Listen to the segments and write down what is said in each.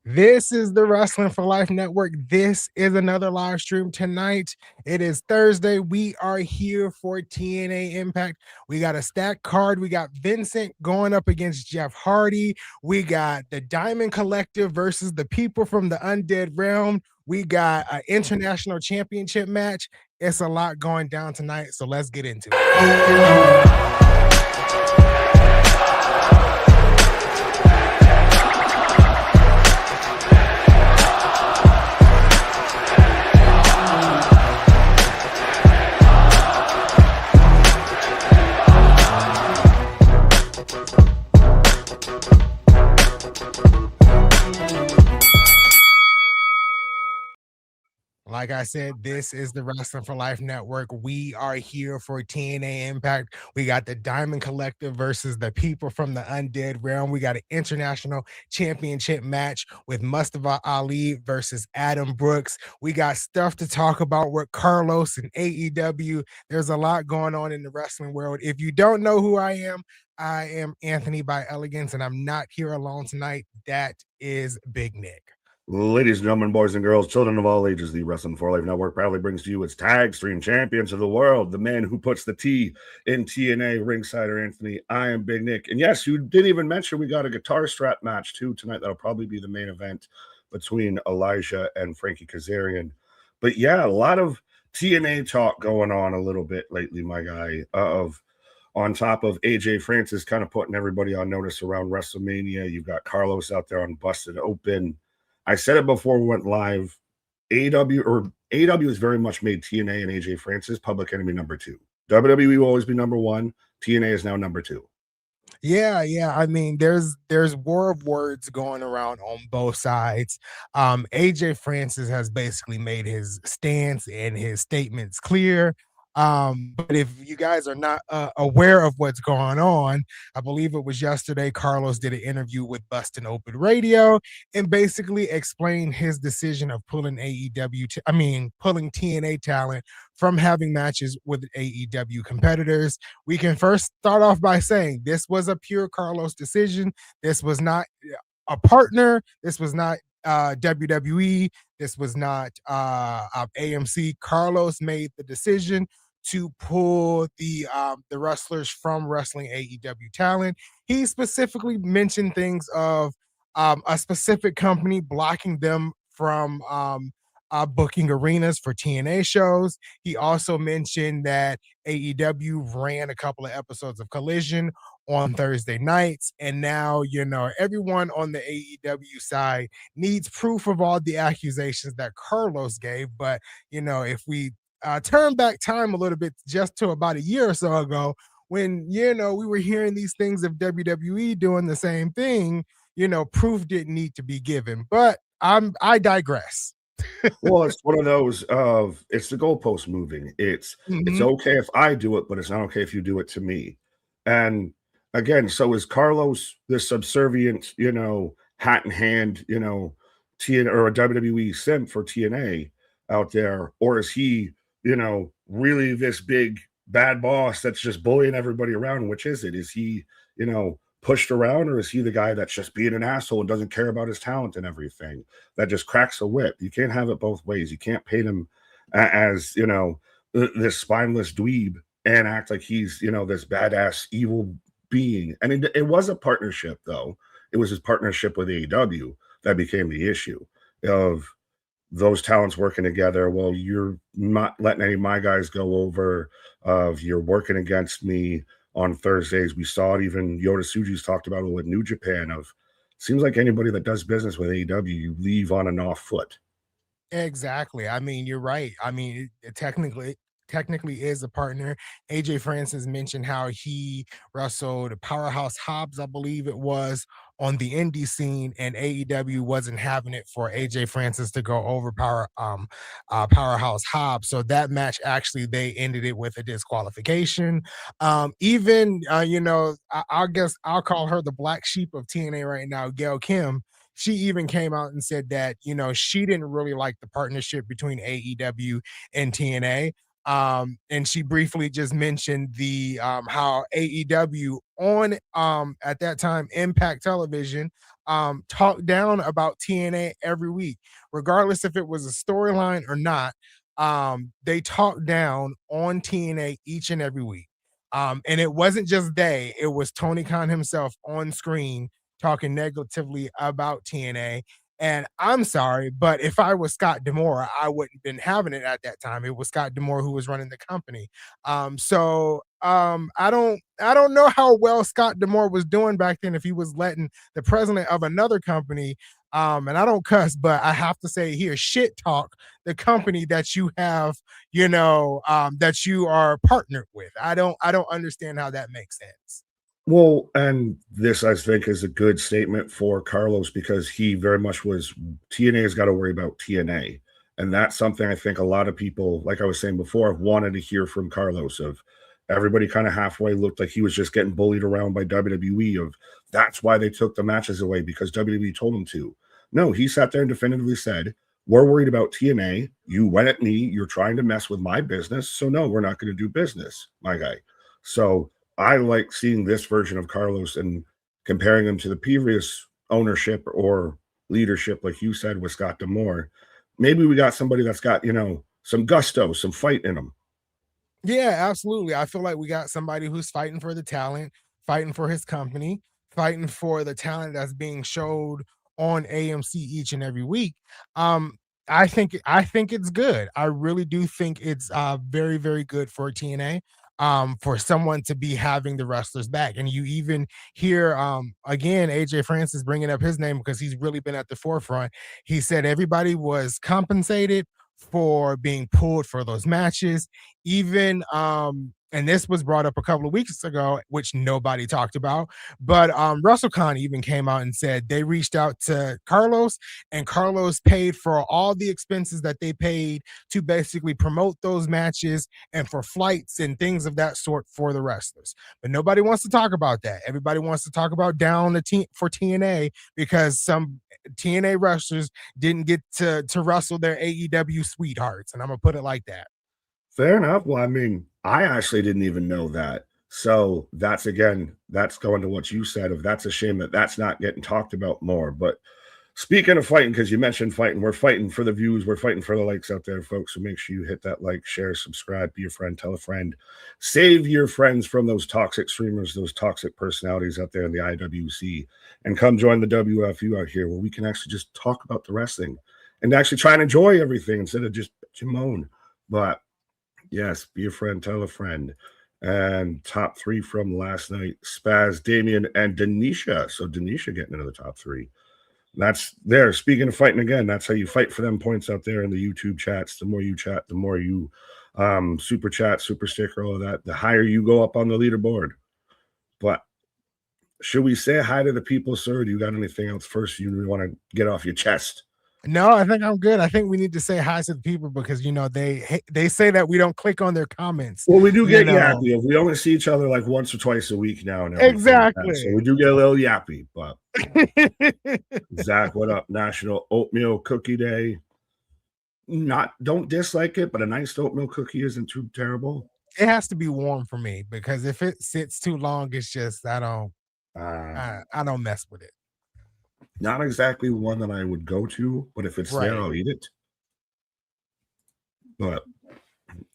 This is the Wrestling for Life Network. This is another live stream tonight. It is Thursday. We are here for TNA Impact. We got a stacked card. We got Vincent going up against Jeff Hardy. We got the Diamond Collective versus the people from the Undead Realm. We got an international championship match. It's a lot going down tonight, so let's get into it. Like I said, this is the Wrestling for Life Network. We are here for TNA Impact. We got the Diamond Collective versus the people from the Undead Realm. We got an international championship match with Mustafa Alli versus Adam Brooks. We got stuff to talk about with Carlos and AEW. There's a lot going on in the wrestling world. If you don't know who I am Anthony by Elegance, and I'm not here alone tonight. That is Big Nick. Ladies and gentlemen, boys and girls, children of all ages, the Wrestling for Life Network proudly brings to you its tag stream champions of the world, the man who puts the T in TNA, Ringsider Anthony. I am Big Nick. And yes, you didn't even mention we got a guitar strap match too tonight. That'll probably be the main event between Elijah and Frankie Kazarian. But yeah, a lot of TNA talk going on a little bit lately, my guy, on top of AJ Francis kind of putting everybody on notice around WrestleMania. You've got Carlos out there on Busted Open. I said it before we went live. AEW has very much made TNA and AJ Francis public enemy number 2. WWE will always be number 1. TNA is now number 2. Yeah. I mean, there's war of words going around on both sides. AJ Francis has basically made his stance and his statements clear. But if you guys are not aware of what's going on, I believe it was yesterday, Carlos did an interview with Bustin' Open Radio and basically explained his decision of pulling pulling TNA talent from having matches with AEW competitors. We can first start off by saying this was a pure Carlos decision. This was not a partner. This was not WWE. This was not AMC. Carlos made the decision to pull the wrestlers from wrestling AEW talent. He specifically mentioned things of a specific company blocking them from booking arenas for TNA shows. He also mentioned that AEW ran a couple of episodes of Collision on Thursday nights, and now everyone on the AEW side needs proof of all the accusations that Carlos gave. But if we turn back time a little bit, just to about a year or so ago, when we were hearing these things of WWE doing the same thing, proof didn't need to be given. But I digress. Well, it's one of those of it's the goalpost moving. It's okay if I do it, but it's not okay if you do it to me. And again, so is Carlos this subservient, hat in hand, TNA or a WWE simp for TNA out there, or is he, really this big bad boss that's just bullying everybody around? Which is it? Is he, pushed around, or is he the guy that's just being an asshole and doesn't care about his talent and everything, that just cracks a whip? You can't have it both ways. You can't paint him as this spineless dweeb and act like he's this badass evil being. And it was a partnership, though. It was his partnership with AEW that became the issue of those talents working together. Well, you're not letting any of my guys go over. You're working against me on Thursdays. We saw it, even Yoda Tsuji's talked about it with New Japan. Seems like anybody that does business with AEW, you leave on an off foot. Exactly. I mean, you're right. I mean, it technically is a partner. AJ Francis mentioned how he wrestled Powerhouse Hobbs, I believe it was, on the indie scene, and AEW wasn't having it for AJ Francis to go over Powerhouse Hobbs. So that match, actually, they ended it with a disqualification. I guess I'll call her the black sheep of TNA right now, Gail Kim. She even came out and said that, she didn't really like the partnership between AEW and TNA. And she briefly just mentioned the how AEW on at that time Impact Television talk down about TNA every week, regardless if it was a storyline or not. They talked down on TNA each and every week. And it wasn't just it was Tony Khan himself on screen talking negatively about TNA. And I'm sorry, but if I was Scott D'Amore, I wouldn't have been having it at that time. It was Scott D'Amore who was running the company. I don't know how well Scott D'Amore was doing back then if he was letting the president of another company, and I don't cuss, but I have to say here, shit talk the company that you have, that you are partnered with. I don't understand how that makes sense. Well, and this I think is a good statement for Carlos because he very much was TNA has got to worry about TNA. And that's something I think a lot of people, like I was saying before, have wanted to hear from Carlos of everybody kind of halfway looked like he was just getting bullied around by WWE of that's why they took the matches away because WWE told him to. No, he sat there and definitively said, we're worried about TNA. You went at me. You're trying to mess with my business. So no, we're not going to do business, my guy. So I like seeing this version of Carlos and comparing him to the previous ownership or leadership, like you said, with Scott D'Amore. Maybe we got somebody that's got, some gusto, some fight in him. Yeah, absolutely. I feel like we got somebody who's fighting for the talent, fighting for his company, fighting for the talent that's being showed on AMC each and every week. Um, I think it's good. I really do think it's very, very good for TNA. For someone to be having the wrestlers back. And you even hear again AJ Francis bringing up his name because he's really been at the forefront. He said everybody was compensated for being pulled for those matches. Even and this was brought up a couple of weeks ago, which nobody talked about. But WrestleCon even came out and said they reached out to Carlos, and Carlos paid for all the expenses that they paid to basically promote those matches and for flights and things of that sort for the wrestlers. But nobody wants to talk about that. Everybody wants to talk about down the team for TNA because some TNA wrestlers didn't get to wrestle their AEW sweethearts, and I'm gonna put it like that. Fair enough. Well, I mean, I actually didn't even know that. So that's going to what you said of that's a shame that that's not getting talked about more. But speaking of fighting, because you mentioned fighting, we're fighting for the views, we're fighting for the likes out there, folks. So make sure you hit that like, share, subscribe, be a friend, tell a friend. Save your friends from those toxic streamers, those toxic personalities out there in the IWC, and come join the WFU out here where we can actually just talk about the wrestling and actually try and enjoy everything instead of just moan. But yes, be a friend, tell a friend. And top three from last night, Spaz, Damien, and Denisha. So Denisha getting into the top three. That's there. Speaking of fighting again, that's how you fight for them points out there in the YouTube chats. The more you chat, the more you super chat, super sticker, all of that, the higher you go up on the leaderboard. But should we say hi to the people, sir? Do you got anything else first you want to get off your chest? No, I think I'm good. I think we need to say hi to the people because they say that we don't click on their comments. Well, we do get yappy. We only see each other like once or twice a week now. And exactly. So we do get a little yappy. But Zach, what up? National Oatmeal Cookie Day. Don't dislike it, but a nice oatmeal cookie isn't too terrible. It has to be warm for me because if it sits too long, it's just I don't mess with it. Not exactly one that I would go to, but if it's there, I'll eat it. But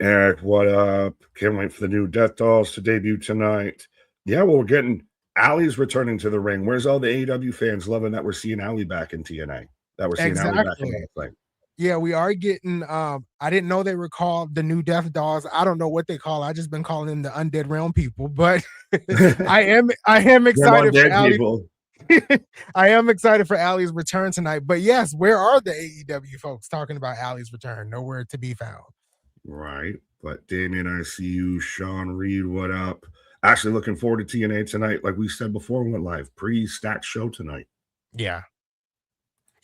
Eric, what up? Can't wait for the new Death Dolls to debut tonight. Yeah, well, we're getting Alli's returning to the ring. Where's all the AEW fans loving that we're seeing Alli back in TNA? That we're seeing Alli back in the thing. Yeah, we are getting I didn't know they were called the new Death Dolls. I don't know what they call. I just been calling them the Undead Realm people, but I am excited for Alli. I am excited for Alli's return tonight. But yes, where are the AEW folks talking about Alli's return? Nowhere to be found. Right. But Damien, I see you. Sean Reed, what up? Actually looking forward to TNA tonight. Like we said before we went live, pre-stacked show tonight. Yeah.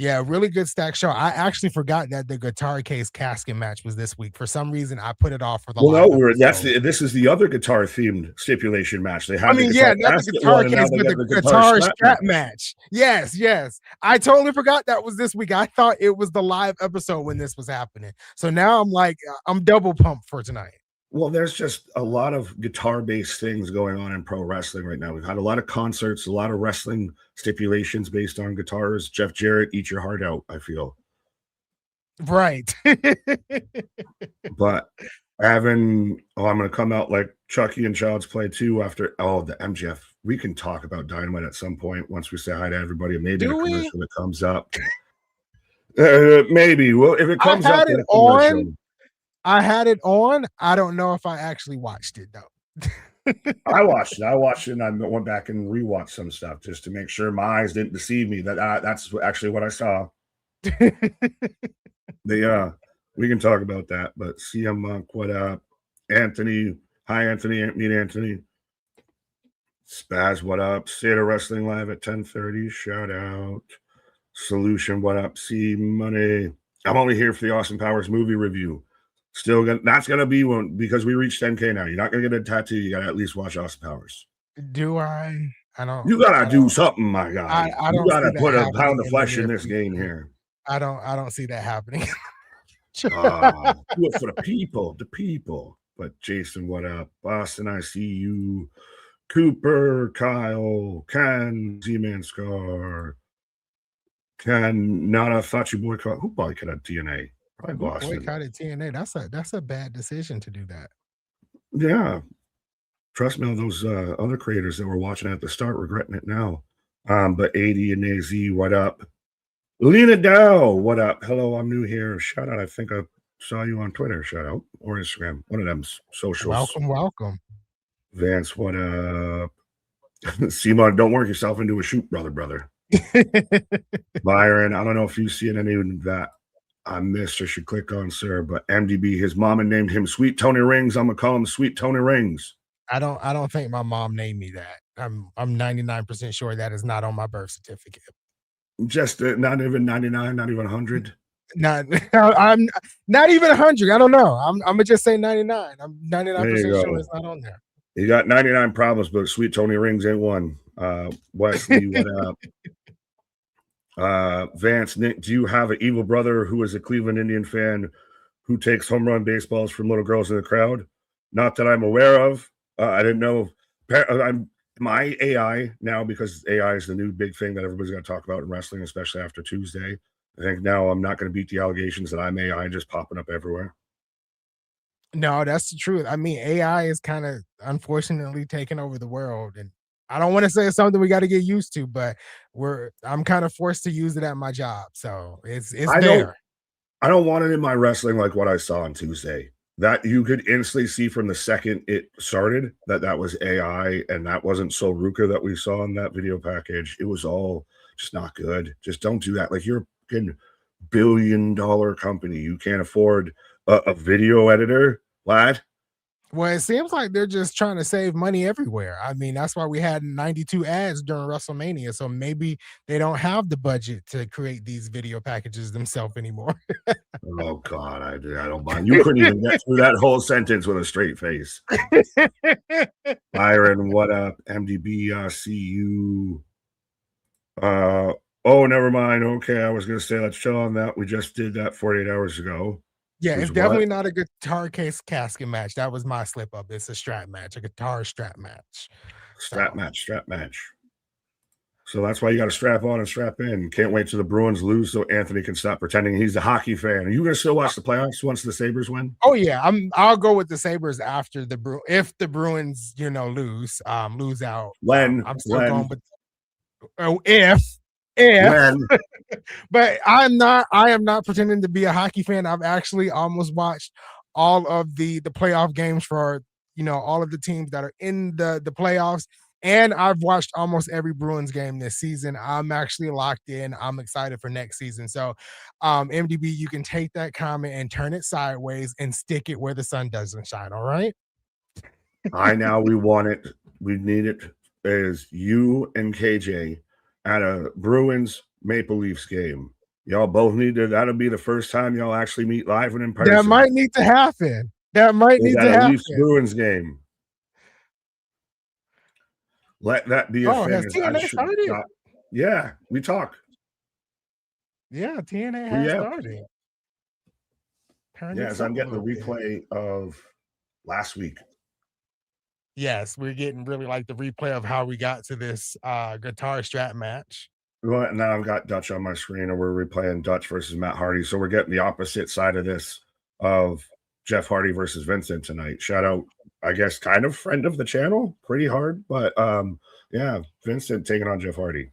Yeah, really good stack show. I actually forgot that the guitar case casket match was this week. For some reason, I put it off for the. Well, no, this is the other guitar themed stipulation match. They have. I mean, not the guitar case, but the guitar strap match. Yes. I totally forgot that was this week. I thought it was the live episode when this was happening. So now I'm like, I'm double pumped for tonight. Well, there's just a lot of guitar-based things going on in pro wrestling right now. We've had a lot of concerts, a lot of wrestling stipulations based on guitars. Jeff Jarrett, eat your heart out, I feel. Right. But having, I'm going to come out like Chucky and Child's Play 2 after, the MGF. We can talk about Dynamite at some point once we say hi to everybody, and maybe in a Do we? commercial that comes up. Maybe. Well, if it I comes up had in it a on. commercial. I had it on. I don't know if I actually watched it though. I watched it. I watched it, and I went back and rewatched some stuff just to make sure my eyes didn't deceive me. That's actually what I saw. We can talk about that. But CM Monk, what up? Anthony, hi Anthony. Meet Anthony. Spaz, what up? Seder Wrestling Live at 10:30. Shout out. Solution, what up? C Money. I'm only here for the Austin Powers movie review. That's gonna be one because we reached 10K now. You're not gonna get a tattoo. You gotta at least watch Austin Powers. Do I? I don't. You gotta I do don't. something, my guy. I You don't see gotta that put a happening pound of in the flesh in near this game future. here. I don't see that happening. Do it for the people. But Jason, what up? Boston, I see you. Cooper, Kyle, Ken, Z-Man Scar, Ken, Nada, thought you boycott. Who boycotted TNA? Probably Who Boston. boycotted TNA? That's a bad decision to do that. Yeah. Trust me, those other creators that were watching at the start regretting it now. But 80 and AZ, what up? Lena Dow, what up? Hello, I'm new here. Shout out. I think I saw you on Twitter. Shout out. Or Instagram. One of them socials. Welcome. Vance, what up? Simon, don't work yourself into a shoot, brother. Byron, I don't know if you've seen any of that I missed or should click on, sir, but MDB, his mama named him Sweet Tony Rings. I'm gonna call him Sweet Tony Rings. I don't think my mom named me that. I'm 99% sure that is not on my birth certificate. Just not even 99, not even 100. Not I'm not even 100. I don't know. I'm gonna just say 99. I'm 99% sure it's not on there. You got 99 problems, but Sweet Tony Rings ain't one. Wesley, what up? Vance, Nick, do you have an evil brother who is a Cleveland Indian fan who takes home run baseballs from little girls in the crowd? Not that I'm aware of. I didn't know. I'm my AI now, because AI is the new big thing that everybody's going to talk about in wrestling, especially after Tuesday. I think now I'm not going to beat the allegations that I'm AI just popping up everywhere. No, that's the truth. I mean, AI is kind of unfortunately taking over the world, and I don't want to say it's something we got to get used to, but I'm kind of forced to use it at my job, so it's there. I don't want it in my wrestling like what I saw on Tuesday. That you could instantly see from the second it started that was AI, and that wasn't Sol Ruka that we saw in that video package. It was all just not good. Just don't do that. Like, you're a $1 billion company. You can't afford a video editor, lad. Well, it seems like they're just trying to save money everywhere. I mean, that's why we had 92 ads during WrestleMania. So maybe they don't have the budget to create these video packages themselves anymore. Oh God, I don't mind. You couldn't even get through that whole sentence with a straight face. Byron, what up? MDB, see you. Oh, never mind. Okay, I was gonna say let's chill on that. We just did that 48 hours ago. Yeah, it's definitely not a guitar case casket match. That was my slip up. It's a strap match, a guitar strap match. Strap match. So that's why you got to strap on and strap in. Can't wait till the Bruins lose so Anthony can stop pretending he's a hockey fan. Are you going to still watch the playoffs once the Sabres win? Oh yeah, I'll go with the Sabres after if the Bruins, lose out. I'm still going with if when. But I am not pretending to be a hockey fan. I've actually almost watched all of the playoff games for all of the teams that are in the playoffs. And I've watched almost every Bruins game this season. I'm actually locked in. I'm excited for next season. So, MDB, you can take that comment and turn it sideways and stick it where the sun doesn't shine. All right. We want it. We need it. As you and KJ at a Bruins Maple Leafs game. Y'all both need to. That'll be the first time y'all actually meet live and in person. That might need to happen. Leafs Bruins game. Let that be a thing. Has TNA started? Yeah, we talk. Yeah, TNA has started. Yes, I'm getting the replay of last week. Yes, we're getting really like the replay of how we got to this guitar strap match. Well, now I've got Dutch on my screen, and we're replaying Dutch versus Matt Hardy. So we're getting the opposite side of this of Jeff Hardy versus Vincent tonight. Shout out, I guess, kind of friend of the channel, pretty hard, but yeah, Vincent taking on Jeff Hardy.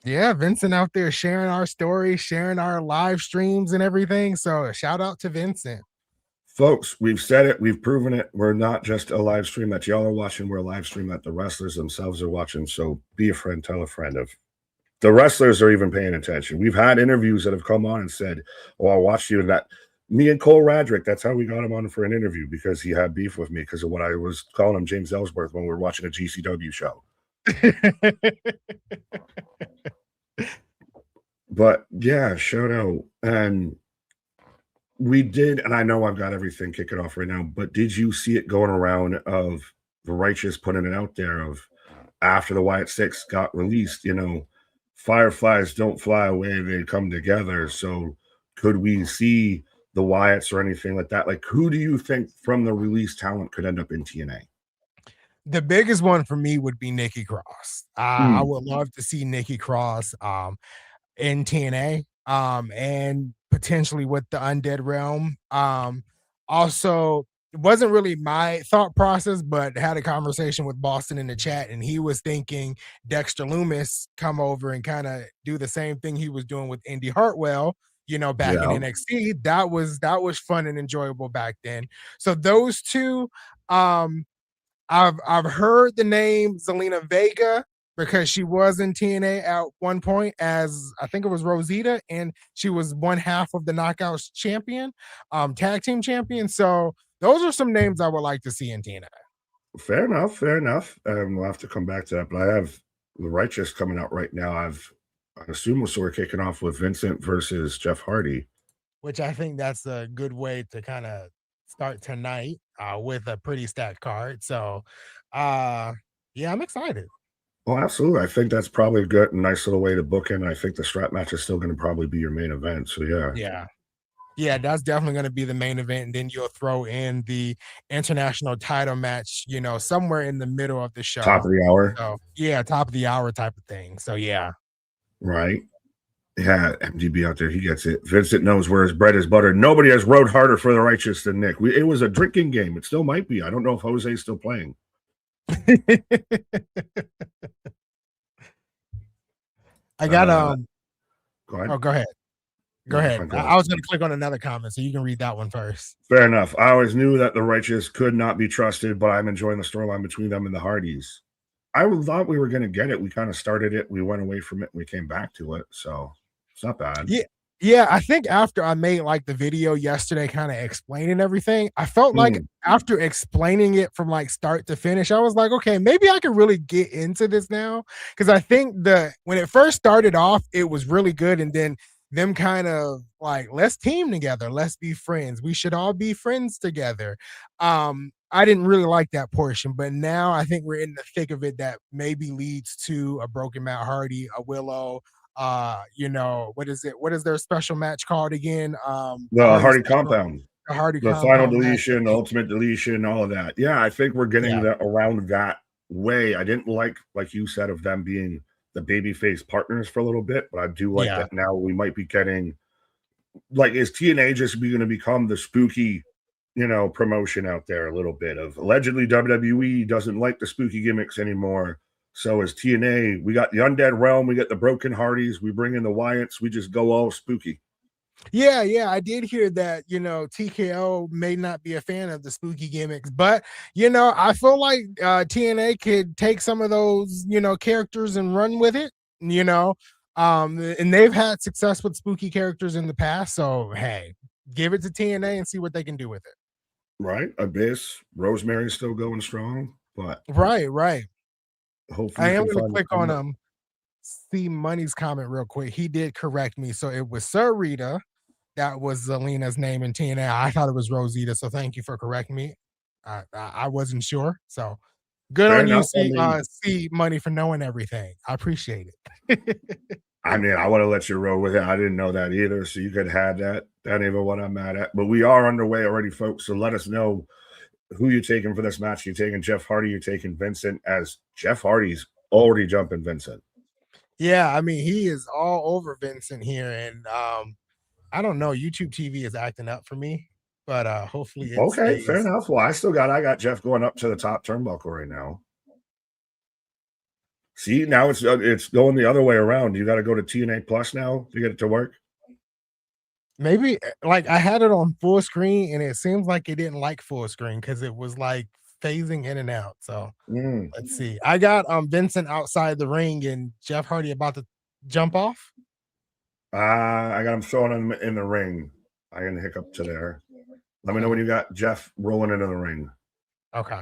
Yeah, Vincent out there sharing our stories, sharing our live streams and everything. So shout out to Vincent. Folks, we've said it, we've proven it. We're not just a live stream that y'all are watching, we're a live stream that the wrestlers themselves are watching. So be a friend, tell a friend. Of the wrestlers are even paying attention. We've had interviews that have come on and said, "Oh, I watched you." And that me and Cole Radrick, that's how we got him on for an interview, because he had beef with me because of what I was calling him James Ellsworth when we were watching a GCW show. But yeah, shout out. And we did, and I know I've got everything kicking off right now, but did you see it going around of the Righteous putting it out there of after the Wyatt Six got released, fireflies don't fly away, they come together. So could we see the Wyatts or anything like that? Like, who do you think from the release talent could end up in TNA? The biggest one for me would be Nikki Cross. I would love to see Nikki Cross in TNA and potentially with the Undead Realm. Also, it wasn't really my thought process, but had a conversation with Boston in the chat, and he was thinking Dexter Loomis come over and kind of do the same thing he was doing with Indy Hartwell, back in NXT. That was fun and enjoyable back then. So those two, I've heard the name Zelina Vega because she was in TNA at one point as I think it was Rosita, and she was one half of the Knockouts champion, tag team champion. So those are some names I would like to see in TNA. Fair enough, fair enough. We'll have to come back to that, but I have the Righteous coming out right now. I assume we're kicking off with Vincent versus Jeff Hardy, which I think that's a good way to kind of start tonight with a pretty stacked card. So, yeah, I'm excited. Oh, absolutely. I think that's probably a good, nice little way to book in. I think the strap match is still going to probably be your main event. So, yeah. Yeah. Yeah, that's definitely going to be the main event. And then you'll throw in the international title match, somewhere in the middle of the show. Top of the hour. So, yeah, top of the hour type of thing. So, yeah. Right. Yeah, MDB out there, he gets it. Vincent knows where his bread is buttered. Nobody has rode harder for the Righteous than Nick. It was a drinking game. It still might be. I don't know if Jose's still playing. I got Go ahead. Oh, go ahead. Go ahead. I was going to click on another comment, so you can read that one first. Fair enough. I always knew that the Righteous could not be trusted, but I'm enjoying the storyline between them and the Hardys. I thought we were going to get it. We kind of started it. We went away from it. And we came back to it. So it's not bad. Yeah. I think after I made like the video yesterday, kind of explaining everything, I felt like after explaining it from like start to finish, I was like, okay, maybe I can really get into this now. Because I think when it first started off, it was really good. And then them kind of like, let's team together. Let's be friends. We should all be friends together. I didn't really like that portion, but now I think we're in the thick of it. That maybe leads to a broken Matt Hardy, a Willow. What is it? What is their special match called again? The Hardy Compound. The final deletion, the ultimate deletion, all of that. Yeah, I think we're getting that around that way. I didn't like you said, of them being the babyface partners for a little bit, but I do like that now we might be getting, like, is TNA just going to become the spooky, promotion out there a little bit of allegedly WWE doesn't like the spooky gimmicks anymore. So as TNA, we got the Undead Realm, we got the Broken Hardys, we bring in the Wyatts, we just go all spooky. Yeah, I did hear that, TKO may not be a fan of the spooky gimmicks, but, I feel like TNA could take some of those, characters and run with it, and they've had success with spooky characters in the past. So, hey, give it to TNA and see what they can do with it. Right. Abyss, Rosemary's still going strong, but right. Hopefully I am going to click on see Money's comment real quick. He did correct me. So it was Sarita. That was Zelina's name in TNA. I thought it was Rosita. So thank you for correcting me. I wasn't sure. So good on you, see Money, for knowing everything. I appreciate it. I mean, I want to let you roll with it. I didn't know that either. So you could have that. That ain't even what I'm mad at. But we are underway already, folks. So let us know who you taking for this match? You taking Jeff Hardy? You taking Vincent? As Jeff Hardy's already jumping Vincent. Yeah, I mean, he is all over Vincent here, and I don't know. YouTube TV is acting up for me, but hopefully it Okay, fair stays. enough. Well, I got Jeff going up to the top turnbuckle right now. See, now it's going the other way around. You got to go to TNA Plus now to get it to work. Maybe like I had it on full screen, and it seems like it didn't like full screen because it was like phasing in and out. So Mm. let's see. I got Vincent outside the ring and Jeff Hardy about to jump off. I got him throwing him in the ring. I got a hiccup to there. Let me know when you got Jeff rolling into the ring. Okay.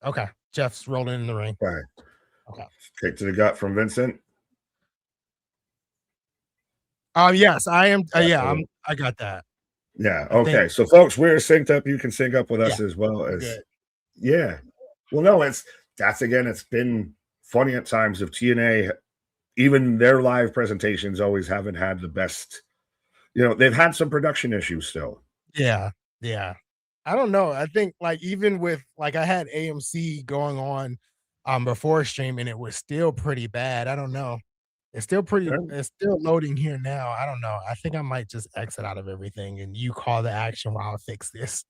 Okay. Jeff's rolling in the ring. Okay. Okay. Kick to the gut from Vincent. Yes, I am. Yeah, I got that. Yeah. I think. Okay. So, folks, we're synced up. You can sync up with us Yeah, as well we're as. good. Yeah. Well, no, that's again. It's been funny at times of TNA. Even their live presentations always haven't had the best. You know, they've had some production issues still. Yeah, yeah. I don't know. I think like even with like I had AMC going on before streaming, it was still pretty bad. I don't know. It's still loading here now. I don't know. I think I might just exit out of everything and you call the action while I fix this.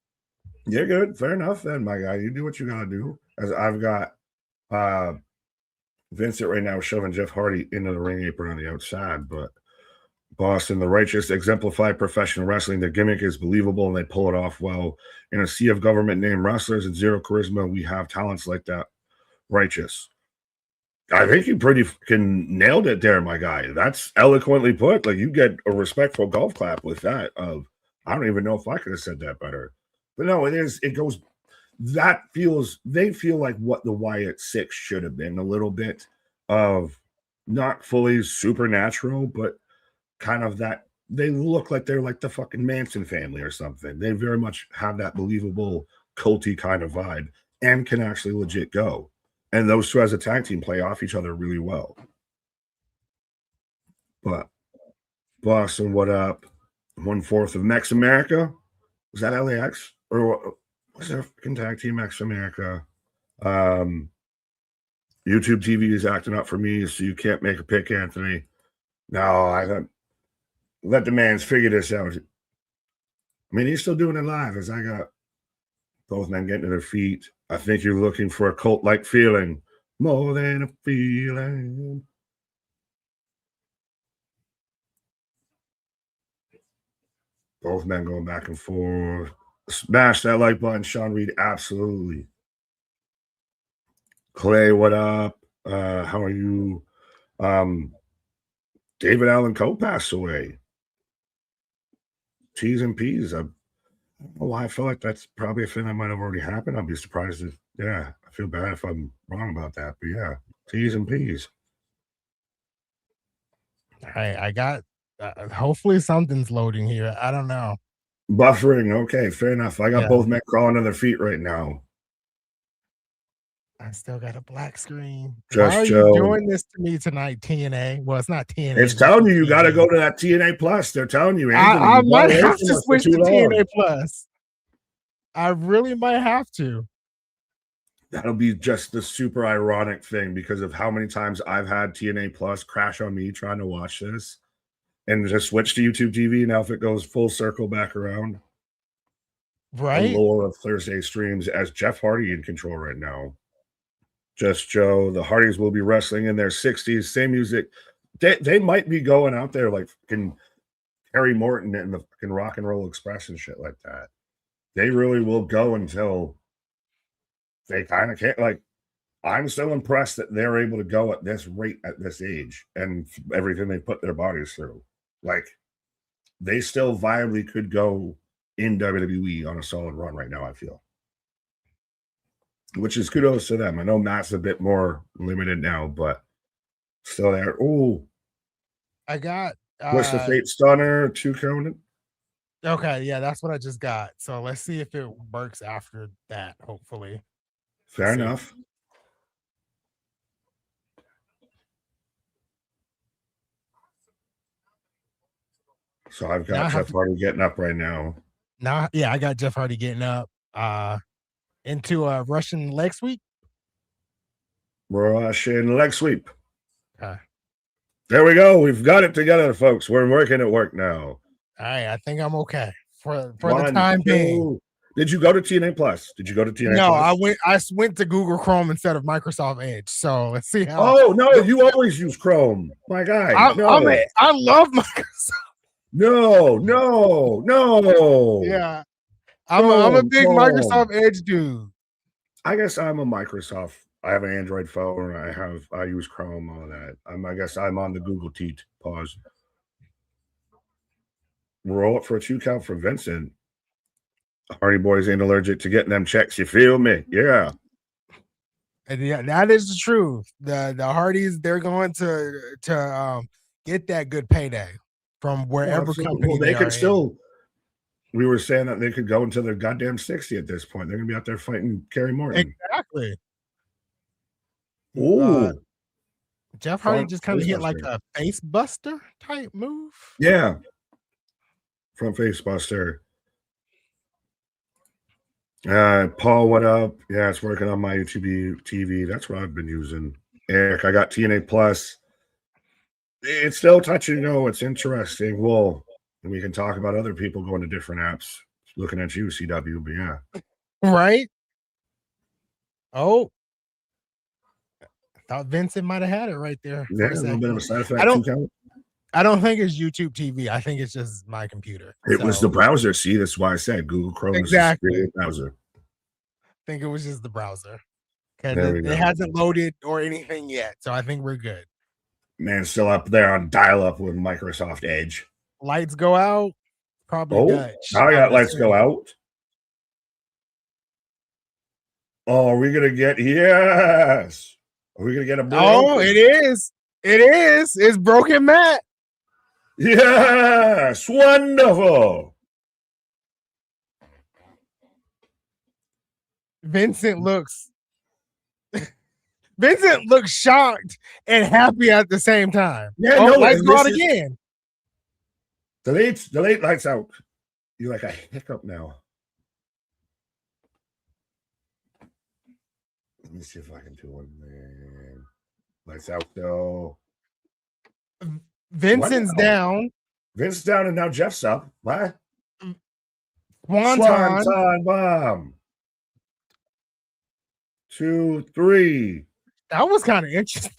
You're good. Fair enough, then, my guy. You do what you gotta do. As I've got uh Vincent right now shoving Jeff Hardy into the ring apron on the outside, but Boston, the righteous, exemplify professional wrestling. Their gimmick is believable and they pull it off well. In a sea of government named wrestlers and zero charisma, we have talents like that. Righteous. I think you pretty fucking nailed it there, my guy. That's eloquently put. Like you get a respectful golf clap with that. Of I don't even know if I could have said that better. But no, it is. It goes. That feels. They feel like what the Wyatt Six should have been a little bit of not fully supernatural, but kind of that. They look like they're like the fucking Manson family or something. They very much have that believable culty kind of vibe and can actually legit go. And those two as a tag team play off each other really well. But Boston, what up? 1/4 of Mex America? Was that LAX? Or what was their fucking tag team Mex America? Um, YouTube TV is acting up for me, so you can't make a pick, Anthony. No, I don't let the man's figure this out. I mean, he's still doing it live as I got both men getting to their feet. I think you're looking for a cult-like feeling. More than a feeling. Both men going back and forth. Smash that like button, Sean Reed. Absolutely. Clay, what up? How are you? David Allen Coe passed away. T's and P's. I don't know why I feel like that's probably a thing that might have already happened. I'd be surprised if, yeah, I feel bad if I'm wrong about that. But yeah, T's and P's. I got hopefully something's loading here. I don't know. Buffering. Okay, fair enough. I got Yeah. both men crawling on their feet right now. I still got a black screen. Why Just are you Joe. doing this to me tonight, TNA? Well, it's not TNA. It's telling you got to go to that TNA Plus. They're telling you, Anthony. I You've been might away have from to us for switch too to long. TNA Plus. I really might have to. That'll be just the super ironic thing because of how many times I've had TNA Plus crash on me trying to watch this and just switch to YouTube TV. Now, if it goes full circle back around, the Right? lore of Thursday streams as Jeff Hardy in control right now. Just Joe, the Hardys will be wrestling in their 60s, same music. They might be going out there like fucking Harry Morton and the fucking Rock and Roll Express and shit like that. They really will go until they kind of can't. Like, I'm still impressed that they're able to go at this rate at this age and everything they put their bodies through. Like, they still viably could go in WWE on a solid run right now, I feel. Which is kudos to them. I know Matt's a bit more limited now, but still there. Oh, I got Twist of Fate Stunner, 2 Conan. okay, yeah, that's what I just got. So let's see if it works after that, hopefully. Fair enough. So I've got Jeff Hardy getting up right now. Nah, yeah, I got Jeff Hardy getting up into a Russian leg sweep. Russian leg sweep. Uh, There we go. We've got it together, folks. We're working at work now. all right, I think I'm okay for the One, time being. two. Did you go to TNA Plus? Did you go to TNA No, Plus? I went to Google Chrome instead of Microsoft Edge. So let's see how. Oh no, you always use Chrome. My guy. I love Microsoft. No. Yeah, I'm a Chrome, big Chrome. Microsoft Edge dude. I guess I'm a Microsoft. I have an Android phone. I use Chrome, all that. I guess I'm on the Google Teat. Pause. Roll up for a 2 count for Vincent. Hardy Boys ain't allergic to getting them checks. You feel me? Yeah. And yeah, that is the truth. The Hardys, they're going to get that good payday from wherever company Well, they they could are still. We were saying that they could go until they're goddamn 60 at this point. They're gonna be out there fighting Kerry Morton. Exactly. Ooh. Jeff Hardy just kind of hit like a face buster type move. Yeah. Front face buster. Paul, what up? Yeah, it's working on my YouTube TV. That's what I've been using. Eric, I got TNA Plus. It's still touch and go. It's interesting. Well, we can talk about other people going to different apps. Looking at you, CW, but yeah. Right? Oh. I thought Vincent might have had it right there. Yeah, a little bit of a side effect. I don't think it's YouTube TV. I think it's just my computer. It was the browser. See, that's why I said Google Chrome exactly. is the browser. I think it was just the browser. Because it hasn't loaded or anything yet. So I think we're good. Man, still up there on dial-up with Microsoft Edge. Lights go out. Probably Dutch. Now I got lights go out. Oh, are we gonna get yes? Are we gonna get a Oh, it is. It is. It's Broken Matt. Yes, wonderful. Vincent looks shocked and happy at the same time. Yeah, no, lights go out again. Delete lights out. You're like a hiccup now. Let me see if I can do one. Man. Lights out though. Vincent's down. Vince's down and now Jeff's up. What? Swanton bomb. 2, 3. That was kind of interesting.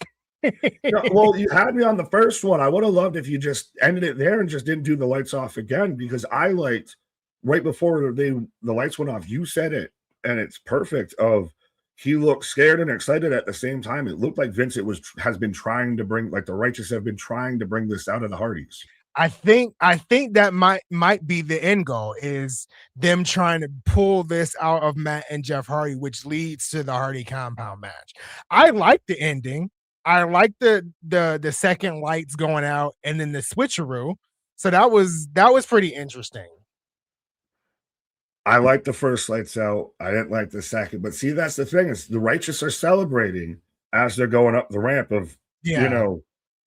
Well, you had me on the first one. I would have loved if you just ended it there and just didn't do the lights off again, because I liked right before the lights went off. You said it, and it's perfect. He looked scared and excited at the same time. It looked like Vincent has been trying to bring, like the Righteous have been trying to bring this out of the Hardys. I think that might be the end goal, is them trying to pull this out of Matt and Jeff Hardy, which leads to the Hardy compound match. I like the ending. I like the second lights going out and then the switcheroo. So that was pretty interesting. I like the first lights out. I didn't like the second, but see, that's the thing, is the Righteous are celebrating as they're going up the ramp of,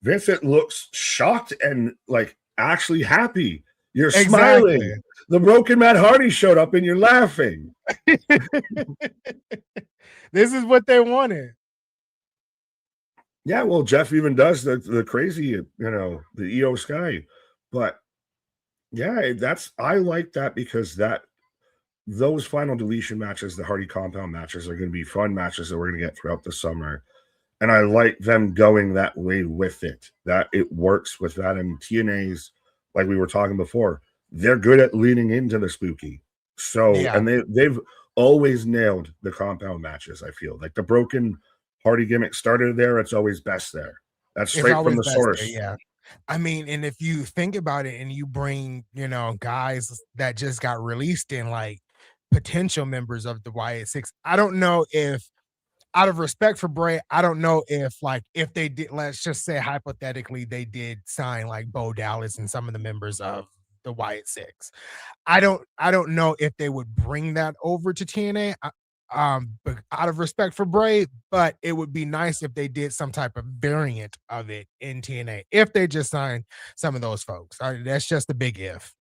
Vincent looks shocked and like actually happy. You're smiling. The Broken Matt Hardy showed up and you're laughing. This is what they wanted. Yeah, well, Jeff even does the crazy, the EO Sky. But yeah, I like that, because those final deletion matches, the Hardy compound matches, are going to be fun matches that we're going to get throughout the summer. And I like them going that way with it, that it works with that. And TNA's, like we were talking before, they're good at leaning into the spooky. So, and they've always nailed the compound matches. I feel like the Broken Hardy gimmick started there. It's always best there. That's straight from the source. There, yeah. I mean, and if you think about it and you bring, guys that just got released in like potential members of the YA6, I don't know if, out of respect for Bray, I don't know if they did, let's just say hypothetically, they did sign like Bo Dallas and some of the members of the Wyatt Six. I don't know if they would bring that over to TNA, but out of respect for Bray, but it would be nice if they did some type of variant of it in TNA, if they just signed some of those folks. That's just a big if.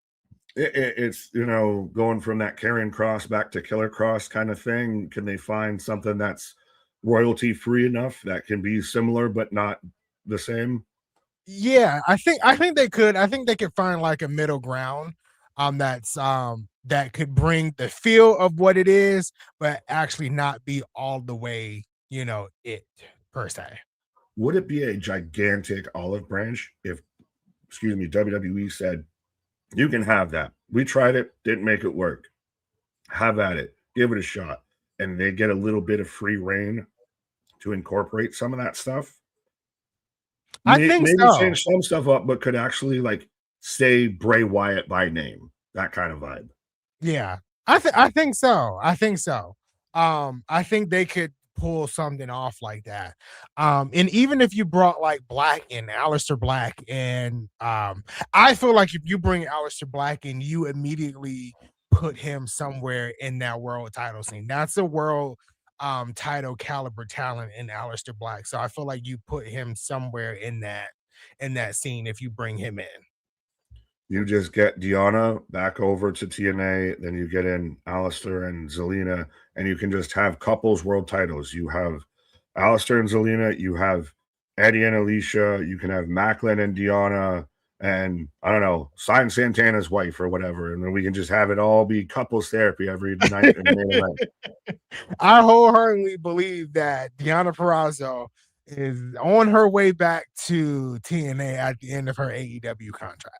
It's, going from that Karrion Cross back to Killer Cross kind of thing. Can they find something that's royalty free enough that can be similar but not the same? Yeah, I think they could. I think they could find like a middle ground that could bring the feel of what it is, but actually not be all the way, it per se. Would it be a gigantic olive branch if, excuse me, WWE said, you can have that. We tried it, didn't make it work. Have at it. Give it a shot. And they get a little bit of free reign to incorporate some of that stuff. I think Maybe so. change some stuff up, but could actually like say Bray Wyatt by name. That kind of vibe. Yeah. I think so. I think so. I think they could pull something off like that. And even if you brought like Black in, Aleister Black, and I feel like if you bring Aleister Black in, you immediately put him somewhere in that world title scene. That's a world title caliber talent in Aleister Black. So I feel like you put him somewhere in that scene if you bring him in. You just get Deanna back over to TNA, then you get in Alistair and Zelina, and you can just have couples world titles. You have Alistair and Zelina, you have Eddie and Alicia, you can have Macklin and Deanna, and I don't know, sign Santana's wife or whatever, and then we can just have it all be couples therapy every night in the main event. I wholeheartedly believe that Deanna Purrazzo is on her way back to TNA at the end of her AEW contract.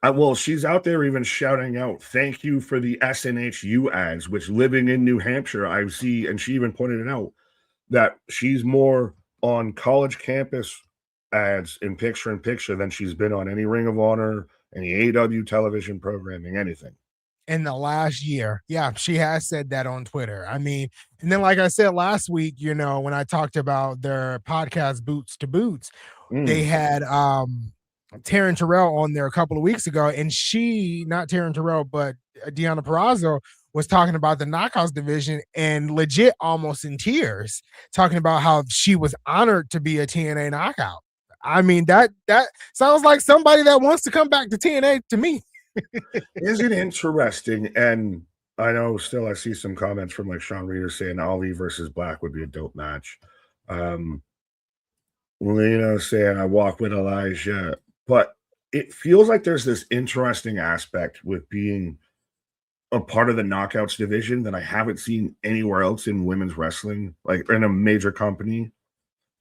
Well, she's out there even shouting out, "Thank you for the SNHU ads," which living in New Hampshire, I see, and she even pointed it out that she's more on college campus ads in picture than she's been on any Ring of Honor, any AEW television programming, anything. In the last year. Yeah, she has said that on Twitter. I mean, and then like I said last week, when I talked about their podcast Boots to Boots, they Mm. had Taryn Terrell on there a couple of weeks ago, and she, not Taryn Terrell, but Deanna Purrazzo was talking about the knockouts division and legit almost in tears, talking about how she was honored to be a TNA knockout. I mean, that sounds like somebody that wants to come back to TNA to me. Is it interesting? And I know still I see some comments from like Sean Reeder saying Ali versus Black would be a dope match. Um, Lena saying I walk with Elijah, but it feels like there's this interesting aspect with being a part of the knockouts division that I haven't seen anywhere else in women's wrestling, like in a major company.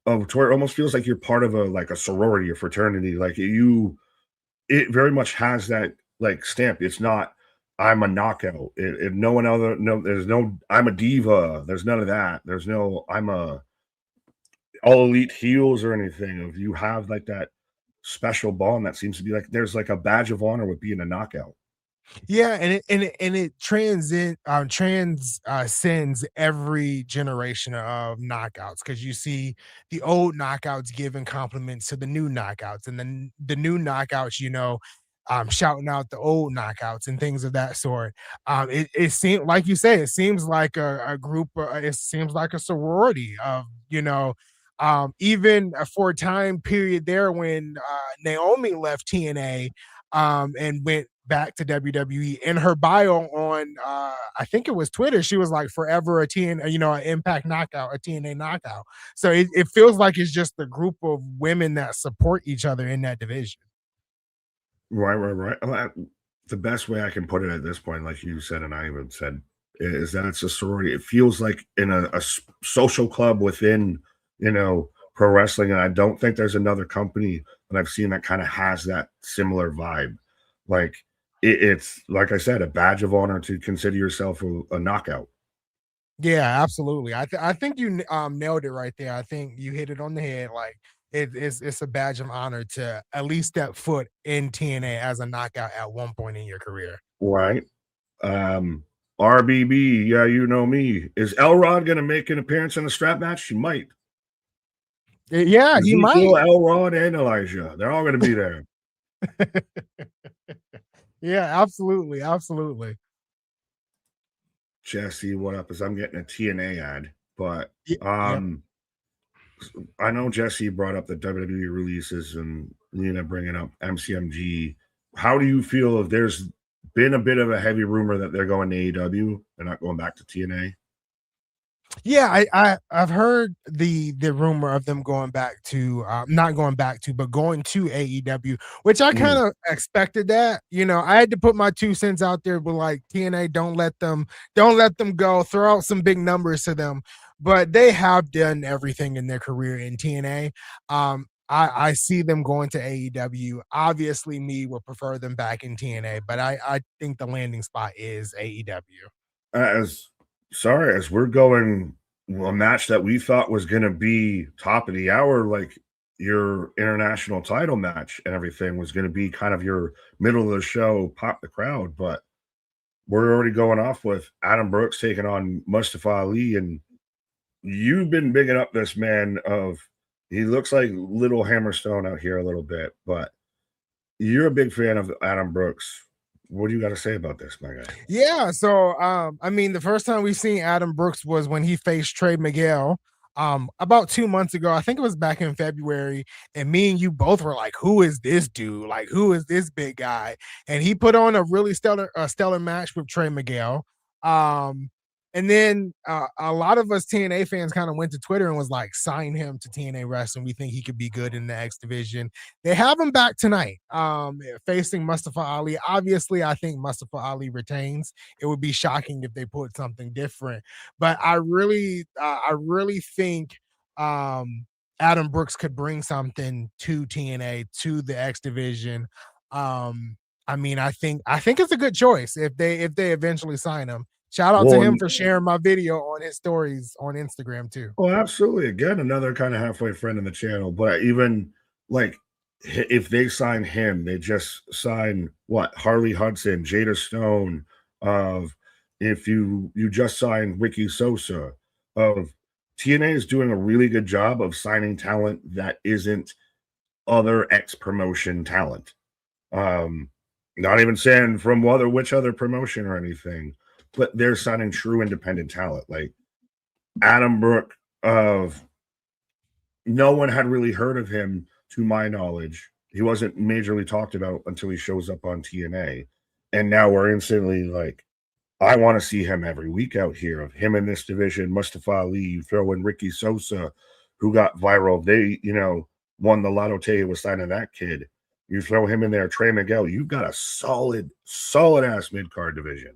Of to where it almost feels like you're part of a sorority or fraternity. Like it very much has that like stamp. It's not I'm a knockout. No one other no. There's no I'm a diva. There's none of that. There's no I'm a all elite heels or anything. Of you have like that special bond that seems to be like there's like a badge of honor with being a knockout. Yeah, and it transcends every generation of knockouts because you see the old knockouts giving compliments to the new knockouts, and then the new knockouts, shouting out the old knockouts and things of that sort. It seems like you say, it seems like a group. It seems like a sorority of even for a time period there when Naomi left TNA and went back to WWE. In her bio on I think it was Twitter, she was like forever a TN, an Impact knockout, a TNA knockout. So it feels like it's just a group of women that support each other in that division. Right. The best way I can put it at this point, like you said, and I even said, is that it's a sorority. It feels like in a social club within, pro wrestling. And I don't think there's another company that I've seen that kind of has that similar vibe. Like it's, like I said, a badge of honor to consider yourself a knockout. Yeah, absolutely. I think you nailed it right there. I think you hit it on the head. Like it's a badge of honor to at least step foot in TNA as a knockout at one point in your career. Right. Um, RBB, yeah, you know me. Is Elrod going to make an appearance in the strap match? She might. Yeah, he might. Ezekiel, Elrod, and Elijah. They're all going to be there. Yeah, absolutely, absolutely. Jesse, what up? Is I'm getting a TNA ad, but Yep. I know Jesse brought up the WWE releases and Lena bringing up MCMG. how do you feel if there's been a bit of a heavy rumor that they're going to AEW, they're not going back to TNA? Yeah, I've heard the rumor of them going back to not going back to, but going to AEW, which I kind Mm. of expected that. You know, I had to put my 2 cents out there, but like TNA, don't let them go. Throw out some big numbers to them, but they have done everything in their career in TNA. I see them going to AEW. Obviously, me would prefer them back in TNA, but I think the landing spot is AEW. As sorry, as we're going, a match that we thought was going to be top of the hour, like your international title match and everything was going to be kind of your middle of the show, pop the crowd. But we're already going off with Adam Brooks taking on Mustafa Ali. And you've been bigging up this man of, he looks like little Hammerstone out here a little bit, but you're a big fan of Adam Brooks. What do you got to say about this, my guy? Yeah, so I mean, the first time we seen Adam Brooks was when he faced Trey Miguel about 2 months ago. I think it was back in February, and me and you both were like, "Who is this dude? Like, who is this big guy?" And he put on a really stellar match with Trey Miguel. Um, and then a lot of us TNA fans kind of went to Twitter and was like, "Sign him to TNA Wrestling. We think he could be good in the X division." They have him back tonight, facing Mustafa Ali. Obviously, I think Mustafa Ali retains. It would be shocking if they put something different, but I really think Adam Brooks could bring something to TNA, to the X division. I mean, I think it's a good choice if they eventually sign him. Shout out to Well, him for sharing my video on his stories on Instagram too. oh, absolutely. Again, another kind of halfway friend in the channel. But even like if they sign him, they just sign what Harley Hudson, Jada Stone. Of if you just sign Ricky Sosa. Of TNA is doing a really good job of signing talent that isn't other X promotion talent. Um, Not even saying from which other promotion or anything, but they're signing true independent talent like Adam Brooke of no one had really heard of him to my knowledge. He wasn't majorly talked about until he shows up on TNA. And now we're instantly like, I want to see him every week out here of him in this division. Mustafa Ali, you throw in Ricky Sosa, who got viral. They, won the Lotto Tay was signing that kid. You throw him in there, Trey Miguel, you've got a solid ass mid card division.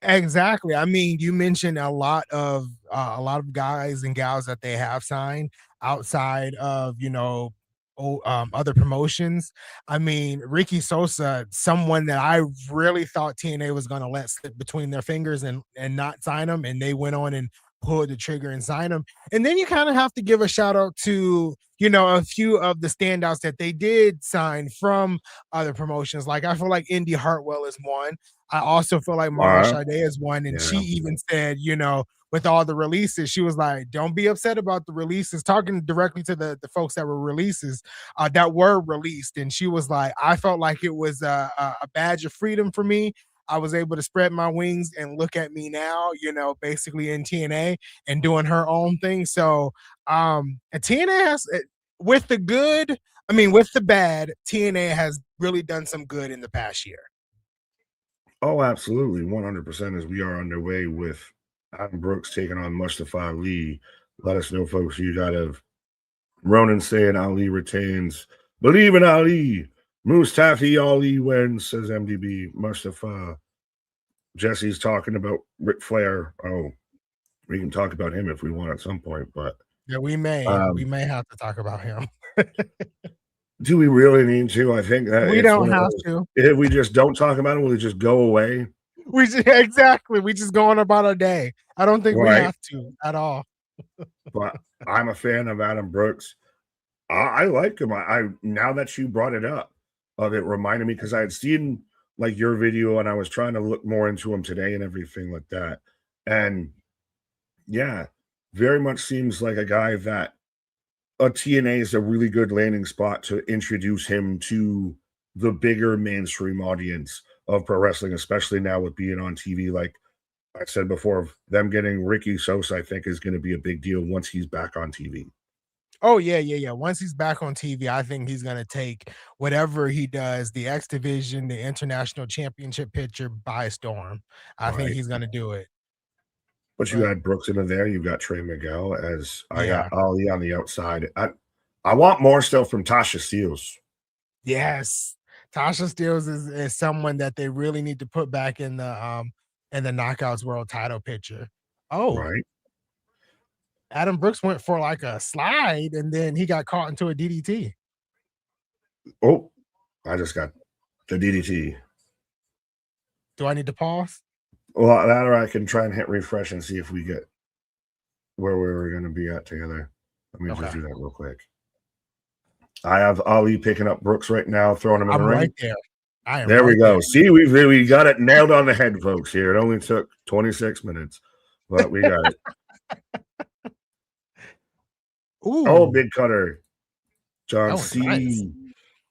Exactly. I mean, you mentioned a lot of guys and gals that they have signed outside of other promotions. I mean, Ricky Sosa, someone that I really thought TNA was going to let slip between their fingers and not sign him, and they went on and pulled the trigger and signed him. And then you kind of have to give a shout out to a few of the standouts that they did sign from other promotions. Like I feel like Indy Hartwell is one. I also feel like Mara Uh, Sade is one, and she yeah. even said, with all the releases, she was like, "Don't be upset about the releases." Talking directly to the folks that were that were released, and she was like, "I felt like it was a badge of freedom for me. I was able to spread my wings and look at me now, basically in TNA and doing her own thing." So, and TNA has with the good, I mean, with the bad, TNA has really done some good in the past year. Oh, absolutely. 100% as we are underway with Adam Brooks taking on Mustafa Ali. Let us know, folks, you got to Ronan saying Ali retains. Believe in Ali. Mustafa Ali wins, says MDB. Mustafa. Jesse's talking about Ric Flair. Oh, we can talk about him if we want at some point, but Yeah, we um, may have to talk about him. do we really need to? I think that We it's don't one of have those. to. If we just don't talk about it, will it just go away? Exactly. We just going about our day. I don't think we Right. have to at all. But I'm a fan of Adam Brooks. I like him. I now that you brought it up, of it reminded me because I had seen like your video and I was trying to look more into him today and everything like that. And yeah, very much seems like a guy that a TNA is a really good landing spot to introduce him to the bigger mainstream audience of pro wrestling, especially now with being on TV. Like I said before, them getting Ricky Sosa, I think, is going to be a big deal once he's back on TV. Oh yeah. Once he's back on TV, I think he's gonna take whatever he does, the X Division, the international championship picture by storm. I think Right. he's gonna do it. But you But had Brooks into there. You've got Trey Miguel as I got yeah, Alli on the outside. I want more still from Tasha Steelz. yes. Tasha Steelz is someone that they really need to put back in the knockouts world title picture. Oh, Right. Adam Brooks went for like a slide and then he got caught into a DDT. Oh, I just got the DDT. Do I need to pause? Well, that or I can try and hit refresh and see if we get where we were going to be at together. Let me just Okay. do that real quick. I have Alli picking up Brooks right now, throwing him in the I'm right ring. there. I am There we right there. go. See, we got it nailed on the head, folks. Here, it only took 26 minutes, but we got it. Oh, Ooh, big cutter, that John was nice. C.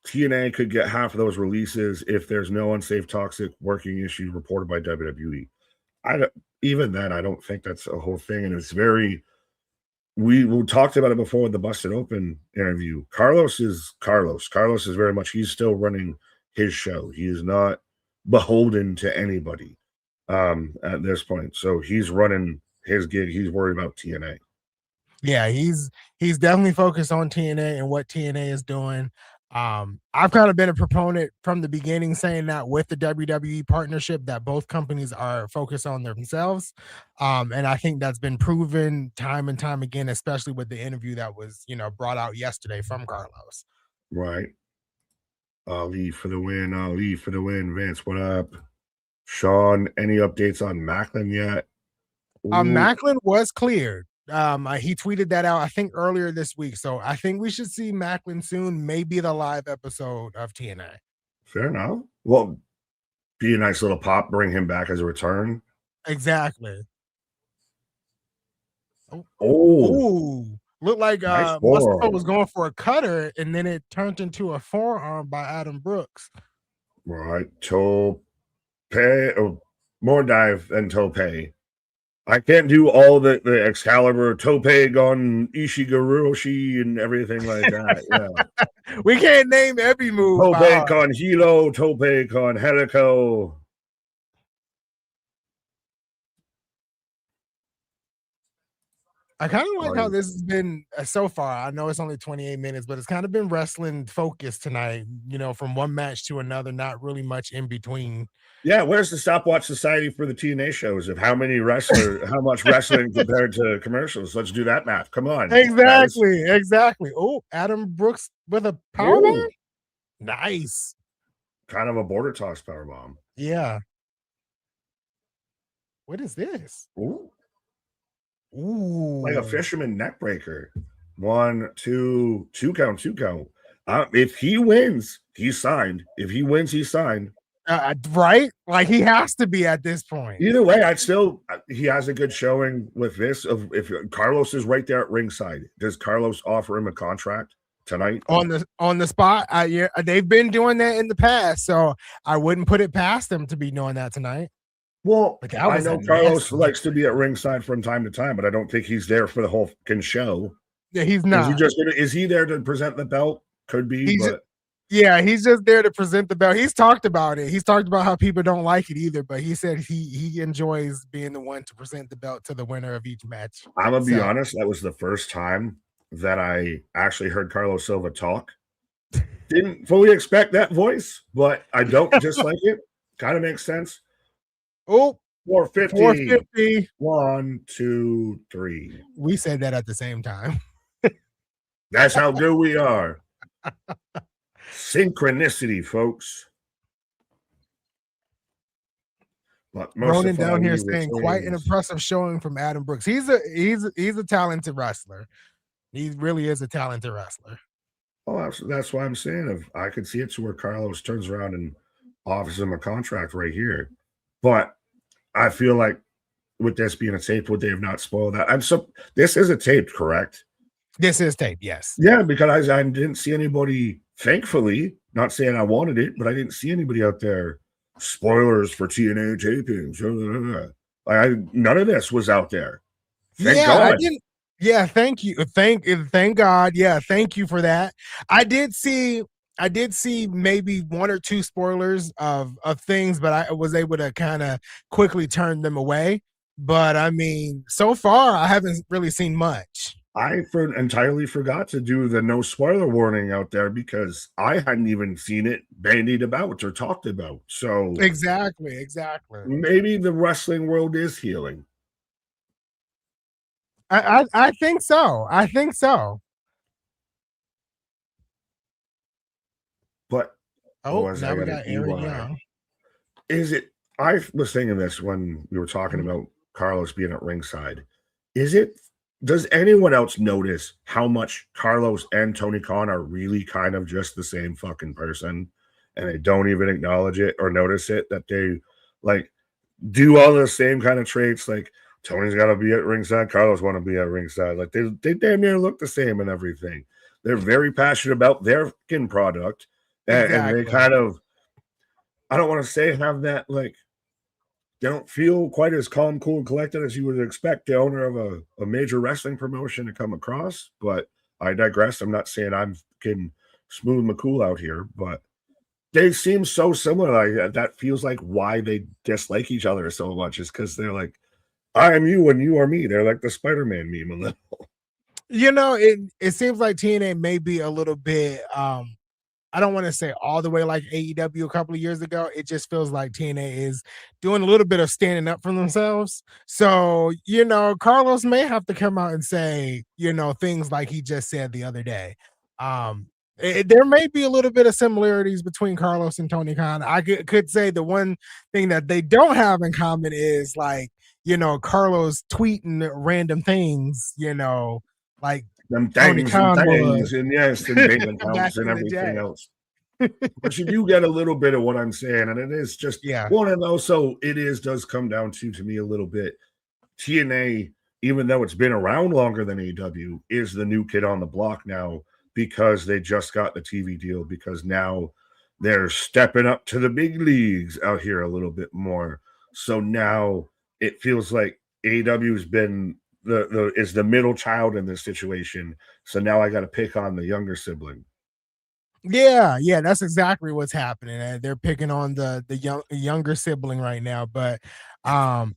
TNA could get half of those releases if there's no unsafe toxic working issues reported by WWE. I don't, even then, I don't think that's a whole thing, and it's very. We talked about it before with the Busted Open interview. Carlos is Carlos. Carlos is very much he's still running his show. He is not beholden to anybody at this point. So he's running his gig. He's worried about TNA. Yeah, he's definitely focused on TNA and what TNA is doing. I've kind of been a proponent from the beginning saying that with the WWE partnership that both companies are focused on themselves. And I think that's been proven time and time again, especially with the interview that was, brought out yesterday from Carlos. Right. Ali for the win. Ali for the win. Vince, what up? Sean, any updates on Macklin yet? Ooh, Macklin was cleared. He tweeted that out, I think, earlier this week. So I think we should see Macklin soon, maybe the live episode of TNA. fair enough. Well, be a nice little pop. Bring him back as a return. Exactly. Oh, Oh, ooh, looked like nice Mustafa forearm. was going for a cutter, and then it turned into a forearm by Adam Brooks. Right. Tope. Oh, more dive than Tope. I can't do all the Excalibur, Tope on Ishiguroshi and everything like that. Yeah. We can't name every move by Tope heart. con Hilo, Tope con Helico. I kind of like how Like, this has been so far. I know it's only 28 minutes, but it's kind of been wrestling focused tonight, from one match to another, not really much in between. yeah, where's the stopwatch society for the TNA shows of how much wrestling compared to commercials? Let's do that math. Come on, guys. Exactly. Oh, Adam Brooks with a power Ooh, bomb. Nice. kind of a border toss power bomb. Yeah. What is this? Ooh, like a Ooh. fisherman neck breaker. 1, 2, 2 count, 2 count. If he wins, he's signed. If he wins, he's signed. Right? Like he has to be at this point. Either way, I'd still he has a good showing with this. Of if Carlos is right there at ringside, does Carlos offer him a contract tonight? On the spot. Yeah, they've been doing that in the past, so I wouldn't put it past them to be doing that tonight. Well, But that I was a know Carlos nasty. likes to be at ringside from time to time, but I don't think he's there for the whole fucking show. Yeah, he's Is he not. just is he there to present the belt? Could be, He's but Yeah, he's just there to present the belt. He's talked about it. He's talked about how people don't like it either, but he said he enjoys being the one to present the belt to the winner of each match. I'm gonna be So honest, that was the first time that I actually heard Carlos Silva talk. Didn't fully expect that voice, but I don't dislike it. Kind of makes sense. oh, 450. 450. 1, 2, 3. We said that at the same time. That's how good we are. Synchronicity, folks. But Ronan Mustafa down here Ali saying quite an retains. impressive showing from Adam Brooks. He's a talented wrestler. He really is a talented wrestler. Oh, that's why I'm saying if I could see it to where Carlos turns around and offers him a contract right here. But I feel like with this being a tape, would they have not spoiled that? This is a tape, correct? This is tape, yes. Yeah, because I didn't see anybody, thankfully, not saying I wanted it, but I didn't see anybody out there. Spoilers for TNA tapings. None of this was out there. Thank Yeah, God. Yeah, thank you. Thank God. Yeah, thank you for that. I did see I did see maybe one or two spoilers of things, but I was able to kind of quickly turn them away. But I mean, so far I haven't really seen much. Entirely forgot to do the no spoiler warning out there because I hadn't even seen it bandied about or talked about. So Exactly, exactly. maybe the wrestling world is healing. I think so. I think so. But what Oh, was now I we got an got Eric EY? Young. Is it? I was thinking this when we were talking Mhm. about Carlos being at ringside. Is it? Does anyone else notice how much Carlos and Tony Khan are really kind of just the same fucking person, and they don't even acknowledge it or notice it that they like do all the same kind of traits? Like Tony's got to be at ringside, Carlos want to be at ringside. Like they damn near look the same and everything. They're very passionate about their skin product, and they Exactly. kind of I don't want to say have that like they don't feel quite as calm, cool, and collected as you would expect the owner of a major wrestling promotion to come across. But I digress. I'm not saying I'm getting smooth McCool out here, but they seem so similar. Like that feels like why they dislike each other so much is because they're like, I am you and you are me. They're like the Spider-Man meme. A little. It seems like TNA may be a little bit I don't want to say all the way like AEW a couple of years ago. It just feels like TNA is doing a little bit of standing up for themselves. So, Carlos may have to come out and say, things like he just said the other day. There may be a little bit of similarities between Carlos and Tony Khan. I could say the one thing that they don't have in common is like, Carlos tweeting random things, like Them Tony things and Khan would things, and yes, and bank back accounts and in the everything day. else. But you do get a little bit of what I'm saying, and it is just Yeah. one of those. So it is does come down to me a little bit. TNA, even though it's been around longer than AEW, is the new kid on the block now because they just got the TV deal. Because now they're stepping up to the big leagues out here a little bit more. So now it feels like AEW's been the is the middle child in this situation. So now I got to pick on the younger sibling. Yeah, yeah, that's exactly what's happening. They're picking on the younger sibling right now, but I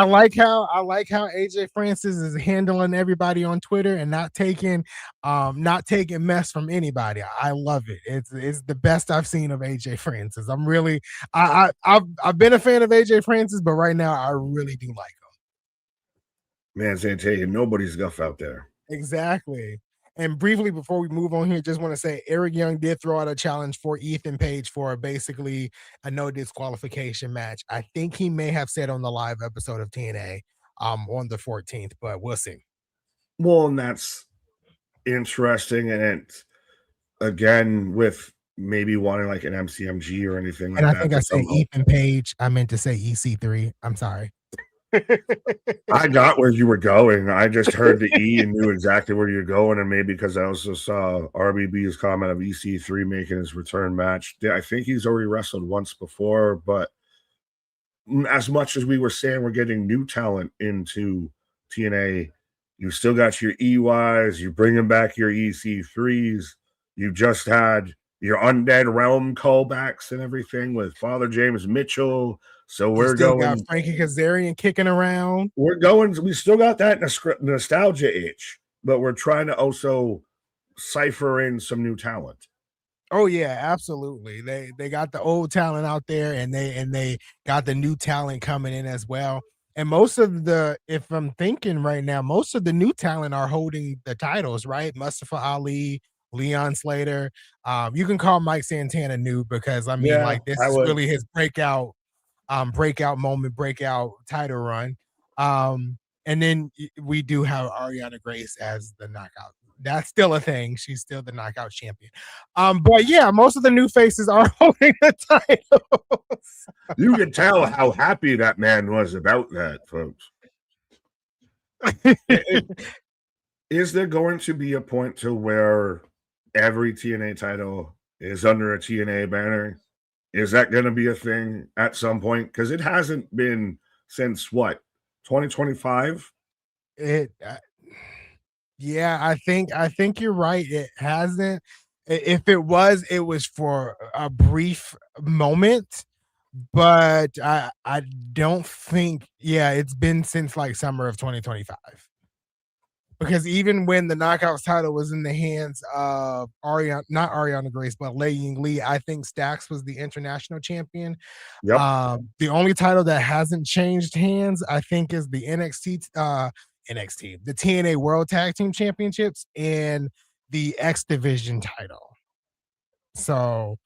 like how AJ Francis is handling everybody on Twitter and not taking mess from anybody. I love it. It's the best I've seen of AJ Francis. I'm really I've been a fan of AJ Francis, but right now I really do like him. Man, Zantaya, nobody's guff out there. Exactly. And briefly before we move on here, just want to say Eric Young did throw out a challenge for Ethan Page for basically a no disqualification match. I think he may have said on the live episode of TNA on the 14th, but we'll see. Well, and that's interesting. And it, again, with maybe wanting like an MCMG or anything And like I that think I to said somehow. Ethan Page. I meant to say EC3. I'm sorry. I got where you were going. I just heard the E and knew exactly where you're going. And maybe because I also saw RBB's comment of EC3 making his return match. I think he's already wrestled once before, but as much as we were saying we're getting new talent into TNA, you still got your EYs, you're bringing back your EC3s. You just had your Undead Realm callbacks and everything with Father James Mitchell. So You still got Frankie Kazarian kicking around. we still got that nostalgia itch, but we're trying to also cipher in some new talent. Oh yeah, absolutely. They got the old talent out there and they got the new talent coming in as well. And most of the if I'm thinking right now, most of the new talent are holding the titles, right? Mustafa Ali, Leon Slater. You can call Mike Santana new because I mean, Yeah, like this I is would. really his breakout moment, breakout title run. And then we do have Ariana Grace as the knockout. That's still a thing. She's still the knockout champion. But yeah, most of the new faces are holding the titles. You can tell how happy that man was about that, folks. Is there going to be a point to where every TNA title is under a TNA banner? Is that going to be a thing at some point? Because it hasn't been since what 2025. it Yeah, I think you're right. It hasn't. If it was for a brief moment, but I don't think. Yeah, it's been since like summer of 2025. Because even when the Knockouts title was in the hands of Ariana, not Ariana Grace, but Lei Ying Lee, I think Stax was the international champion. Yep. The only title that hasn't changed hands, I think, is the NXT, the TNA World Tag Team Championships and the X Division title. So,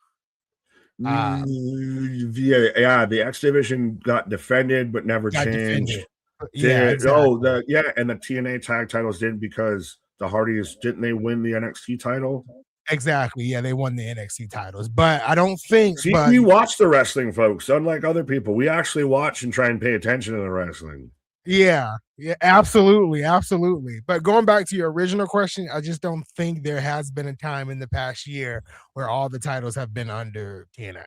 Yeah, the X Division got defended but never got defended. changed. Yeah, exactly. And the TNA tag titles didn't because the Hardys didn't they win the NXT title? Exactly. Yeah, they won the NXT titles, but I don't think. See, But we watch the wrestling, folks. Unlike other people, we actually watch and try and pay attention to the wrestling. yeah, yeah, absolutely, absolutely. But going back to your original question, I just don't think there has been a time in the past year where all the titles have been under TNA.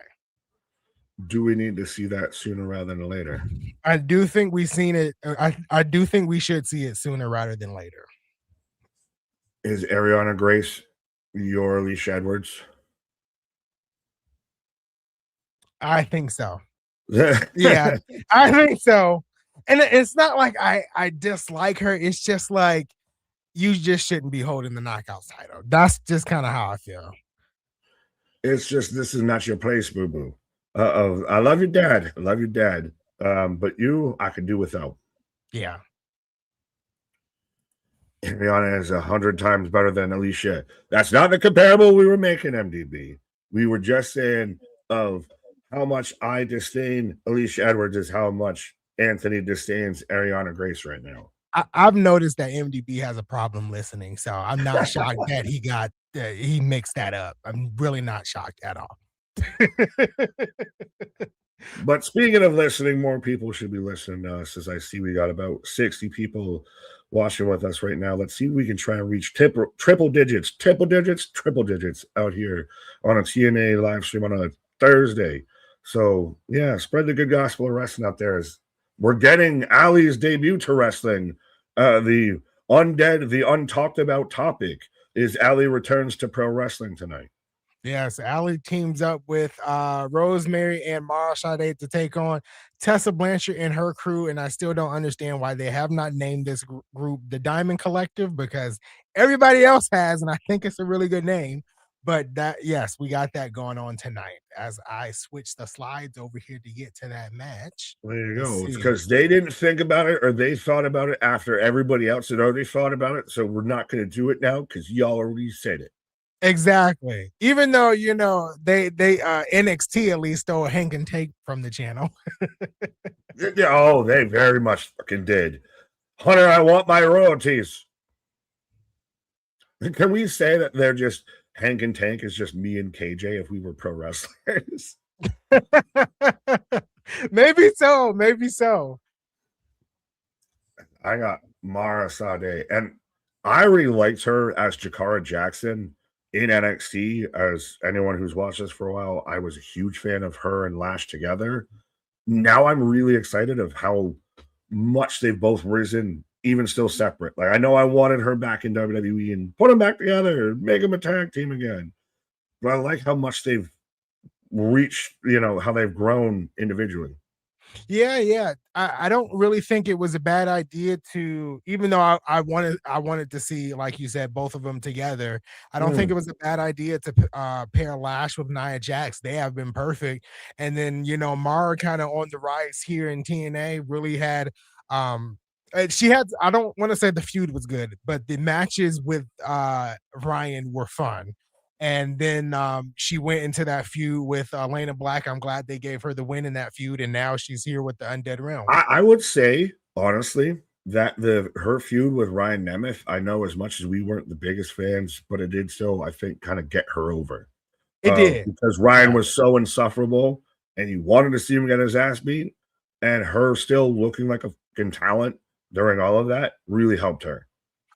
Do we need to see that sooner rather than later? I do think we've seen it. I do think we should see it sooner rather than later. Is Ariana Grace your Alicia Edwards? I think so. Yeah, I think so. And it's not like I dislike her. It's just like you just shouldn't be holding the Knockouts title. That's just kind of how I feel. It's just this is not your place, boo boo. I love your dad. I love your dad. But you, I could do without. Yeah. Ariana is 100 times better than Alicia. That's not the comparable we were making, MDB. We were just saying of how much I disdain Alicia Edwards is how much Anthony disdains Ariana Grace right now. I've noticed that MDB has a problem listening, so I'm not shocked that he mixed that up. I'm really not shocked at all. But speaking of listening, more people should be listening to us. As I see, we got about 60 people watching with us right now. Let's see if we can try and reach triple digits out here on a TNA live stream on a Thursday. So yeah, spread the good gospel of wrestling out there. As we're getting Alli's debut to wrestling. The untalked about topic is Alli returns to pro wrestling tonight. Yes, Alli teams up with Rosemary and Mara Sade to take on Tessa Blanchard and her crew. And I still don't understand why they have not named this group the Diamond Collective, because everybody else has, and I think it's a really good name. But yes, we got that going on tonight as I switch the slides over here to get to that match. There you go. It's because they didn't think about it, or they thought about it after everybody else had already thought about it. So we're not going to do it now because y'all already said it. Exactly. Even though they NXT at least stole Hank and Take from the channel. Yeah, oh, they very much fucking did. Hunter, I want my royalties. Can we say that they're just Hank and Tank is just me and KJ if we were pro wrestlers? Maybe so. Maybe so. I got Mara Sade, and I really liked her as Jakara Jackson in NXT. As anyone who's watched this for a while, I was a huge fan of her and Lash together. Now I'm really excited of how much they've both risen, even still separate. Like, I know I wanted her back in WWE and put them back together, make them a tag team again. But I like how much they've reached, how they've grown individually. Yeah. I don't really think it was a bad idea to, even though I wanted to see, like you said, both of them together. I don't think it was a bad idea to pair Lash with Nia Jax. They have been perfect. And then, Mara kind of on the rise here in TNA really had she had, I don't want to say the feud was good, but the matches with Ryan were fun. And then she went into that feud with Lana Black. I'm glad they gave her the win in that feud, and now she's here with the Undead Realm. I would say, honestly, that her feud with Ryan Nemeth, I know as much as we weren't the biggest fans, but it did still, I think, kind of get her over. It did. Because Ryan was so insufferable, and you wanted to see him get his ass beat, and her still looking like a fucking talent during all of that really helped her.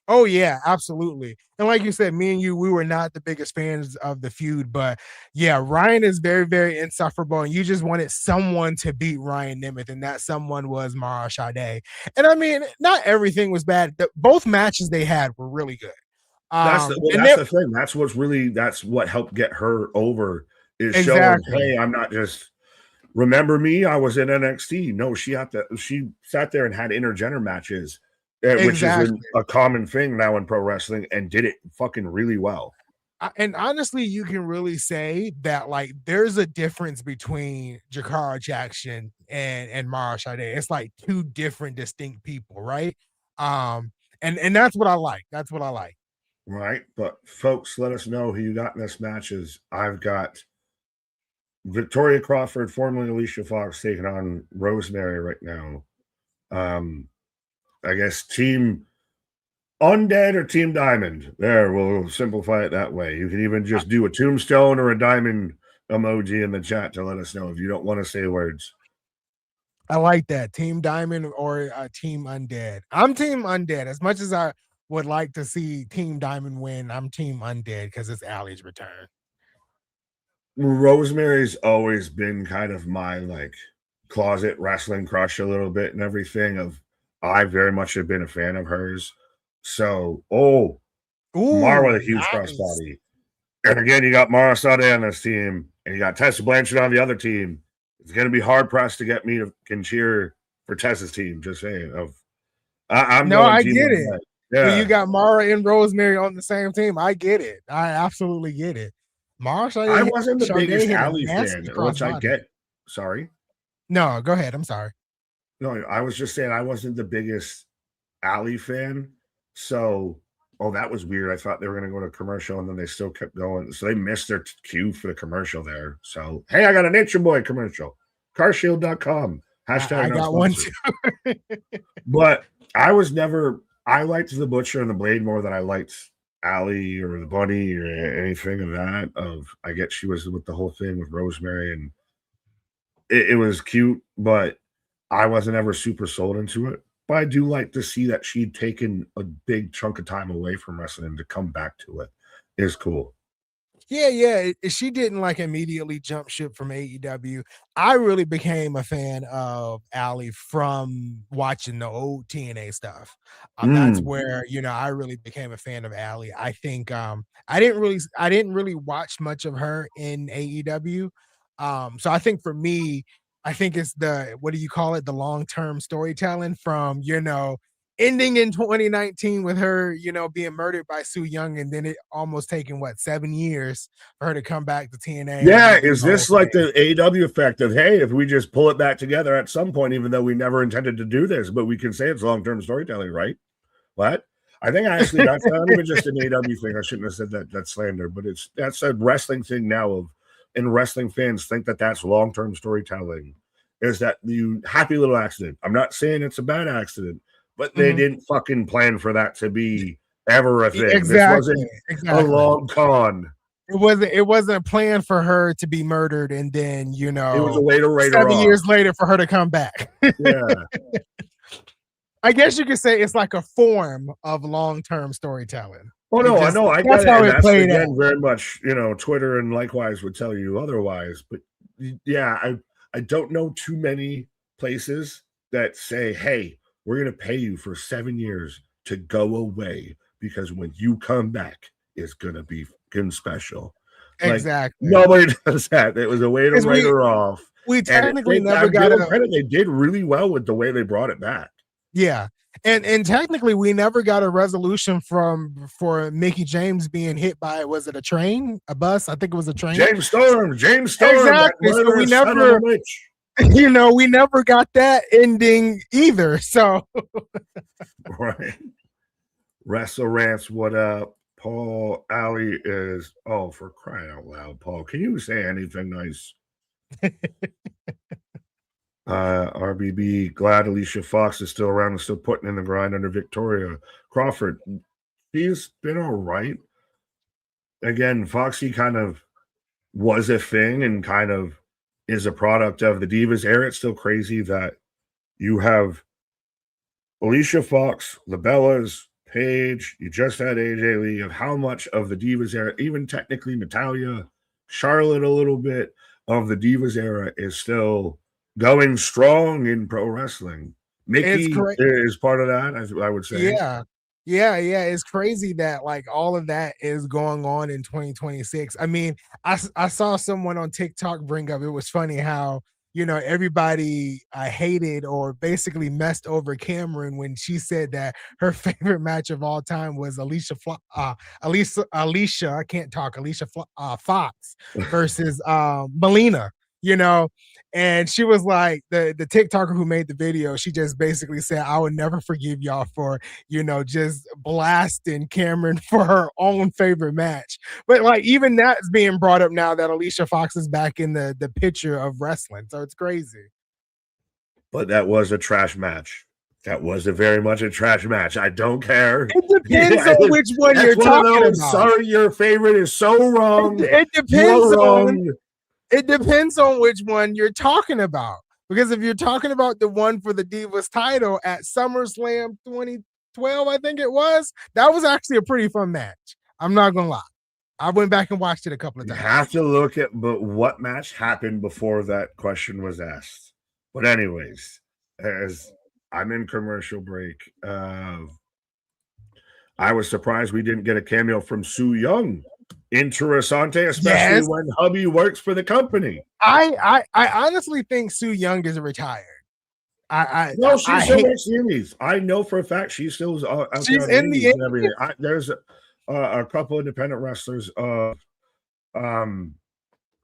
Oh yeah, absolutely. And like you said, me and you, we were not the biggest fans of the feud, but yeah, Ryan is very, very insufferable, and you just wanted someone to beat Ryan Nemeth, and that someone was Mara Sade. And I mean, not everything was bad. Both matches they had were really good. And That's the thing. That's what helped get her over is showing, exactly, hey, I'm not just remember me, I was in NXT. No, she sat there and had intergender matches, which is exactly. a common thing now in pro wrestling, and did it fucking really well. And honestly, you can really say that like there's a difference between Jakara Jackson and Mara Sade. It's like two different distinct people, right? And that's what I like. That's what I like. Right. But folks, let us know who you got in this matches. I've got Victoria Crawford, formerly Alicia Fox, taking on Rosemary right now. I guess Team Undead or Team Diamond. There, we'll simplify it that way. You can even just do a tombstone or a diamond emoji in the chat to let us know if you don't want to say words. I like that. Team Diamond or Team Undead. I'm Team Undead. As much as I would like to see Team Diamond win, I'm Team Undead because it's Alli's return. Rosemary's always been kind of my like closet wrestling crush a little bit and everything. I very much have been a fan of hers. So, Mara with a huge crossbody. And again, you got Mara Sade on this team, and you got Tessa Blanchard on the other team. It's going to be hard pressed to get me to can cheer for Tessa's team. Just saying. I'm No, going I team. get it. Yeah. When you got Mara and Rosemary on the same team, I get it. I absolutely get it. Mara Sade, I wasn't the biggest hit a Alli fan, which I get. Sorry. No, go ahead. I'm sorry. No, I was just saying I wasn't the biggest Alli fan. So, that was weird. I thought they were going to go to commercial, and then they still kept going. So they missed their cue for the commercial there. So, hey, I got a Nature Boy commercial. Carshield.com. Hashtag I got one too. But I liked the Butcher and the Blade more than I liked Alli or the Bunny or anything of that. I get she was with the whole thing with Rosemary, and it was cute, but I wasn't ever super sold into it. But I do like to see that she'd taken a big chunk of time away from wrestling to come back to it. Is cool. Yeah. She didn't like immediately jump ship from AEW. I really became a fan of Alli from watching the old TNA stuff. That's where I really became a fan of Alli. I think I didn't really watch much of her in AEW. So I think for me, I think it's the what do you call it? The long-term storytelling from ending in 2019 with her, being murdered by Sue Young, and then it almost taking 7 years for her to come back to TNA. Yeah, is this like the AEW effect of, hey, if we just pull it back together at some point, even though we never intended to do this, but we can say it's long-term storytelling, right? What? I think actually that's not even just an AEW thing. I shouldn't have said that's slander, but that's a wrestling thing now and wrestling fans think that that's long-term storytelling. Is that you happy little accident? I'm not saying it's a bad accident, but they didn't fucking plan for that to be ever a thing. Exactly. This wasn't a long con. It wasn't a plan for her to be murdered, and then it was a way to write 7 years later for her to come back. Yeah. I guess you could say it's like a form of long-term storytelling. Oh no, I know. I get it. And that's again very much, Twitter and likewise would tell you otherwise. But yeah, I don't know too many places that say, hey, we're going to pay you for 7 years to go away because when you come back, it's going to be fucking special. Exactly. Like, nobody does that. It was a way to write her off. We technically never got credit. They did really well with the way they brought it back. Yeah. And technically we never got a resolution for Mickie James being hit by, was it a train, a bus? I think it was a train. James Storm. Exactly. So we never we never got that ending either. So right. Wrestle Rants, what up? Paul Alli is for crying out loud, Paul. Can you say anything nice? RBB, glad Alicia Fox is still around and still putting in the grind under Victoria Crawford. She's been all right. Again, Foxy kind of was a thing and kind of is a product of the Divas era. It's still crazy that you have Alicia Fox, the Bellas, Paige, you just had AJ Lee, of how much of the Divas era, even technically Natalia, Charlotte, a little bit of the Divas era is still going strong in pro wrestling. It's Mickey great. is part of that, as I would say. Yeah. Yeah. It's crazy that like all of that is going on in 2026. I mean, I saw someone on TikTok bring up, it was funny how, everybody hated or basically messed over Cameron when she said that her favorite match of all time was Alicia, I can't talk, Fox versus Melina, you know, and she was like, the TikToker who made the video, she just basically said, I would never forgive y'all for, just blasting Cameron for her own favorite match. But like even that's being brought up now that Alicia Fox is back in the picture of wrestling. So it's crazy. But that was a trash match. That was very much a trash match. I don't care. It depends on which one you're talking about. Sorry, your favorite is so wrong. It depends on it depends on which one you're talking about. Because if you're talking about the one for the Divas title at SummerSlam 2012, I think it was, that was actually a pretty fun match. I'm not gonna lie. I went back and watched it a couple of times. You have to look at what match happened before that question was asked. But anyways, as I'm in commercial break, I was surprised we didn't get a cameo from Su Yung. Interessante, especially when hubby works for the company. I honestly think Su Yung is retired. No, she still works the Indies. I know for a fact she's still out she's in the Indies. And everything. There's a couple independent wrestlers.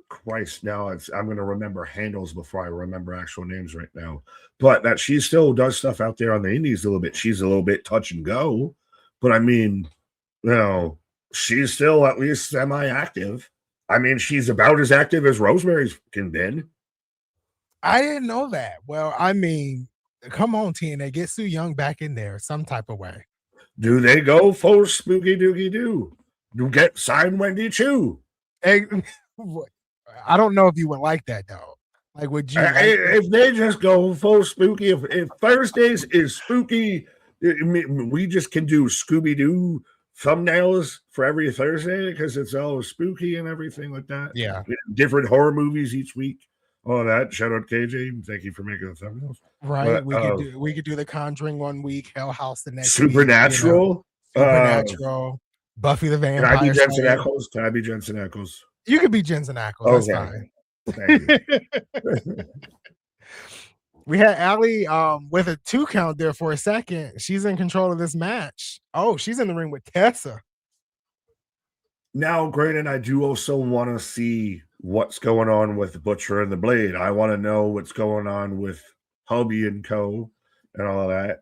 Christ, now I'm going to remember handles before I remember actual names right now. But that she still does stuff out there on the Indies a little bit. She's a little bit touch and go, but I mean, she's still at least semi-active. I mean, she's about as active as Rosemary's can been. I didn't know that. Well, I mean, come on, TNA, get Su Yung back in there some type of way. Do they go full spooky dookie doo? Do get sign Wendy Chu? I don't know if you would like that though. Like, would you? If they just go full spooky, if Thursdays is spooky, we just can do Scooby Doo thumbnails for every Thursday because it's all spooky and everything like that. Yeah, different horror movies each week. All that. Shout out KJ. Thank you for making the thumbnails. Right. But, we could do The Conjuring one week, Hell House the next. Supernatural. Week, Supernatural. Buffy the Vampire. Can I be Jensen Ackles? Can I be Jensen Ackles? You could be Jensen Ackles. That's fine. Thank you. We had Alli with a 2 count there for a second. She's in control of this match. Oh, she's in the ring with Tessa. Now, granted, I do also want to see what's going on with Butcher and the Blade. I want to know what's going on with Hubby and Co. and all of that.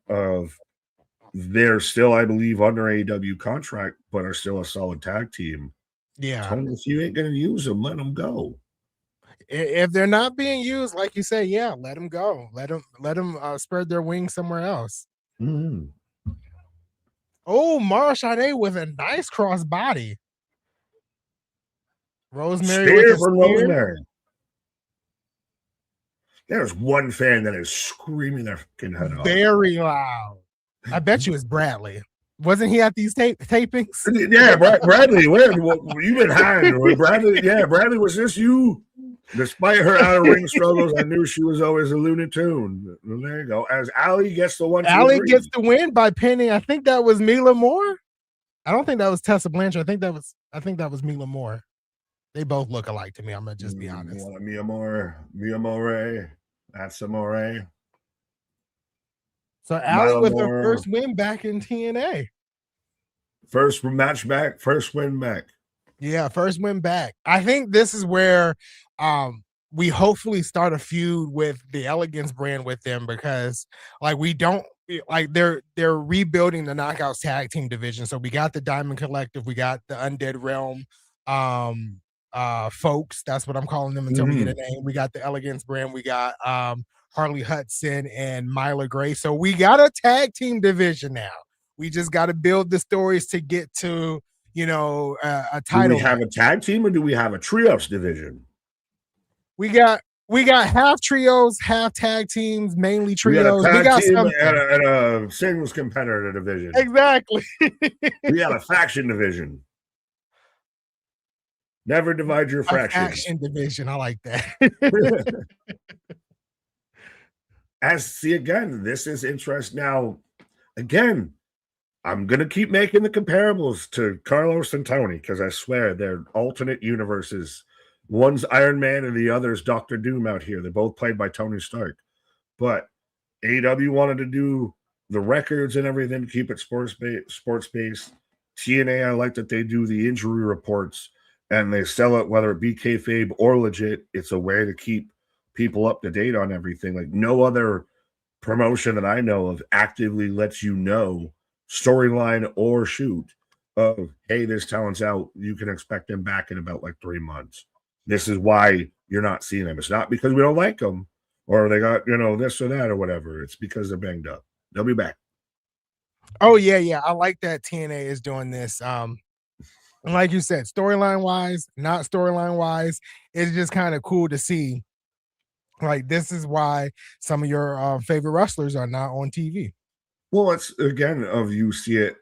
They're still, I believe, under AEW contract, but are still a solid tag team. Yeah. If you ain't going to use them, let them go. If they're not being used, like you say, yeah, let them go. Let them spread their wings somewhere else. Mm-hmm. Oh, Mara Sade with a nice cross body. Rosemary with a spear. Rosemary. There's one fan that is screaming their fucking head off. Very loud. I bet you it's Bradley. Wasn't he at these tapings? Yeah, Bradley. Where you been hiding? Bradley. Yeah, Bradley. Was this you? Despite her out of ring struggles, I knew she was always a Looney Tune. There you go. As Alli gets the one. Alli gets the win by pinning. I think that was Mila Moore. I don't think that was Tessa Blanchard. I think that was Mila Moore. They both look alike to me. I'm gonna just be honest. Mia More. That's a More. So Alli with her first win back in TNA. First match back, first win back. Yeah, first win back. I think this is where we hopefully start a feud with the Elegance brand with them, because like we don't like they're rebuilding the Knockouts tag team division. So we got the Diamond Collective, we got the Undead Realm folks. That's what I'm calling them until we get a name. We got the Elegance brand, we got Harley Hudson and Myla Gray. So we got a tag team division now. We just got to build the stories to get to, a title. Do we have a tag team or do we have a trios division? We got we got half trios, half tag teams, mainly We got a trios. We tag got team something. and a singles competitor division. Exactly. We got a faction division. Never divide your A fractions. faction division. I like that. See again, this is interesting. Now, again, I'm gonna keep making the comparables to Carlos and Tony because I swear they're alternate universes. One's Iron Man and the other's Doctor Doom out here. They're both played by Tony Stark. But AEW wanted to do the records and everything, keep it sports based. TNA, I like that they do the injury reports and they sell it, whether it be kayfabe or legit. It's a way to keep people up to date on everything. Like no other promotion that I know of actively lets you know storyline or shoot of, hey, this talent's out. You can expect them back in about like 3 months. This is why you're not seeing them. It's not because we don't like them or they got, this or that or whatever. It's because they're banged up. They'll be back. Oh yeah. I like that TNA is doing this. Like you said, storyline wise, not storyline wise, it's just kind of cool to see. Like this is why some of your favorite wrestlers are not on TV. Well, it's again of you see it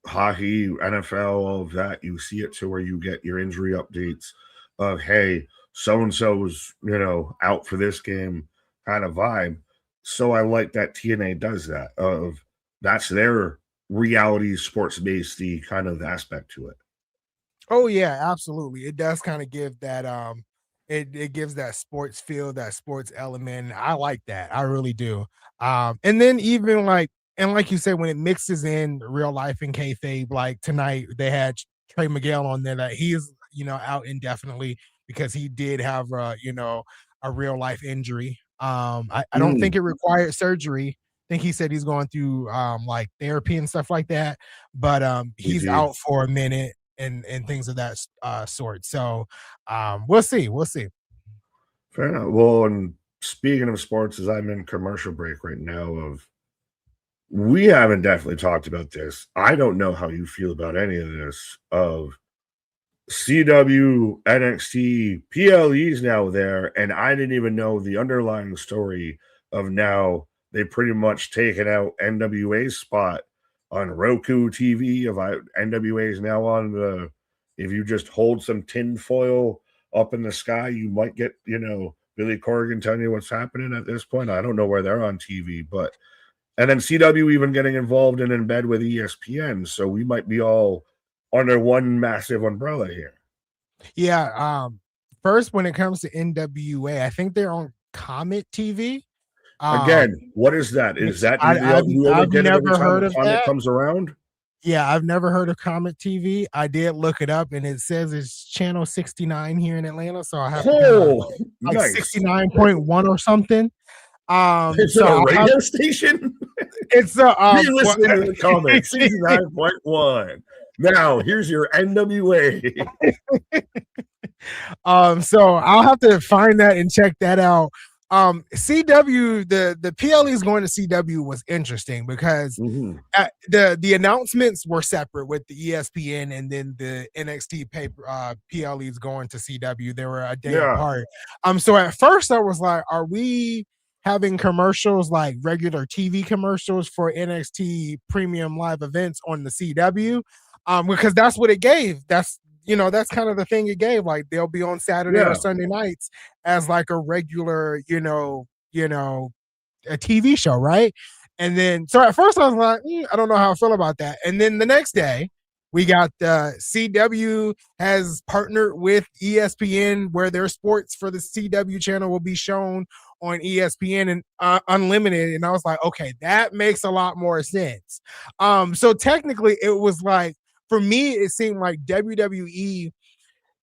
hockey, NFL, all of that. You see it to where you get your injury updates of, hey, so and so's out for this game kind of vibe. So I like that TNA does that. Of that's their reality sports based kind of aspect to it. Oh yeah, absolutely. It does kind of give that it gives that sports feel, that sports element. I like that. I really do. And then even like you said, when it mixes in real life and kayfabe, like tonight they had Trey Miguel on there that he's out indefinitely because he did have a real life injury. I don't think it required surgery. I think he said he's going through like therapy and stuff like that, but he's out for a minute and things of that sort. So we'll see. We'll see. Fair enough. Well, and speaking of sports, as I'm in commercial break right now, we haven't definitely talked about this. I don't know how you feel about any of this. Of CW, NXT, PLE's now there, and I didn't even know the underlying story of now they pretty much taken out NWA's spot on Roku TV. Of NWA is now on the. If you just hold some tin foil up in the sky, you might get Billy Corgan telling you what's happening at this point. I don't know where they're on TV, but and then CW even getting involved and in bed with ESPN, so we might be all under one massive umbrella here. Yeah. First, when it comes to NWA, I think they're on Comet TV. Again, what is that? Is that you only I've get it every never time heard the of Comet that. comes around? Yeah, I've never heard of Comet TV. I did look it up, and it says it's channel 69 here in Atlanta, so I have to kind of like nice. 69.1 or something. Is So it a radio station? It's you're listening to the Comet 69.1. Now here's your NWA. So I'll have to find that and check that out. CW, the PLEs going to CW was interesting because the announcements were separate with the ESPN and then the NXT paper PLEs going to CW. They were a day apart. So at first I was like, are we having commercials like regular TV commercials for NXT premium live events on the CW? Because that's what it gave. That's kind of the thing it gave. Like they'll be on Saturday or Sunday nights as like a regular, a TV show, right? And then so at first I was like, I don't know how I feel about that. And then the next day, we got the CW has partnered with ESPN where their sports for the CW channel will be shown on ESPN and Unlimited. And I was like, okay, that makes a lot more sense. So technically it was like, for me, it seemed like WWE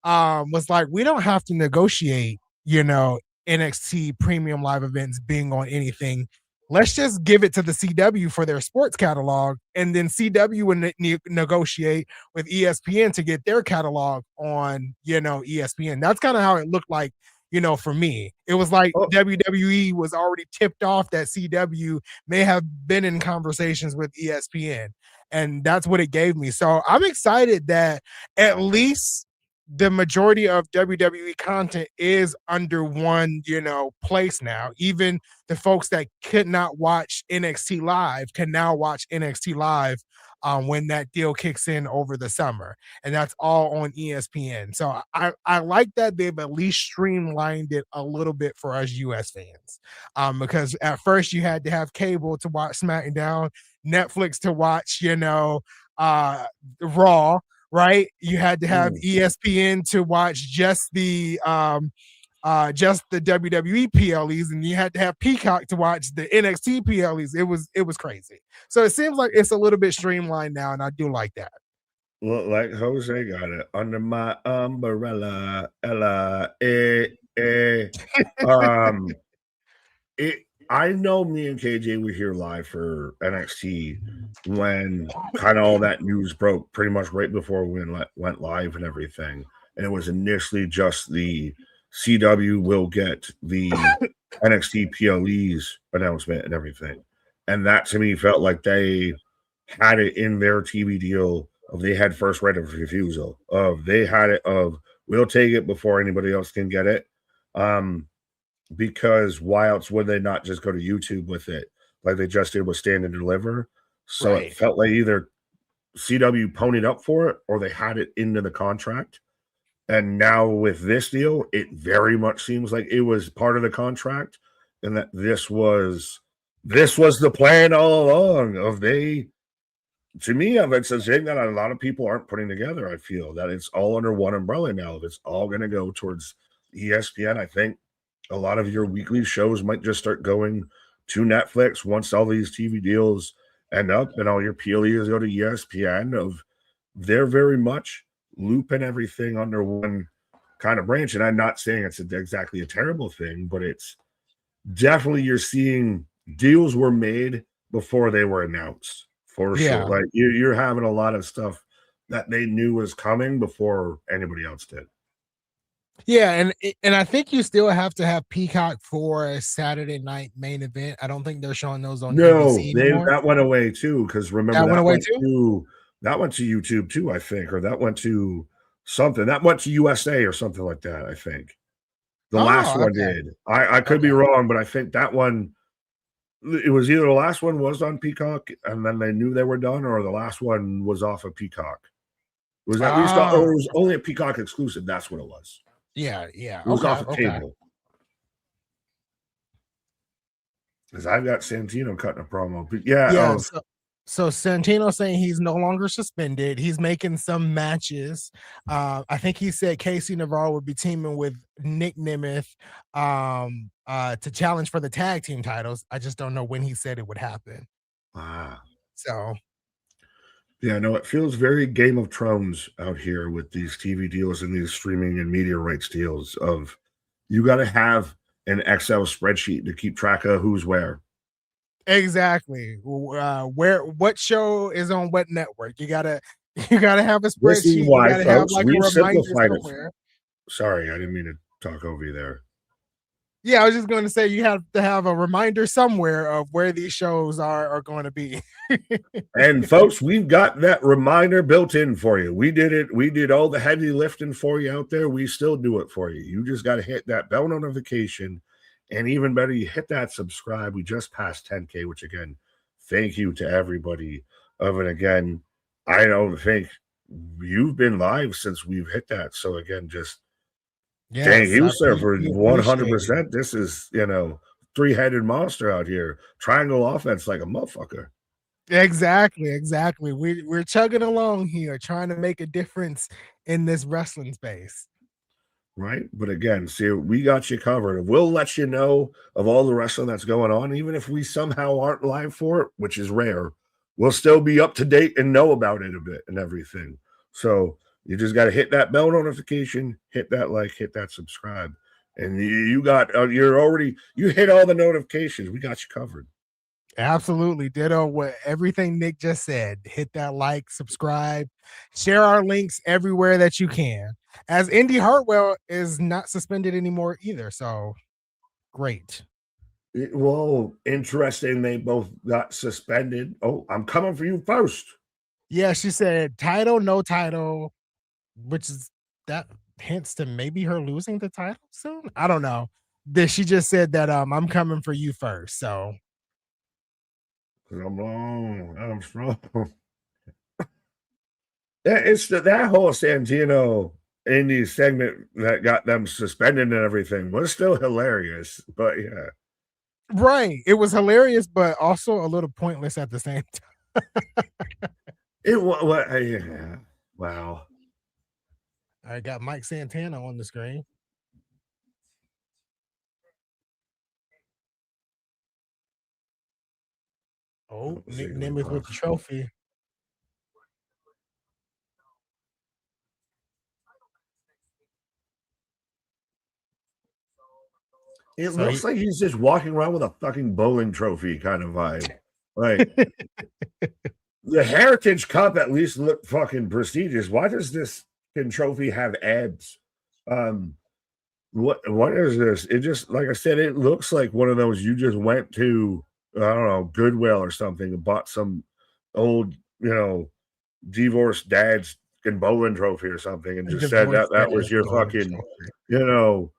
was like, we don't have to negotiate, NXT premium live events being on anything. Let's just give it to the CW for their sports catalog, and then CW would negotiate with ESPN to get their catalog on, ESPN. That's kind of how it looked like, for me. It was like WWE was already tipped off that CW may have been in conversations with ESPN. And that's what it gave me. So I'm excited that at least the majority of WWE content is under one, place now. Even the folks that could not watch NXT live can now watch NXT live when that deal kicks in over the summer, and that's all on ESPN. So I like that they've at least streamlined it a little bit for us US fans, because at first you had to have cable to watch SmackDown, Netflix to watch, Raw, right? You had to have ESPN to watch just the WWE PLEs, and you had to have Peacock to watch the NXT PLEs. It was crazy. So it seems like it's a little bit streamlined now, and I do like that. Look like Jose got it under my umbrella, Ella, eh. Um, I know me and KJ were here live for NXT when kind of all that news broke, pretty much right before we went live and everything. And it was initially just the CW will get the NXT PLEs announcement and everything. And that to me felt like they had it in their TV deal of they had first right of refusal, of they had it of we'll take it before anybody else can get it. Because why else would they not just go to YouTube with it like they just did with Stand and Deliver? So Right. it felt like either CW ponied up for it or they had it into the contract. And now with this deal, it very much seems like it was part of the contract and that this was the plan all along of they, to me, it's a thing that a lot of people aren't putting together. I feel that it's all under one umbrella now. It's all going to go towards ESPN. I think a lot of your weekly shows might just start going to Netflix once all these TV deals end up and all your PLEs go to ESPN. Of they're very much looping everything under one kind of branch. And I'm not saying it's exactly a terrible thing, but it's definitely you're seeing deals were made before they were announced for sure. Like you're having a lot of stuff that they knew was coming before anybody else did. Yeah, and I think you still have to have Peacock for a Saturday night main event. I don't think they're showing those on ABC anymore. That went away too. Because remember that went too. That went to YouTube too, I think, or that went to something. That went to USA or something like that. I think the last one did. I could be wrong, but I think that one. It was either the last one was on Peacock, and then they knew they were done, or the last one was off of Peacock. It was at least, or it was only a Peacock exclusive. That's what it was. Yeah. It was off of cable. Because I've got Santino cutting a promo. But yeah. So Santino saying he's no longer suspended. He's making some matches. I think he said Casey Navarro would be teaming with Nick Nemeth to challenge for the tag team titles. I just don't know when he said it would happen. So yeah, no, it feels very Game of Thrones out here with these TV deals and these streaming and media rights deals of you got to have an Excel spreadsheet to keep track of who's where. Exactly. What show is on what network? You gotta have a spreadsheet. This is why, you gotta folks, have like a reminder somewhere. Sorry, I didn't mean to talk over you there. Yeah, I was just going to say you have to have a reminder somewhere of where these shows are going to be. And folks, we've got that reminder built in for you. We did it. We did all the heavy lifting for you out there. We still do it for you. You just got to hit that bell notification. And even better, you hit that subscribe. We just passed 10K, which again, thank you to everybody of it. Again, I don't think you've been live since we've hit that. So again, just thank you, sir, for 100%. This is, three-headed monster out here. Triangle offense like a motherfucker. Exactly. We're chugging along here, trying to make a difference in this wrestling space. Right. But again, see, we got you covered. We'll let you know of all the wrestling that's going on, even if we somehow aren't live for it, which is rare. We'll still be up to date and know about it a bit and everything. So you just got to hit that bell notification, hit that like, hit that subscribe. And you hit all the notifications. We got you covered. Absolutely. Ditto what everything Nick just said. Hit that like, subscribe, share our links everywhere that you can. As Indy Hartwell is not suspended anymore either. So great. Well, interesting. They both got suspended. Oh, I'm coming for you first. Yeah, she said title, no title, which is that hints to maybe her losing the title soon. I don't know. That she just said that I'm coming for you first. So I'm long, I'm strong. It's that whole Santino indie segment that got them suspended and everything was still hilarious, but yeah. right. It was hilarious, but also a little pointless at the same time. It wa yeah. Wow. I got Mike Santana on the screen. Oh, Nick Ziggler Nemeth with the box. trophy. It So looks he like he's just walking around with a fucking bowling trophy kind of vibe. Like, the Heritage Cup at least looked fucking prestigious. Why does this fucking trophy have abs? Um, what is this? It just like I said, it looks like one of those you just went to, I don't know, Goodwill or something and bought some old, divorced dad's fucking bowling trophy or something and just said that divorced that was dad's your bowling fucking, trophy. you know,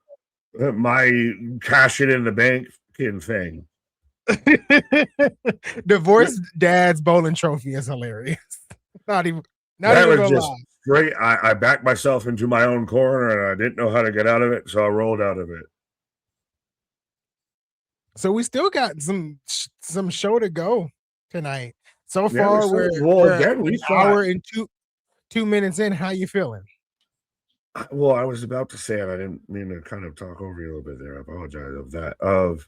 my cash it in the bank fucking thing. Divorced dad's bowling trophy is hilarious. Not even not That even was gonna just lie. great. I backed myself into my own corner and I didn't know how to get out of it, so I rolled out of it. So we still got some show to go tonight. So Yeah, we far, still we're well, we're again, we an thought hour and two minutes in. How you feeling? well, I was about to say it. I didn't mean to kind of talk over you a little bit there. I apologize of that. Of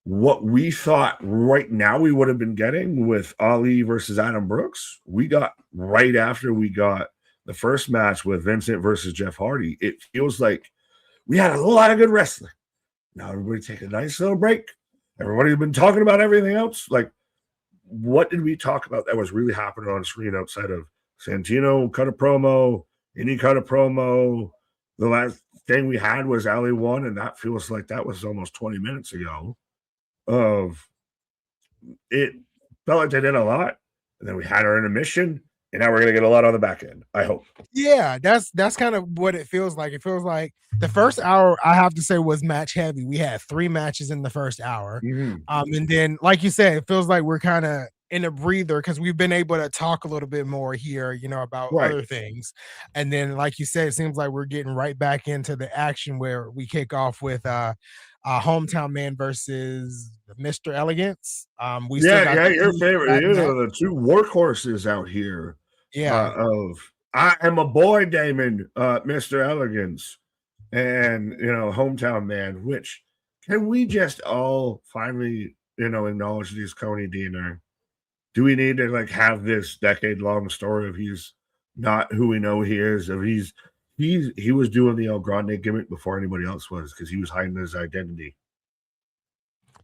what we thought right now we would have been getting with Ali versus Adam Brooks, we got right after we got the first match with Vincent versus Jeff Hardy. It feels like we had a lot of good wrestling. Now everybody take a nice little break. Everybody's been talking about everything else. Like, what did we talk about that was really happening on screen outside of Santino cut a promo, any cut a promo? The last thing we had was Alli won, and that feels like that was almost 20 minutes ago. Of it felt like they did a lot, and then we had our intermission, and now we're gonna get a lot on the back end. I hope. Yeah, that's kind of what it feels like. It feels like the first hour, I have to say, was match heavy. We had 3 matches in the first hour. Mhm. And then, like you said, it feels like we're kind of in a breather because we've been able to talk a little bit more here, about Right. other things. And then, like you said, it seems like we're getting right back into the action where we kick off with hometown man versus Mr. Elegance. We still Yeah, got yeah, the your favorite, that match. the two workhorses out here. Yeah. Of I am a boy, Damon, Mr. Elegance, and hometown man. Which can we just all finally, acknowledge these Coney Diener? Do we need to like have this decade long story of he's not who we know he is? Of he was doing the El Grande gimmick before anybody else was because he was hiding his identity.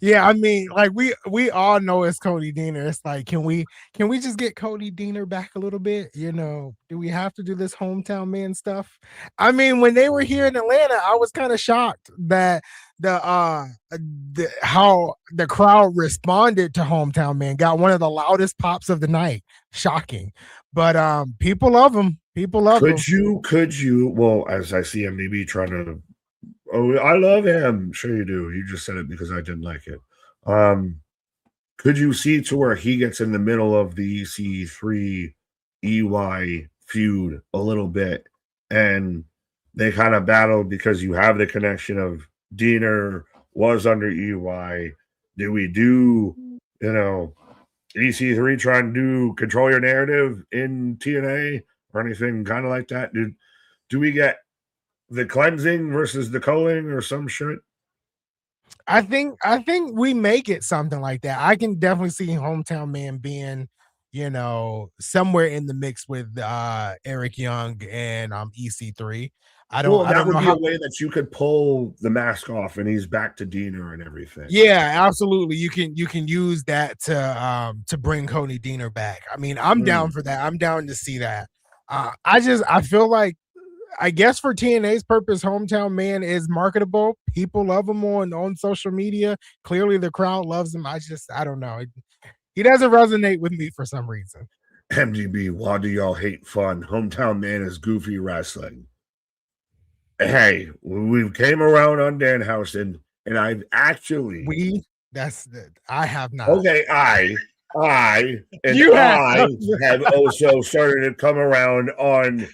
Yeah, I mean, like we all know it's Cody Deaner. It's like, can we just get Cody Deaner back a little bit? Do we have to do this hometown man stuff? I mean, when they were here in Atlanta, I was kind of shocked that how the crowd responded to hometown man. Got one of the loudest pops of the night. Shocking. But people love him. People love him. Could you well, as I see MDB trying to oh, I love him. Sure you do. You just said it because I didn't like it. Um, could you see to where he gets in the middle of the EC3 EY feud a little bit and they kind of battle because you have the connection of Diener was under EY. Do we do, EC3 trying to do control your narrative in TNA or anything kind of like that? Do we get the cleansing versus the culling or some shit? I think we make it something like that. I can definitely see hometown man being, somewhere in the mix with Eric Young and EC3. I don't Well, I that don't would know be a how. way that you could pull the mask off and he's back to Diener and everything. Yeah, absolutely. You can use that to bring Cody Deaner back. I mean, I'm down Mm. for that. I'm down to see that. I feel like, I guess for TNA's purpose, hometown man is marketable. People love him on social media. Clearly, the crowd loves him. I don't know. He doesn't resonate with me for some reason. MGB, why do y'all hate fun? Hometown man is goofy wrestling. Hey, we came around on Danhausen, and I've actually I have not. okay, I You have. have also started to come around on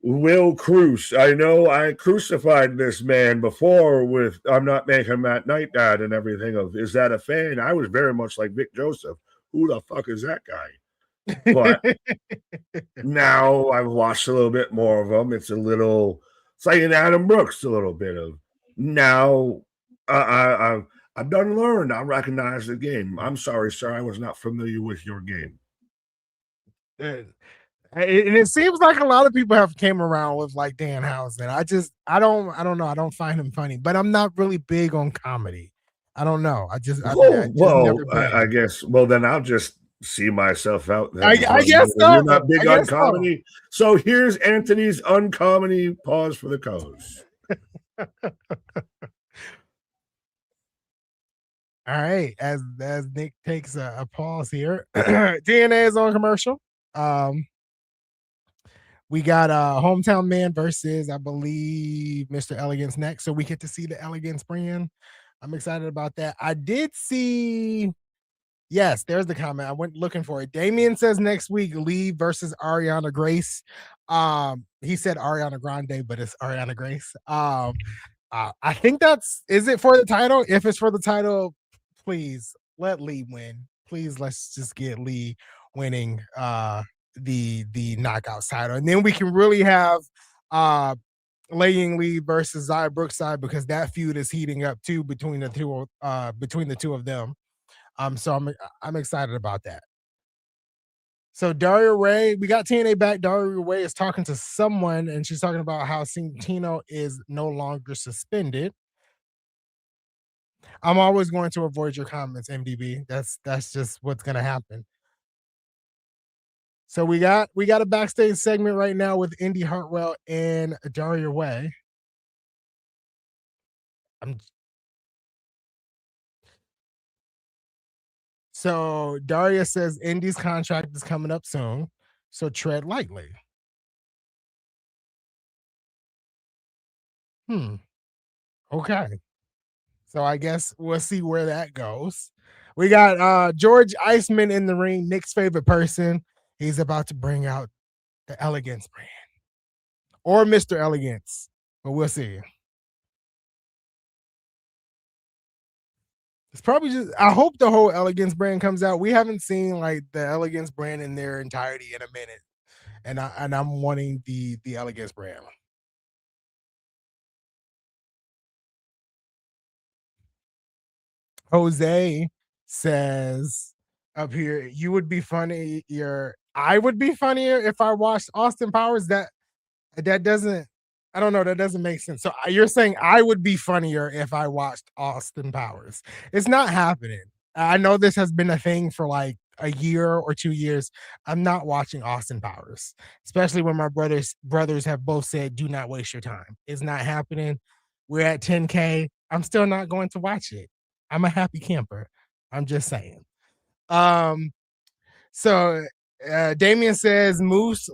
Will Cruz. I know I crucified this man before with I'm not making Matt Night Dad and everything of is that a fan? I was very much like Vic Joseph. Who the fuck is that guy? But now I've watched a little bit more of them. It's like an Adam Brooks, a little bit of now. I've done learned. I recognize the game. I'm sorry, sir. I was not familiar with your game. And it seems like a lot of people have came around with like Danhausen. I don't know. I don't find him funny, but I'm not really big on comedy. I don't know. I just never I been. guess. Well, then I'll just see myself out. I guess so. You're not big on comedy, so here's Anthony's uncomedy pause for the cause. All right, as Nick takes a pause here, TNA is on commercial. We got Hometown Man versus, I believe, Mr. Elegance next, so we get to see the Elegance brand. I'm excited about that. I did see. Yes, there's the comment. I went looking for it. Damien says next week Lee versus Ariana Grace. He said Ariana Grande, but it's Ariana Grace. I think is it for the title? If it's for the title, please let Lee win. Please let's just get Lee winning the knockouts title. And then we can really have Lei Ying Lee versus Zaya Brookside because that feud is heating up too between the two of them. So I'm excited about that. So Daria Ray, we got TNA back. Daria Ray is talking to someone, and she's talking about how Santino is no longer suspended. I'm always going to avoid your comments, MDB. That's just what's gonna happen. So we got a backstage segment right now with Indy Hartwell and Daria Ray. So Daria says Indy's contract is coming up soon, so tread lightly. Okay. So I guess we'll see where that goes. We got George Iceman in the ring, Nick's favorite person. He's about to bring out the Elegance brand. Or Mr. Elegance. But we'll see. It's probably just I hope the whole Elegance brand comes out. We haven't seen like the Elegance brand in their entirety in a minute. And I'm wanting the Elegance brand. Jose says up here, you would be funny. I would be funnier if I watched Austin Powers. That doesn't. I don't know. That doesn't make sense. So you're saying I would be funnier if I watched Austin Powers? It's not happening. I know this has been a thing for like a year or 2 years. I'm not watching Austin Powers, especially when my brothers have both said, "Do not waste your time." It's not happening. We're at 10K. I'm still not going to watch it. I'm a happy camper. I'm just saying. So Damien says Moose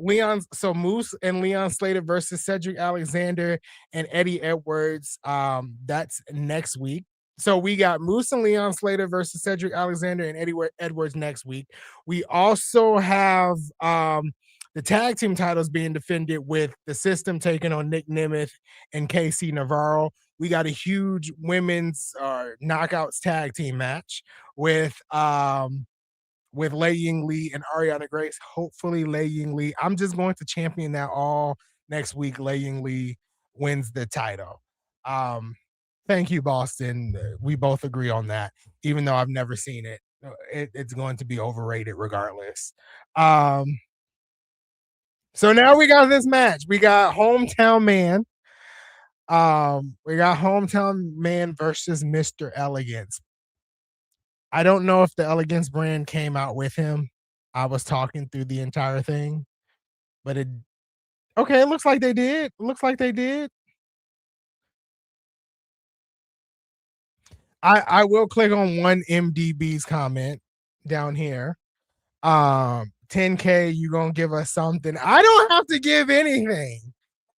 and Leon Slater versus Cedric Alexander and Eddie Edwards. That's next week. So we got Moose and Leon Slater versus Cedric Alexander and Eddie Edwards next week. We also have the tag team titles being defended with the System taking on Nick Nemeth and KC Navarro. We got a huge women's knockouts tag team match with Lei Ying Lee and Ariana Grace. Hopefully, Lei Ying Lee. I'm just going to champion that all next week. Lei Ying Lee wins the title. Thank you, Boston. We both agree on that, even though I've never seen it. It's going to be overrated regardless. So now we got this match. We got Hometown Man. We got Hometown Man versus Mr. Elegance. I don't know if the Elegance brand came out with him. I was talking through the entire thing, but it looks like they did. I will click on one MDB's comment down here. 10K, you gonna give us something. I don't have to give anything.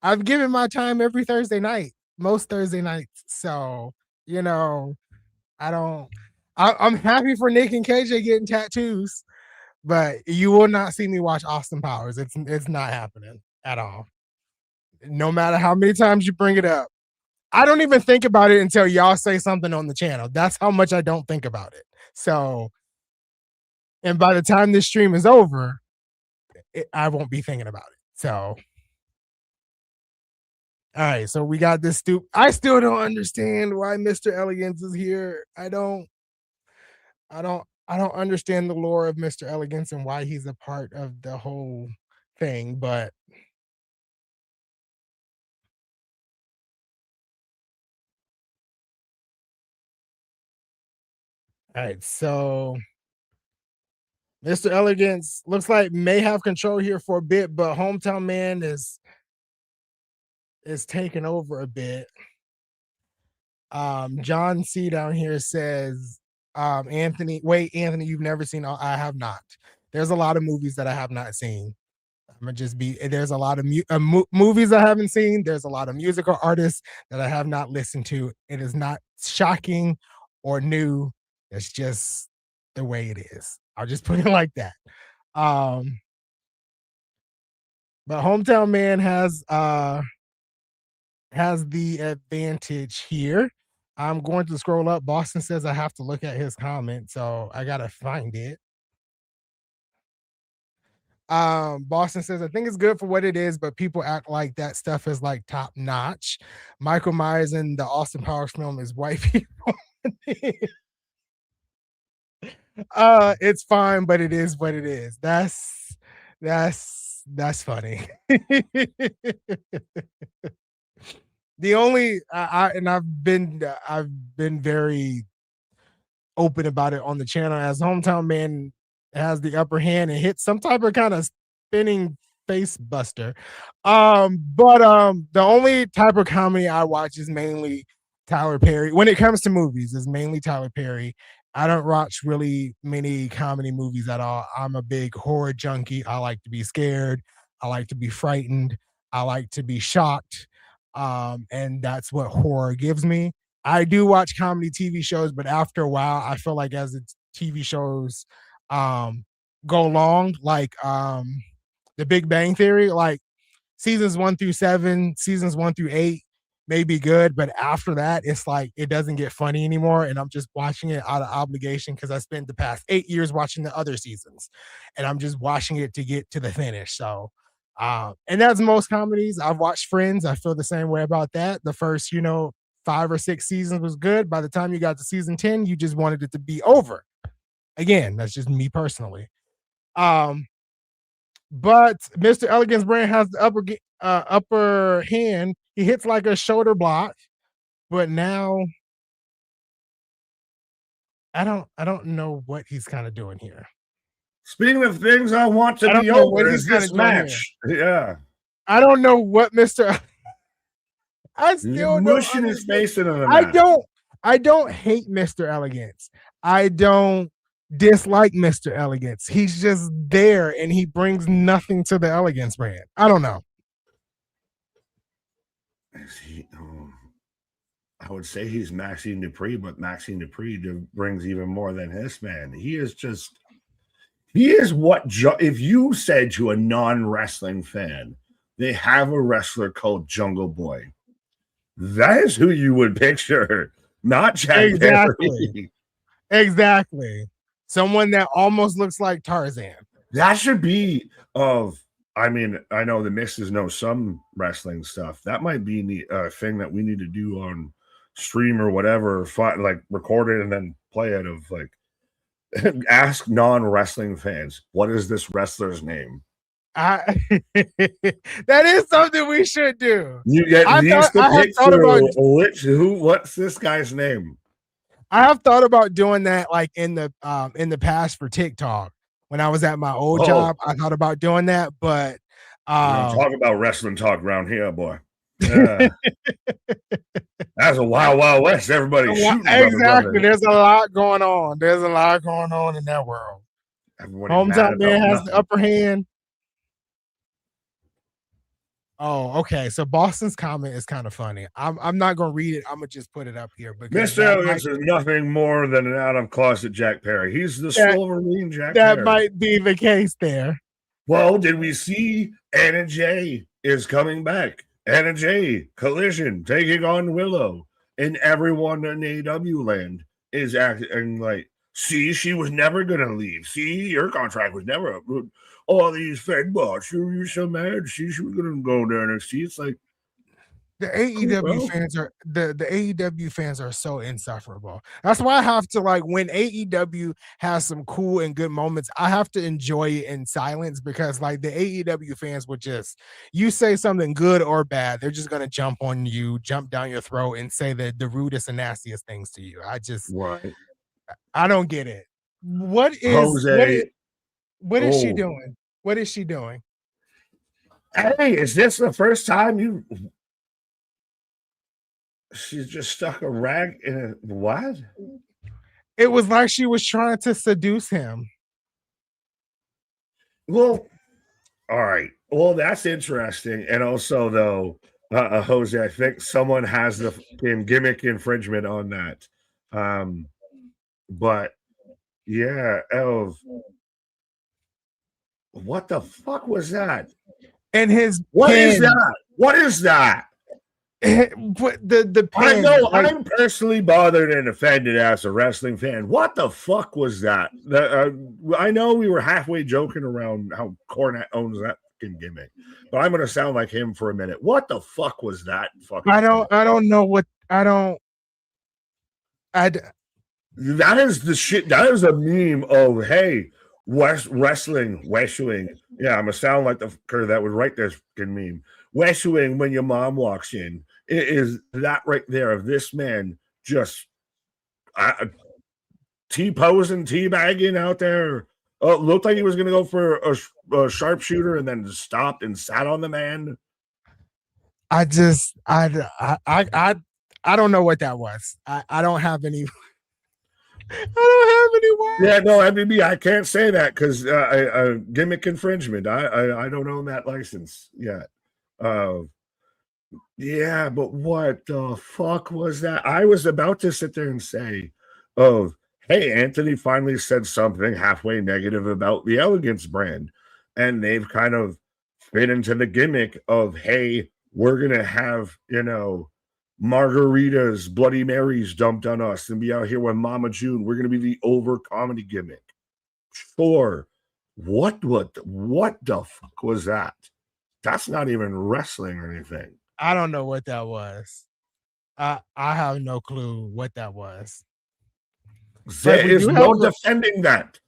I've given my time every Thursday night, most Thursday nights. So, you know, I don't I'm happy for Nick and KJ getting tattoos, but you will not see me watch Austin Powers. It's not happening at all. No matter how many times you bring it up. I don't even think about it until y'all say something on the channel. That's how much I don't think about it. So, and by the time this stream is over, I won't be thinking about it. So, all right. So we got this stupid. I still don't understand why Mr. Elegance is here. I don't understand the lore of Mr. Elegance and why he's a part of the whole thing, but all right, so Mr. Elegance looks like may have control here for a bit, but Hometown Man is taking over a bit. John C down here says, Anthony, you've never seen, I have not. There's a lot of movies that I have not seen. I'm gonna just be, there's a lot of movies I haven't seen. There's a lot of musical artists that I have not listened to. It is not shocking or new. It's just the way it is. I'll just put it like that. But Hometown Man has the advantage here. I'm going to scroll up. Boston says I have to look at his comment, so I gotta find it. Boston says I think it's good for what it is, but people act like that stuff is like top notch. Michael Myers in the Austin Powers film is white people. It's fine, but it is what it is. That's funny. The only I've been very open about it on the channel as Hometown Man has the upper hand and hits some type of kind of spinning face buster. The only type of comedy I watch is mainly Tyler Perry. When it comes to movies, is mainly Tyler Perry. I don't watch really many comedy movies at all. I'm a big horror junkie. I like to be scared. I like to be frightened. I like to be shocked. And that's what horror gives me. I do watch comedy TV shows, but after a while, I feel like as the TV shows go long, like The Big Bang Theory, like seasons 1 through 7, seasons 1 through 8 may be good, but after that, it's like it doesn't get funny anymore. And I'm just watching it out of obligation because I spent the past 8 years watching the other seasons, and I'm just watching it to get to the finish. So and that's most comedies. I've watched Friends. I feel the same way about that. The first, 5 or 6 seasons was good. By the time you got to season 10, you just wanted it to be over. Again, that's just me personally. But Mr. Elegance Brand has the upper hand. He hits like a shoulder block, but now I don't know what he's kind of doing here. Speaking of things I want to be over, is this match? Yeah. I don't know what Mr. I still mushing his face into the match. I don't hate Mr. Elegance. I don't dislike Mr. Elegance. He's just there and he brings nothing to the Elegance brand. I don't know. I would say he's Maxine Dupree, but Maxine Dupree brings even more than this man. He is what, if you said to a non-wrestling fan, they have a wrestler called Jungle Boy, that is who you would picture, not Jack Perry. Exactly. Someone that almost looks like Tarzan. That should be I know the missus knows some wrestling stuff. That might be the thing that we need to do on stream or whatever, like record it and then play it of like, ask non-wrestling fans, what is this wrestler's name? That is something we should do. You get these what's this guy's name? I have thought about doing that like in the past for TikTok. When I was at my old job, I thought about doing that, but talk about wrestling talk around here, boy. Yeah. That's a wild, wild west. Everybody shooting. Exactly. There's a lot going on. There's a lot going on in that world. Hometown Man has the upper hand. Oh, okay. So Boston's comment is kind of funny. I'm not gonna read it. I'm gonna just put it up here because Mr. Elegance is nothing more than an out of closet Jack Perry. He's the Wolverine Jack Perry. Might be the case there. Well, did we see Anna Jay is coming back? Anna Jay, Collision, taking on Willow, and everyone in AEW land is acting like, see, she was never going to leave. See, your contract was never up. All these Fed bots, you're so mad. She was going to go there and see. It's like, the AEW fans are the AEW fans are so insufferable. That's why I have to, like, when AEW has some cool and good moments, I have to enjoy it in silence, because like the AEW fans would just, you say something good or bad, they're just gonna jump on you, jump down your throat, and say the rudest and nastiest things to you. I don't get it. What is she doing? What is she doing? Hey, is this the first time you? She's just stuck a rag in a what? It was like she was trying to seduce him. Well, all right. Well, that's interesting. And also, though, Jose, I think someone has the gimmick infringement on that. But yeah, what the fuck was that? And his what is that? What is that? But the I know, like, I'm personally bothered and offended as a wrestling fan. What the fuck was that? I know we were halfway joking around how Cornette owns that fucking gimmick, but I'm gonna sound like him for a minute. What the fuck was that fucking? I don't know what that is the shit. That is a meme of, hey, wrestling. Yeah, I'm gonna sound like the fucker that would write this fucking meme. Wrestling when your mom walks in. It is that right there of this man just T-posing, teabagging out there. Looked like he was going to go for a sharpshooter and then just stopped and sat on the man. I don't know what that was. I don't have any. I don't have any words. Yeah, no, I can't say that because gimmick infringement. I don't own that license yet. Yeah, but what the fuck was that? I was about to sit there and say, oh, hey, Anthony finally said something halfway negative about the Elegance brand. And they've kind of fit into the gimmick of, hey, we're going to have, margaritas, Bloody Marys dumped on us and be out here with Mama June. We're going to be the over comedy gimmick. Sure. What the fuck was that? That's not even wrestling or anything. I don't know what that was. I have no clue what that was. There is no defending that.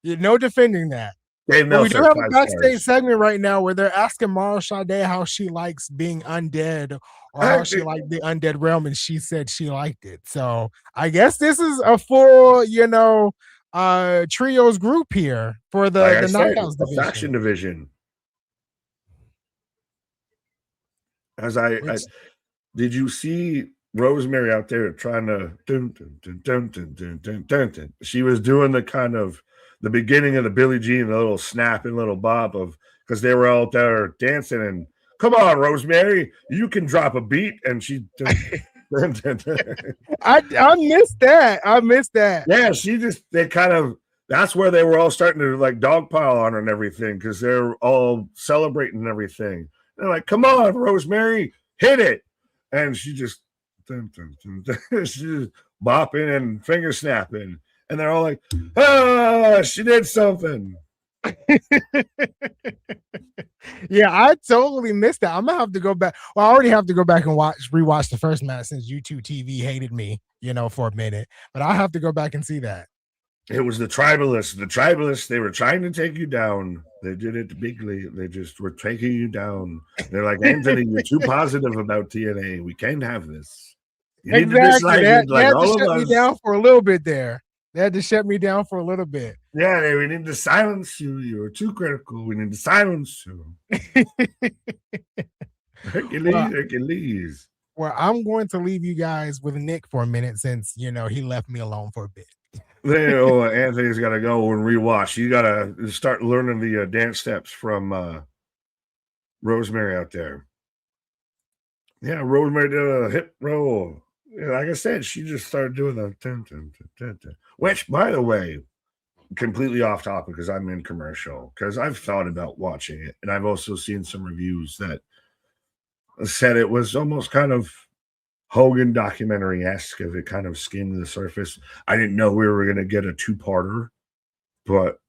No defending that. We do have a backstage segment right now where they're asking Mara Sade how she likes being undead, or how she liked the undead realm, and she said she liked it. So I guess this is a full, trios group here for the Knockouts division. Faction division. Did you see Rosemary out there trying to she was doing the kind of the beginning of the Billie Jean, the little snap and little bob of, because they were out there dancing, and come on, Rosemary, you can drop a beat, and she I missed that. Yeah, that's where they were all starting to like dogpile on her and everything, because they're all celebrating and everything. They're like, come on, Rosemary, hit it. And she just she's just bopping and finger snapping. And they're all like, she did something. Yeah, I totally missed that. I'm gonna have to go back. Well, I already have to go back and rewatch the first match since YouTube TV hated me, for a minute. But I have to go back and see that. It was the tribalists. The tribalists, they were trying to take you down. They did it bigly. They just were taking you down. They're like, Anthony, you're too positive about TNA. We can't have this. You need to dislike it, like all of us. They had to shut me down for a little bit there. They had to shut me down for a little bit. Yeah, we need to silence you. You were too critical. We need to silence you. Hercules. Well, I'm going to leave you guys with Nick for a minute since, he left me alone for a bit. Anthony's got to go and rewatch. You got to start learning the dance steps from Rosemary out there. Yeah, Rosemary did a hip roll. Yeah, like I said, she just started doing the dun, dun, dun, dun, dun. Which, by the way, completely off topic because I'm in commercial. Because I've thought about watching it, and I've also seen some reviews that said it was almost kind of Hogan documentary esque if it kind of skimmed the surface. I didn't know we were gonna get a two-parter, but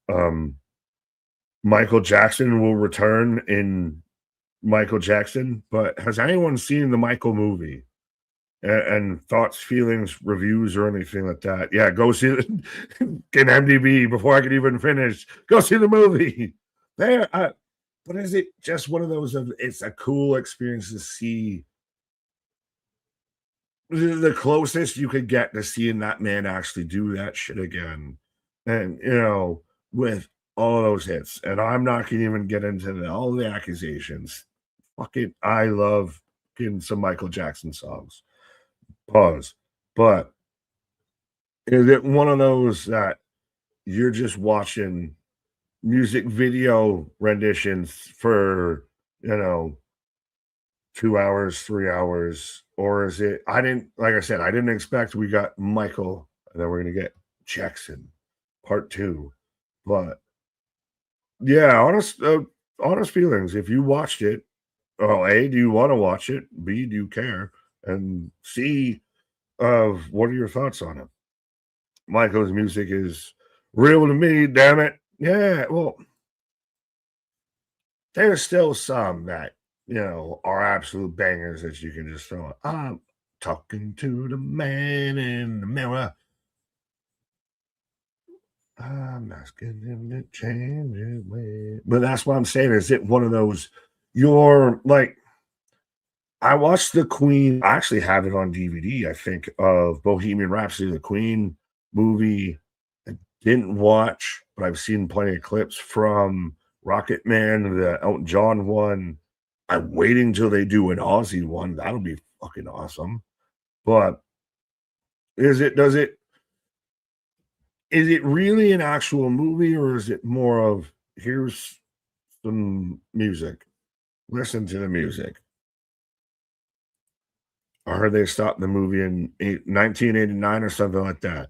Michael Jackson will return in Michael Jackson. But has anyone seen the Michael movie? And thoughts, feelings, reviews, or anything like that? Yeah, go see it in MDB before I could even finish. Go see the movie. There, but is it just one of those? It's a cool experience to see the closest you could get to seeing that man actually do that shit again. And with all of those hits. And I'm not gonna even get into all the accusations. Fucking I love getting some Michael Jackson songs. Pause. But is it one of those that you're just watching music video renditions for, 2 hours, 3 hours? Or is it like I said, I didn't expect we got Michael and then we're gonna get Jackson part 2. But yeah, honest feelings. If you watched it, well, A, do you want to watch it? B, do you care? And C, what are your thoughts on it? Michael's music is real to me, damn it. Yeah, well, there's still some that, are absolute bangers that you can just throw on. I'm talking to the man in the mirror. I'm asking him to change his way. But that's what I'm saying. Is it one of those, you're like, I watched the Queen, I actually have it on DVD, I think, of Bohemian Rhapsody, the Queen movie. I didn't watch, but I've seen plenty of clips from Rocket Man, the Elton John one. I'm waiting till they do an Aussie one. That'll be fucking awesome. But is it really an actual movie, or is it more of here's some music? Listen to the music. I heard they stopped the movie in 1989 or something like that.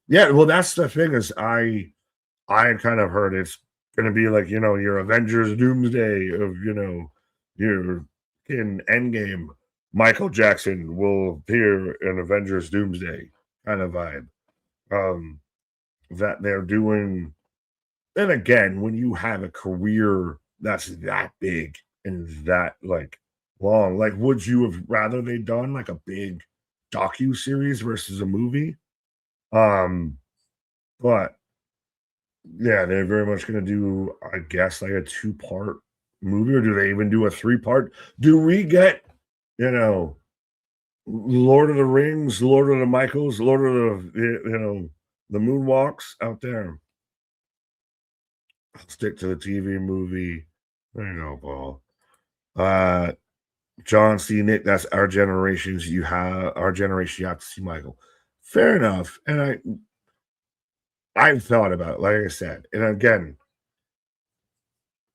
Yeah, well, that's the thing is I had kind of heard it's gonna be like, your Avengers Doomsday of, your in Endgame. Michael Jackson will appear in Avengers Doomsday kind of vibe. Um, that they're doing. Then again, when you have a career that's that big and that like long, like would you have rather they done like a big docu series versus a movie? Um, but yeah, they're very much gonna do, I guess, like a two-part movie, or do they even do a three-part? Do we get, you know, Lord of the Rings, Lord of the Michaels, Lord of the the Moonwalks out there? I'll stick to the TV movie. There you go, Paul. Uh John C. Nick, that's our generation, you have to see Michael. Fair enough. And I've thought about it, like I said. And again,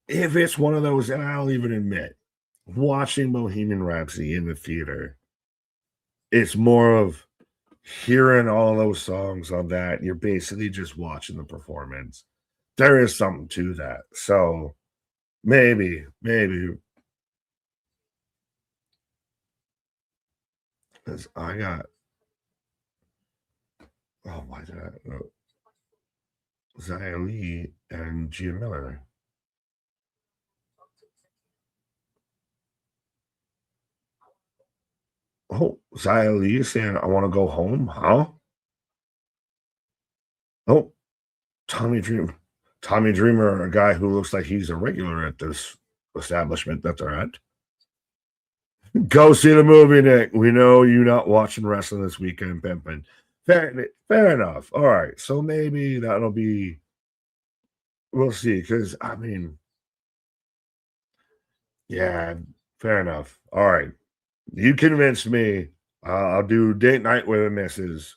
if it's one of those, and I'll even admit, watching Bohemian Rhapsody in the theater, it's more of hearing all those songs on that. You're basically just watching the performance. There is something to that. So maybe, because I got, oh, why did I know? Zia Lee and Gia Miller. Oh, Zia Lee is saying, I want to go home. Huh? Oh, Tommy Dreamer. Tommy Dreamer, a guy who looks like he's a regular at this establishment that they're at. Go see the movie, Nick. We know you not watching wrestling this weekend, pimping. Fair enough. All right. So maybe that'll be, we'll see. Because, I mean, yeah, fair enough. All right. You convinced me. I'll do date night with the missus.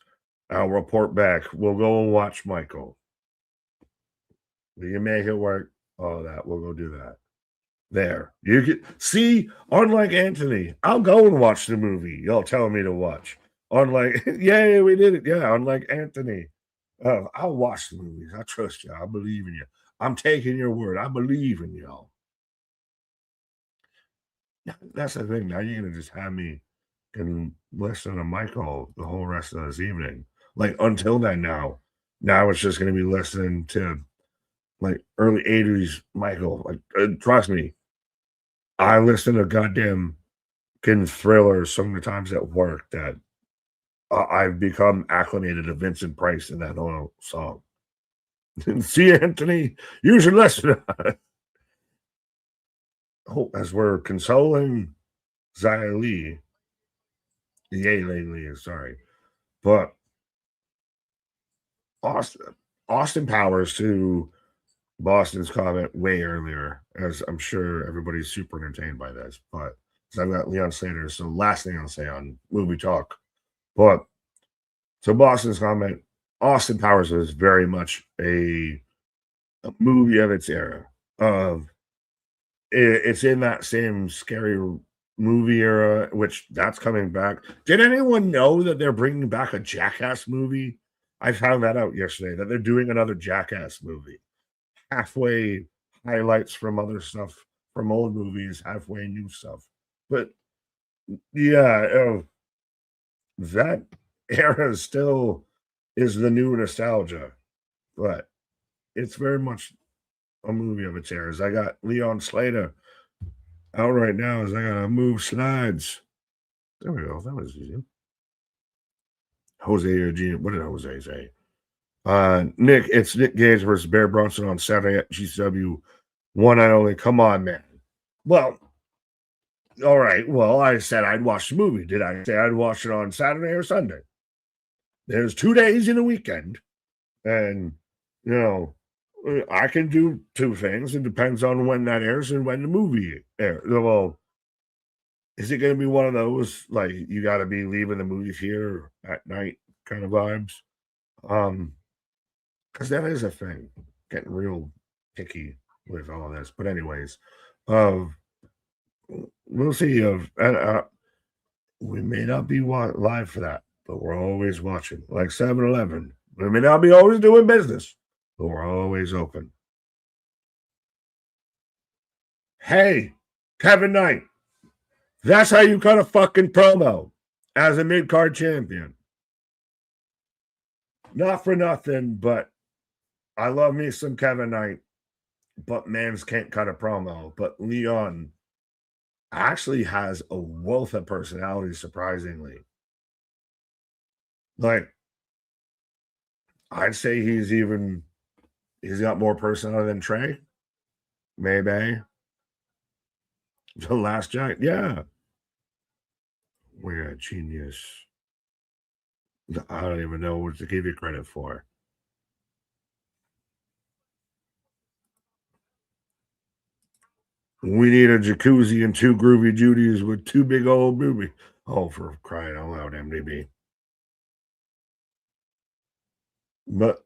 I'll report back. We'll go and watch Michael. We can make it work. All that. We'll go do that. there. You can see, unlike Anthony, I'll go and watch the movie y'all telling me to watch. Unlike, yeah, we did it. Yeah, unlike Anthony. I'll watch the movies. I trust you. I believe in you. I'm taking your word. I believe in y'all. That's the thing. Now you're gonna just have me and listen to Michael the whole rest of this evening. Like until then now it's just gonna be listening to like early 80s Michael. Like trust me, I listen to goddamn getting thrillers so many times at work that I've become acclimated to Vincent Price in that whole song. See, Anthony, you should listen. Oh, as we're consoling Zia Lee, Yay Lee, sorry, but Austin Powers to Boston's comment way earlier, as I'm sure everybody's super entertained by this, but I've got Leon Slater. So last thing I'll say on movie talk, but so Boston's comment, Austin Powers was very much a movie of its era. Of it's in that same scary movie era, which that's coming back. Did anyone know that they're bringing back a Jackass movie? I found that out yesterday that they're doing another Jackass movie. Halfway highlights from other stuff from old movies, halfway new stuff. But yeah, that era still is the new nostalgia, but it's very much a movie of its eras. I got Leon Slater out right now as I gotta move slides. There we go. That was easy. Jose Eugene. What did Jose say? Nick, it's Nick Gage versus Bear Bronson on Saturday at GCW. One and only. Come on, man. Well, all right. Well, I said I'd watch the movie. Did I say I'd watch it on Saturday or Sunday? There's 2 days in a weekend. And, you know, I can do two things. It depends on when that airs and when the movie airs. Well, is it going to be one of those, like, you got to be leaving the movie theater at night kind of vibes? Because that is a thing. Getting real picky with all this. But anyways, we'll see. We may not be live for that, but we're always watching. Like 7-Eleven. We may not be always doing business, but we're always open. Hey, Kevin Knight. That's how you cut a fucking promo as a mid-card champion. Not for nothing, but I love me some Kevin Knight, but Mans can't cut a promo. But Leon actually has a wealth of personality, surprisingly. Like, I'd say he's got more personality than Trey. Maybe. The last giant, yeah. We're a genius. I don't even know what to give you credit for. We need a jacuzzi and 2 groovy Judies with 2 big old boobies. Oh, for crying out loud, MDB. But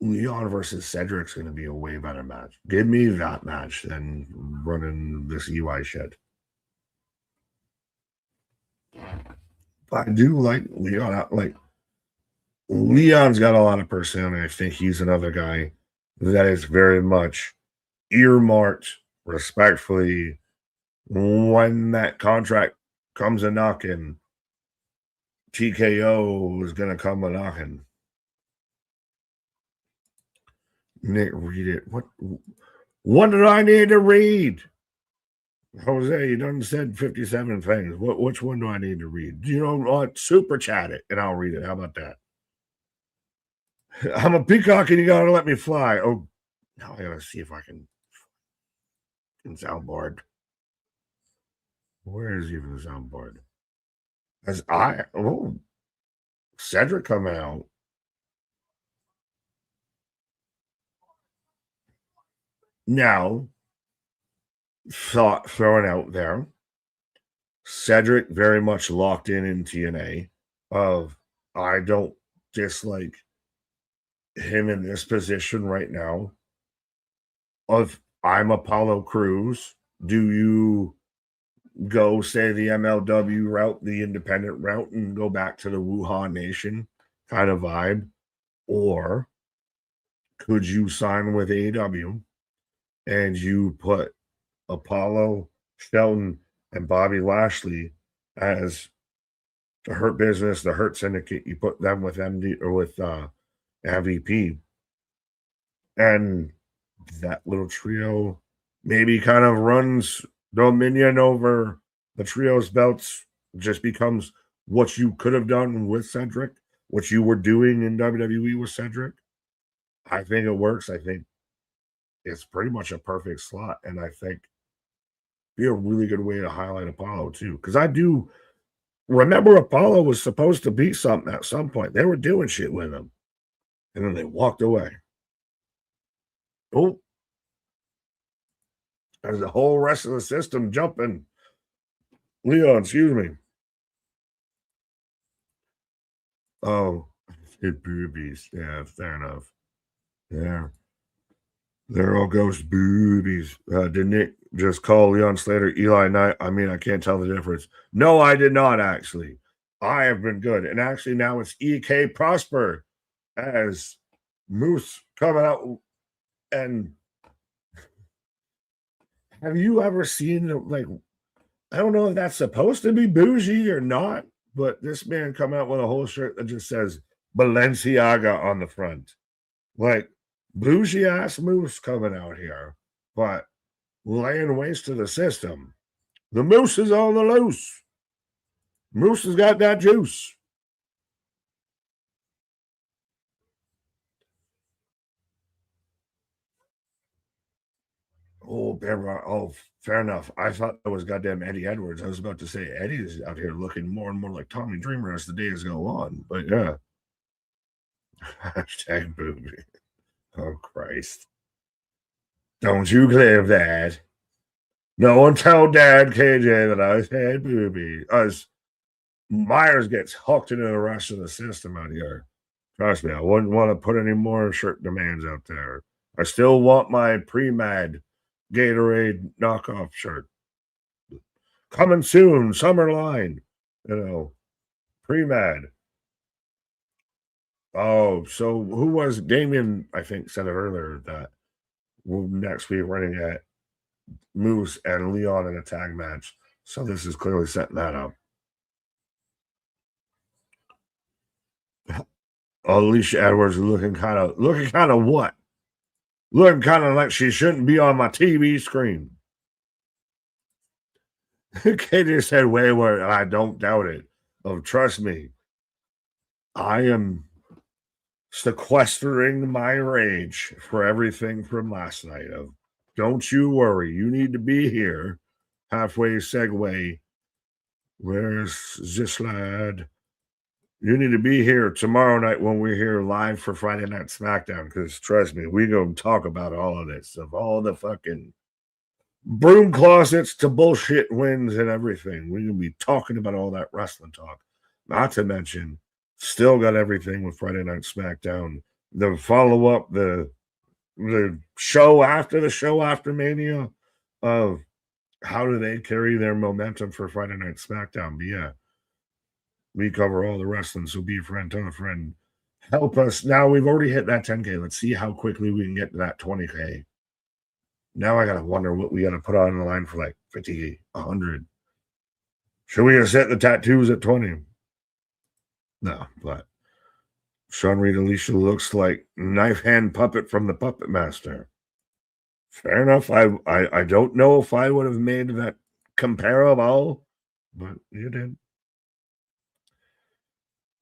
Leon versus Cedric's going to be a way better match. Give me that match than running this UI shit. But I do like Leon. Like, Leon's got a lot of personality. I think he's another guy that is very much earmarked respectfully when that contract comes a knocking. TKO is going to come a knocking. Nick, read it. What did I need to read? Jose, you done said 57 things. Which one do I need to read? You know what? Super chat it and I'll read it. How about that? I'm a peacock and you gotta let me fly. Oh, now I gotta see if I can soundboard. Where is even the soundboard? Cedric coming out. Now, thought thrown out there. Cedric very much locked in TNA of I don't dislike him in this position right now of I'm Apollo Crews. Do you go say the MLW route, the independent route, and go back to the Wuhan Nation kind of vibe? Or could you sign with AEW and you put Apollo, Shelton, and Bobby Lashley as the Hurt Business, the Hurt Syndicate? You put them with MD or with MVP, and that little trio maybe kind of runs dominion over the trio's belts, just becomes what you could have done with Cedric, what you were doing in WWE with Cedric. I think it works. I think it's pretty much a perfect slot, and I think be a really good way to highlight Apollo too. Because I do remember Apollo was supposed to be something at some point. They were doing shit with him, and then they walked away. Oh, there's the whole rest of the system jumping. Leon, excuse me. Oh, it boobies. Yeah, fair enough. Yeah. There all goes boobies. Did Nick just call Leon Slater Eli Knight? I mean, I can't tell the difference. No, I did not actually. I have been good. And actually now it's EK Prosper as Moose coming out. And have you ever seen, like, I don't know if that's supposed to be bougie or not, but this man come out with a whole shirt that just says Balenciaga on the front. Like, bougie ass Moose coming out here, but laying waste to the system. The Moose is on the loose. Moose has got that juice. Oh, oh, fair enough. I thought that was goddamn Eddie Edwards. I was about to say Eddie's out here looking more and more like Tommy Dreamer as the days go on. But yeah. Hashtag booby. Oh, Christ. Don't you claim that. No one tell Dad KJ that I said booby. As Myers gets hooked into the rest of the system out here. Trust me, I wouldn't want to put any more shirt demands out there. I still want my pre-mad Gatorade knockoff shirt. Coming soon, summer line. Pre-mad. Oh, so who was Damien? I think said it earlier that we'll next be running at Moose and Leon in a tag match. So this is clearly setting that up. Alicia Edwards looking kind of what? Looking kind of like she shouldn't be on my TV screen. Katie said wayward, and I don't doubt it. Oh, trust me. I am sequestering my rage for everything from last night. Don't you worry. You need to be here. Halfway segue. Where's this lad? You need to be here tomorrow night when we're here live for Friday Night SmackDown. Because trust me, we gonna talk about all of this, of all the fucking broom closets to bullshit wins and everything. We're gonna be talking about all that wrestling talk. Not to mention, still got everything with Friday Night SmackDown. The follow up, the show after Mania of how do they carry their momentum for Friday Night SmackDown. But yeah, we cover all the wrestling. So be a friend, tell a friend. Help us. Now we've already hit that 10K. Let's see how quickly we can get to that 20K. Now I gotta wonder what we gotta put on the line for like 50, 100. Should we have set the tattoos at 20? No, but Sean Reed Alicia looks like knife hand puppet from the Puppet Master. Fair enough. I don't know if I would have made that comparable, but you did.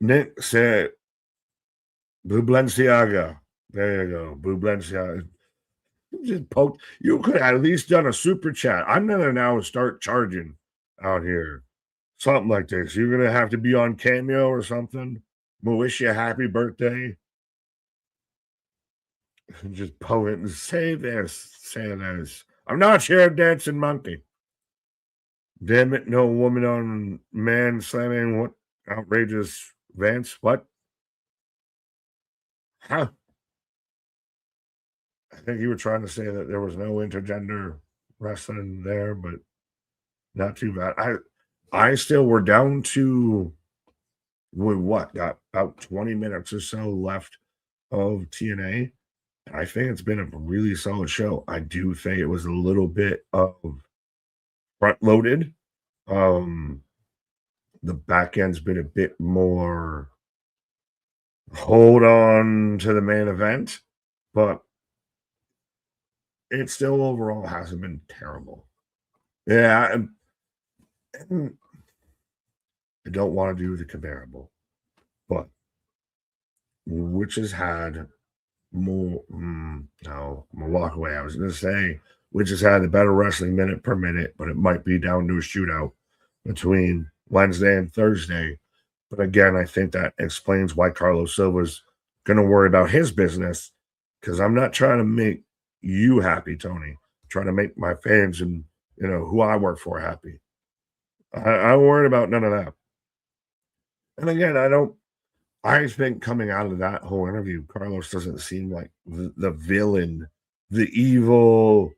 Nick said Blue Balenciaga. There you go. Blue Balenciaga. Just poke. You could have at least done a super chat. I'm gonna now start charging out here. Something like this. You're gonna have to be on Cameo or something. We'll wish you a happy birthday. Just poke it and say this. Say this. I'm not your dancing monkey. Damn it, no woman on man slamming. What outrageous Vance? What? Huh? think you were trying to say that there was no intergender wrestling there, but not too bad. I still we're down to got about 20 minutes or so left of TNA. I think it's been a really solid show. I do think it was a little bit of front loaded. Um, the back end's been a bit more hold on to the main event, but it still overall hasn't been terrible. Yeah, and I don't want to do the comparable, but which has had more. No, I'm gonna walk away. I was gonna say which has had the better wrestling minute per minute, but it might be down to a shootout between Wednesday and Thursday. But again, I think that explains why Carlos Silva's going to worry about his business because I'm not trying to make you happy, Tony. I'm trying to make my fans and who I work for happy. I'm worried about none of that. And again, I think coming out of that whole interview, Carlos doesn't seem like the villain, the evil,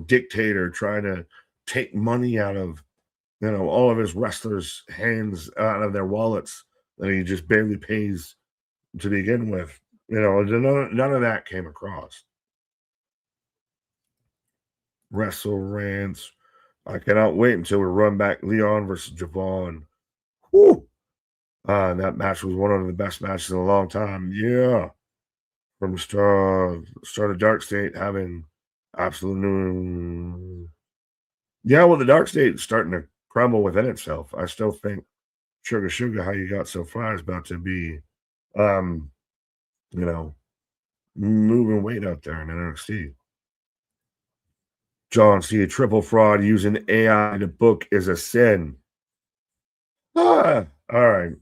dictator trying to take money out of all of his wrestlers' hands out of their wallets that he just barely pays to begin with. None of that came across. Wrestle rants. I cannot wait until we run back Leon versus Javon. Whew. That match was one of the best matches in a long time. Yeah. From start of Dark State having absolute new. Yeah, well, the Dark State is starting to crumble within itself. I still think Sugar, how you got so far is about to be, moving weight out there in NXT. John C. Triple fraud using AI to book is a sin. All right.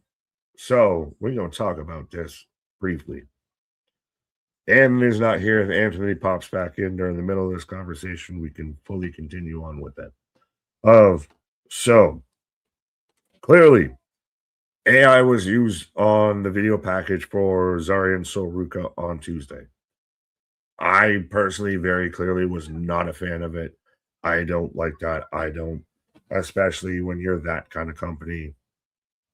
So we're going to talk about this briefly. Anthony's not here. If Anthony pops back in during the middle of this conversation, we can fully continue on with that. So clearly, AI was used on the video package for Zarya Soul Ruka on Tuesday. I personally very clearly was not a fan of it. I don't like that. I don't, especially when you're that kind of company.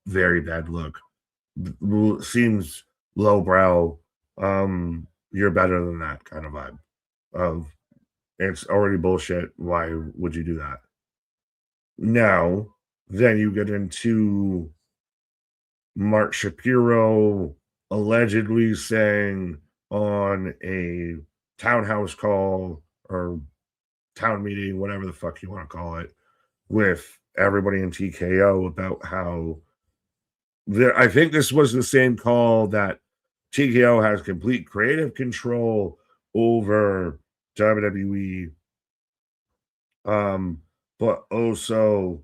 Very bad look. Seems lowbrow. You're better than that kind of vibe. Of it's already bullshit. Why would you do that? Now, then you get into Mark Shapiro allegedly saying on a townhouse call or town meeting, whatever the fuck you want to call it, with everybody in TKO about how I think this was the same call that TKO has complete creative control over WWE, but also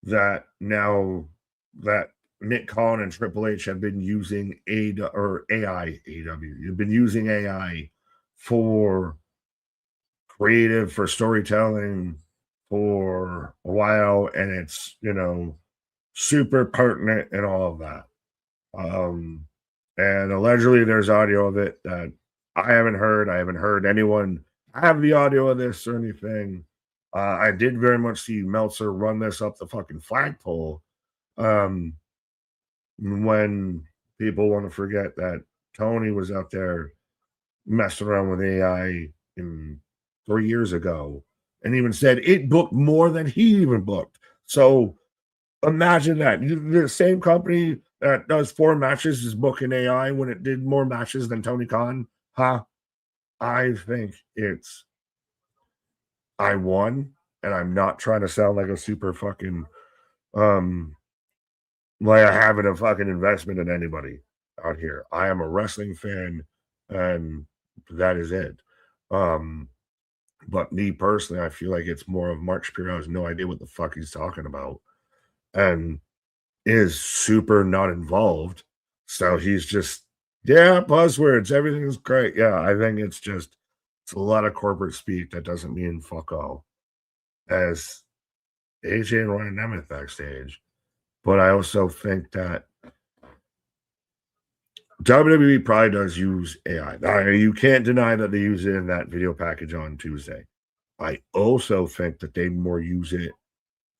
that now that Nick Khan and Triple H have been using AI, you've been using AI for creative, for storytelling for a while, and it's super pertinent and all of that. And allegedly there's audio of it that I haven't heard. I haven't heard anyone have the audio of this or anything. I did very much see Meltzer run this up the fucking flagpole. When people want to forget that Tony was out there messing around with AI 3 years ago and even said it booked more than he even booked. So imagine that. The same company that does 4 matches is booking AI when it did more matches than Tony Khan. Huh? I think I won, and I'm not trying to sound like a super fucking like I haven't a fucking investment in anybody out here. I am a wrestling fan, and that is it. But me personally, I feel like it's more of Mark Shapiro has no idea what the fuck he's talking about, and is super not involved. So he's just, yeah, buzzwords, everything's great. Yeah, I think it's a lot of corporate speak that doesn't mean fuck all. As AJ and Ryan Nemeth backstage. But I also think that WWE probably does use AI. You can't deny that they use it in that video package on Tuesday. I also think that they more use it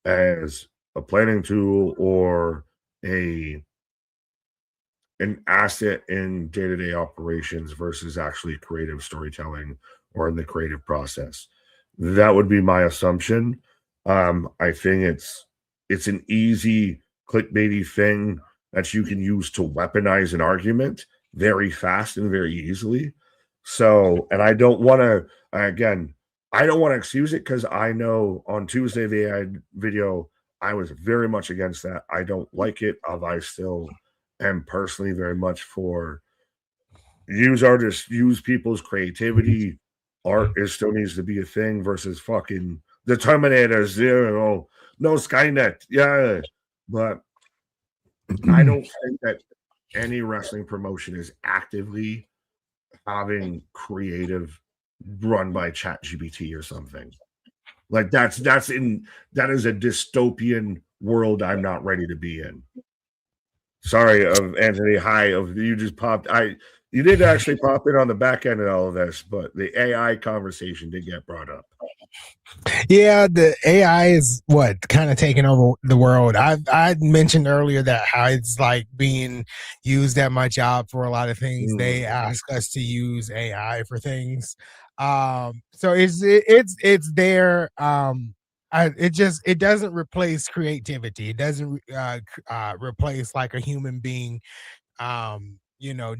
as a planning tool or a an asset in day-to-day operations versus actually creative storytelling or in the creative process. That would be my assumption. I think it's an easy clickbaity thing that you can use to weaponize an argument very fast and very easily. So, and I don't want to again, I don't want to excuse it because I know on Tuesday the AI video, I was very much against that. I don't like it. I still am personally very much for use artists, use people's creativity. Art is still needs to be a thing versus fucking the Terminator Zero, no Skynet. Yeah. But I don't think that any wrestling promotion is actively having creative run by ChatGPT or something. Like that is a dystopian world I'm not ready to be in. Sorry, of Anthony. Hi, of you just popped. You did actually pop in on the back end of all of this, but the AI conversation did get brought up. Yeah, the AI is what kind of taking over the world. I mentioned earlier that how it's like being used at my job for a lot of things. They ask us to use AI for things. So it's there. It doesn't replace creativity. It doesn't replace like a human being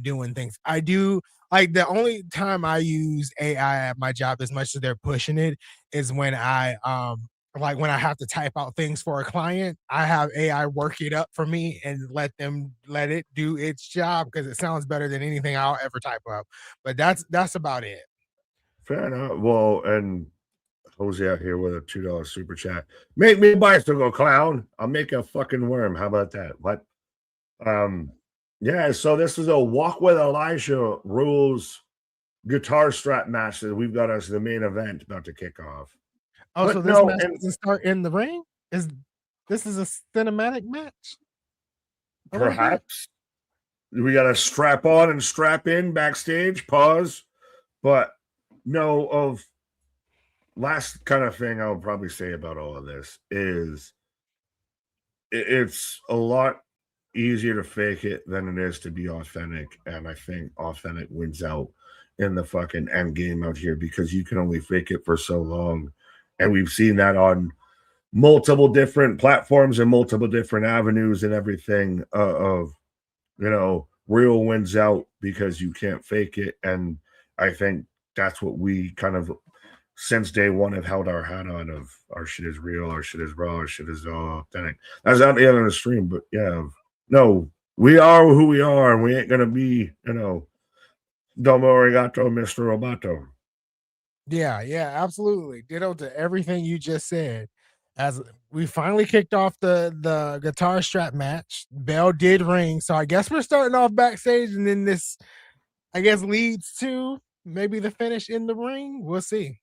doing things. I do like the only time I use AI at my job as much as they're pushing it is when like when I have to type out things for a client, I have AI work it up for me and let it do its job because it sounds better than anything I'll ever type up. But that's about it. Fair enough. Well, and Jose out here with a $2 super chat. Make me a bicycle clown. I'll make a fucking worm. How about that? What? Um, yeah. So this is a Walk with Elijah rules guitar strap match that we've got as the main event about to kick off. Oh, so But this no, match and doesn't start in the ring? Is this is a cinematic match a little bit? perhaps we got to strap on and strap in backstage. Pause. But no, of last kind of thing I'll probably say about all of this is it's a lot easier to fake it than it is to be authentic. And I think authentic wins out in the fucking end game out here because you can only fake it for so long. And we've seen that on multiple different platforms and multiple different avenues and everything of real wins out because you can't fake it. And I think that's what we kind of since day one have held our hat on of our shit is real, our shit is raw, our shit is authentic. That's not the end of the stream, but yeah, no, we are who we are, and we ain't gonna be, Domo Arigato, Mr. Roboto. Yeah, absolutely. Ditto to everything you just said. As we finally kicked off the guitar strap match, bell did ring. So I guess we're starting off backstage, and then this, I guess, leads to maybe the finish in the ring. We'll see.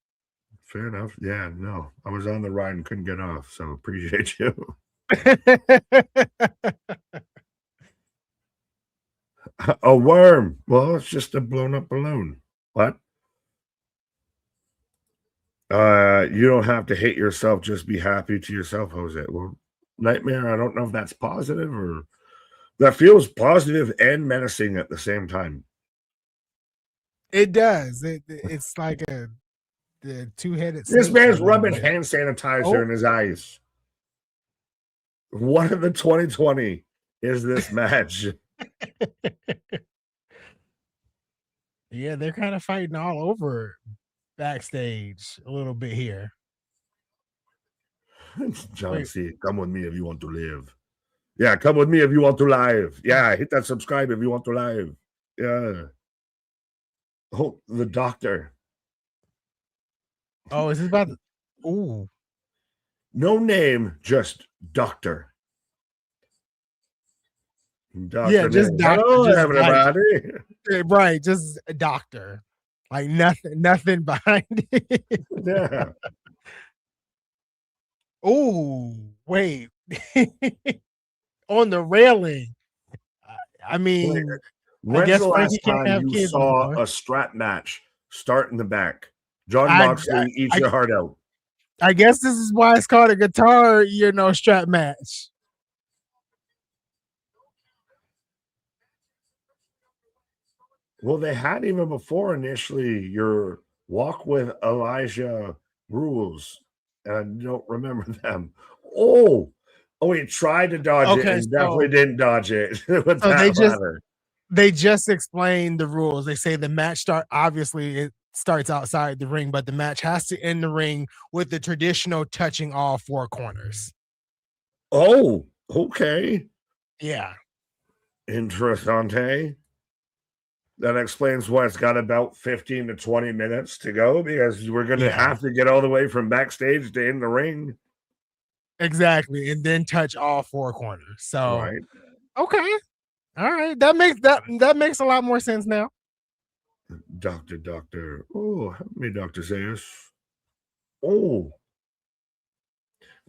Fair enough. Yeah, no, I was on the ride and couldn't get off, so appreciate you. A worm. Well, it's just a blown up balloon. What? You don't have to hate yourself, just be happy to yourself, Jose. Well, nightmare, I don't know if that's positive or that feels positive and menacing at the same time. It does. It's like the two-headed This snake a man's little rubbing bit. hand sanitizer Oh, in his eyes. What in the 2020 is this match? yeah, they're kind of fighting all over backstage a little bit here. John Wait, C. Come with me if you want to live. Yeah, come with me if you want to live. Yeah, hit that subscribe if you want to live. Yeah. Oh, the doctor. oh, is this about? Ooh, No name, just doctor. yeah, Doctor just name. doctor, Hello, just like everybody. right, just a doctor, like nothing behind it. Yeah. Oh, wait, on the railing. I Wait, mean, I When's guess the last Frankie can't time have you kids saw anymore. a strap match start in the back? John I Moxley, eat I your heart out. I guess this is why it's called a guitar, strap match. Well, they had even before initially your walk with Elijah rules, and I don't remember them. Oh, oh, he tried to dodge it Okay, and definitely didn't dodge it with so that ladder. they just explained the rules. They say the match obviously it starts outside the ring, but the match has to end the ring with the traditional touching all four corners. Oh, okay. Yeah. Interessante. That explains why it's got about 15 to 20 minutes to go because we're going to Yeah. have to get all the way from backstage to in the ring. Exactly. And then touch all four corners. So Right. okay. All right. That makes a lot more sense now. Doctor. Oh, help me, Dr. Zayas. Oh,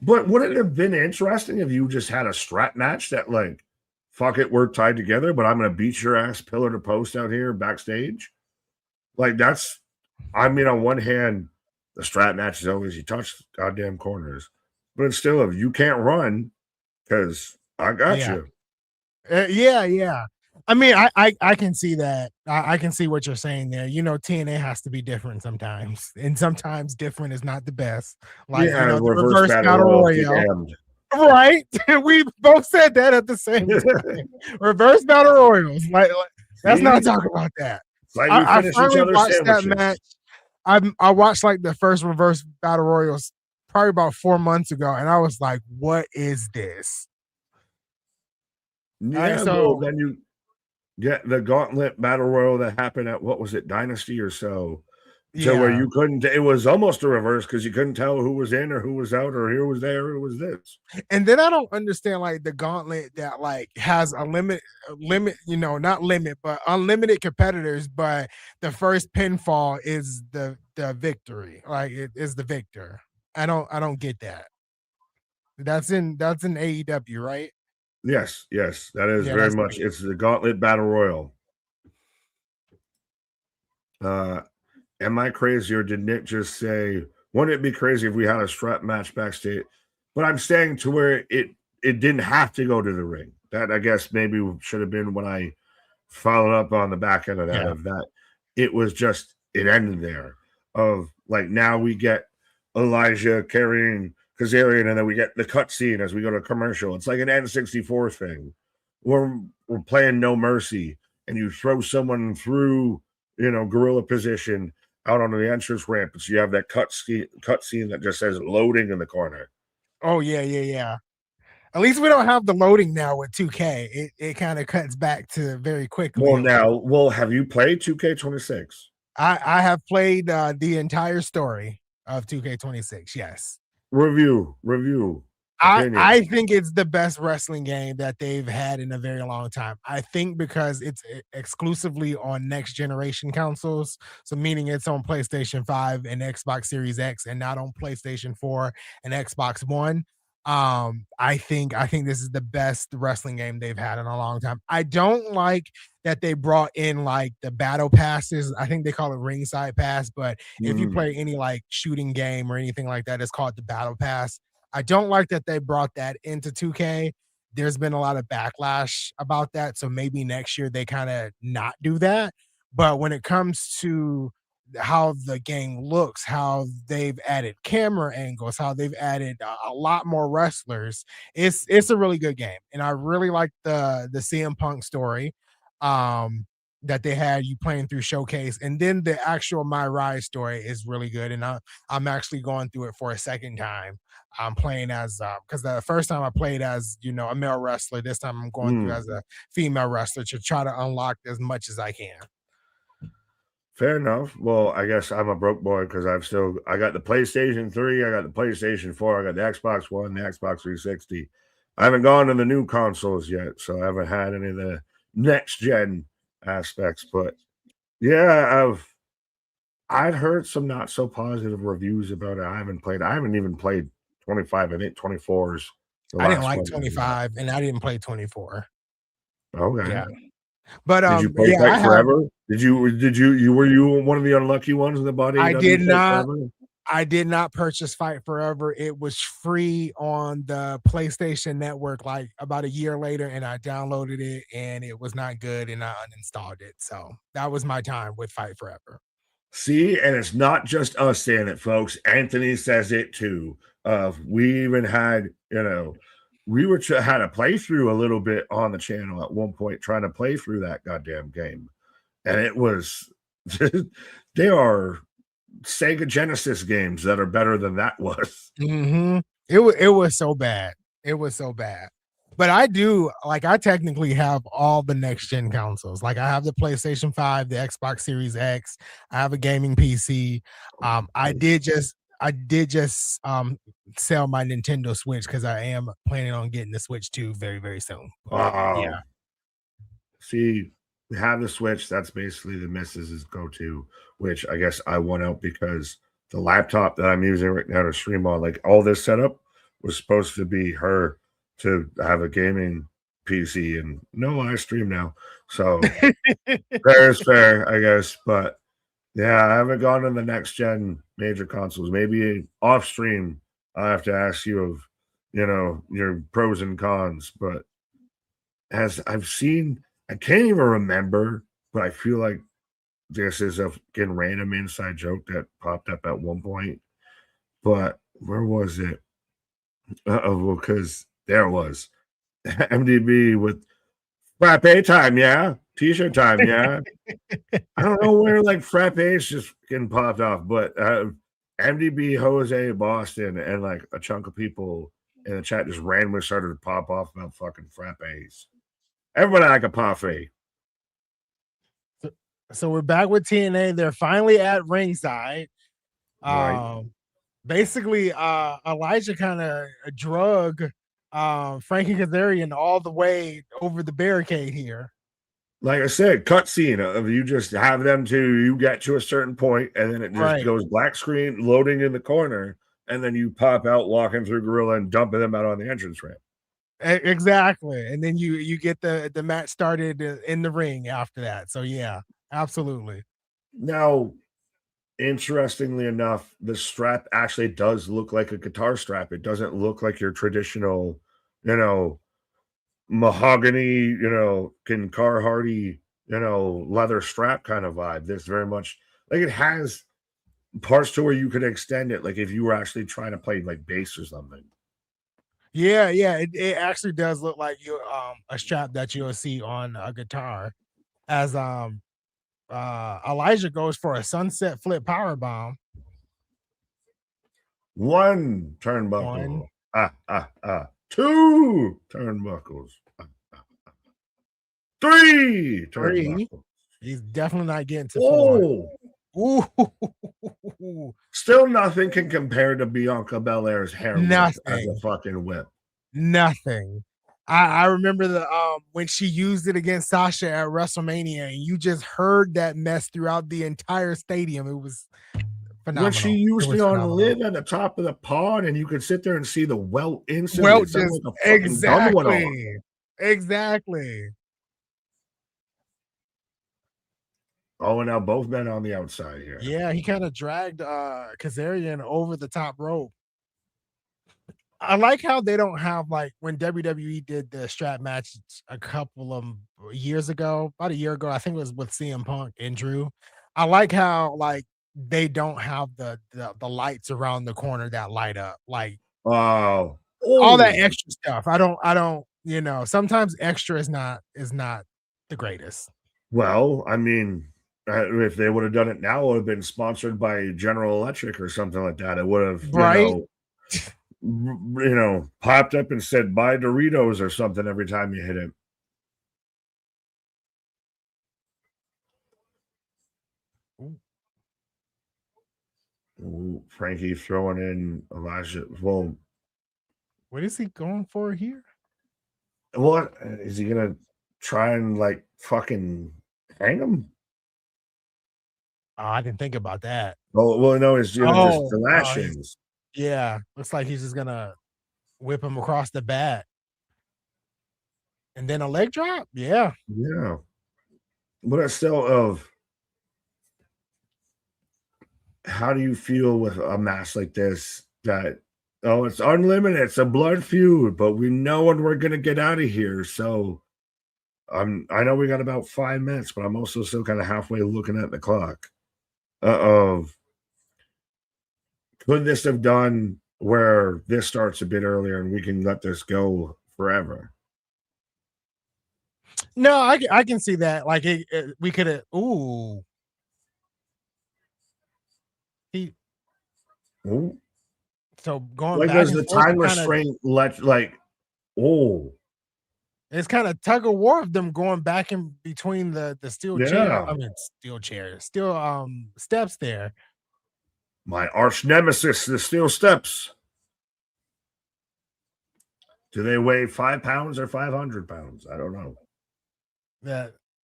but would it have been interesting if you just had a strap match that, like, fuck it, we're tied together, but I'm going to beat your ass pillar to post out here backstage? Like, I mean, on one hand, the strap match is always you touch goddamn corners, but it's still, if you can't run, because I got Yeah. you. Yeah. I mean, I can see that. I can see what you're saying there. TNA has to be different sometimes, and sometimes different is not the best. Like, Yeah, the reverse reverse battle battle royals be royale, damned. right? We both said that at the same time. Reverse battle royals, like let's See? not talk about that. It's like we I finish each finally other's watched that sandwiches. match. I watched like the first reverse battle royals probably about 4 months ago, and I was like, "What is this?" All right, Yeah, well, so then you get the gauntlet battle royal that happened at what was it, Dynasty or so, to where yeah. you couldn't. It was almost a reverse because you couldn't tell who was in or who was out or who was there, who was this. And then I don't understand like the gauntlet that like has a limit, not limit, but unlimited competitors, but the first pinfall is the victory. Like it is the victor. I don't get that. That's in AEW, right? Yes, that is Yeah, very that's much. It's the gauntlet battle royal. Uh, am I crazy or did Nick just say? Wouldn't it be crazy if we had a strap match backstage? But I'm saying to where it didn't have to go to the ring. That I guess maybe should have been when I followed up on the back end of that. yeah. Of that, it was just it ended there. Of like now we get Elijah carrying Kazarian, and then we get the cut scene as we go to commercial. It's like an N64 thing. We're playing No Mercy, and you throw someone through gorilla position out onto the entrance ramp. So you have that cut scene that just says loading in the corner. Oh yeah. At least we don't have the loading now with 2K. It kind of cuts back to very quickly. Have you played 2K26? I have played the entire story of 2K26. Yes. Review, I opinion. think it's the best wrestling game that they've had in a very long time. I think because it's exclusively on next generation consoles, so meaning it's on PlayStation 5 and Xbox Series X and not on PlayStation 4 and Xbox One. I think this is the best wrestling game they've had in a long time. I don't like that they brought in like the battle passes. I think they call it ringside pass, but if you Mhm. play any like shooting game or anything like that, it's called the battle pass. I don't like that they brought that into 2K. There's been a lot of backlash about that. So maybe next year they kind of not do that. But when it comes to how the game looks, how they've added camera angles, how they've added a lot more wrestlers, it's a really good game. And I really like the CM Punk story that they had you playing through Showcase. And then the actual My Rise story is really good. And I'm actually going through it for a second time. I'm playing as because the first time I played as a male wrestler. This time I'm going through Mm. as a female wrestler to try to unlock as much as I can. Fair enough. Well, I guess I'm a broke boy because I got the PlayStation 3, I got the PlayStation 4, I got the Xbox One, the Xbox 360. I haven't gone to the new consoles yet, so I haven't had any of the next gen aspects. But yeah, I'd heard some not so positive reviews about it. I haven't even played 25. I think 24 is the I didn't last like one that I got. 25 and I didn't play 24. Okay. Yeah. But Did you play yeah, Fight Forever? Were you one of the unlucky ones that bought I AEW did Fight not Forever? I did not purchase Fight Forever. It was free on the PlayStation Network like about a year later, and I downloaded it and it was not good and I uninstalled it. So that was my time with Fight Forever. See, and it's not just us saying it, folks. Anthony says it too. We even had, we had a playthrough a little bit on the channel at one point, trying to play through that goddamn game, and it was they are Sega Genesis games that are better than that was. Mm-hmm. It was so bad. It was so bad. But I technically have all the next gen consoles. Like I have the PlayStation 5, the Xbox Series X, I have a gaming PC. I did just sell my Nintendo Switch because I am planning on getting the Switch 2 very, very soon. But yeah. See, we have the Switch. That's basically the missus's go-to, which I guess I won out because the laptop that I'm using right now to stream on, like all this setup was supposed to be her to have a gaming PC, and no, I stream now. So fair is fair, I guess. But yeah, I haven't gone to the next gen major consoles. Maybe off stream, I have to ask you of your pros and cons. But as I've seen, I can't even remember, but I feel like this is a fucking random inside joke that popped up at one point. But where was it? Well, because there it was MDB with frappe time, yeah. T-shirt time, yeah. I don't know where like frappe's just getting popped off, but MDB, Jose, Boston, and like a chunk of people in the chat just randomly started to pop off about fucking frappes. Everybody like a parfait. So we're back with TNA. They're finally at ringside. Right. Basically, Elijah kind of drug Frankie Kazarian all the way over the barricade here. Like I said, cutscene of you just have them you get to a certain point, and then it just goes black screen loading in the corner, and then you pop out walking through Gorilla and dumping them out on the entrance ramp. Exactly, and then you get the match started in the ring after that. So yeah, absolutely. Now, interestingly enough, the strap actually does look like a guitar strap. It doesn't look like your traditional, mahogany, Carhardy, leather strap kind of vibe. This very much like it has parts to where you could extend it, like if you were actually trying to play like bass or something. Yeah, it actually does look like you a strap that you'll see on a guitar. As Elijah goes for a sunset flip power bomb. One turnbuckle. Two turnbuckles. Three turnbuckles. He's definitely not getting to four. Ooh. Still nothing can compare to Bianca Belair's hair whip as a fucking whip. Nothing. I remember the when she used it against Sasha at WrestleMania, and you just heard that mess throughout the entire stadium. It was phenomenal. When she used it on Liv at the top of the pod, and you could sit there and see the welt instantly. Well, just like exactly. Oh, and now both men on the outside here. Yeah, he kind of dragged Kazarian over the top rope. I like how they don't have like when WWE did the strap match a couple of years ago, about a year ago. I think it was with CM Punk and Drew. I like how like they don't have the lights around the corner that light up, like all that extra stuff. I don't, sometimes extra is not the greatest. Well, I mean, if they would have done it now, it would have been sponsored by General Electric or something like that. It would have, popped up and said buy Doritos or something every time you hit it. Ooh, Frankie throwing in Elijah. Well, what is he going for here? What is he gonna try and like fucking hang him? Oh, I didn't think about that. Oh, well, no, it's just the lashings. Yeah, looks like he's just gonna whip him across the bat. And then a leg drop? Yeah. Yeah. but it's still of how do you feel with a match like this that it's unlimited, it's a blood feud, but we know when we're gonna get out of here. So I know we got about 5 minutes, but I'm also still kind of halfway looking at the clock. Of could this have done where this starts a bit earlier and we can let this go forever? No, I can see that. Like we could have. Ooh, he. Ooh. So going Like, back does and the forth, time restraint let like, oh, it's kind of tug of war of them going back in between the steel chair. yeah, I mean, steel steps there. my arch nemesis, the steel steps. Do they weigh 5 pounds or 500 pounds? I don't know.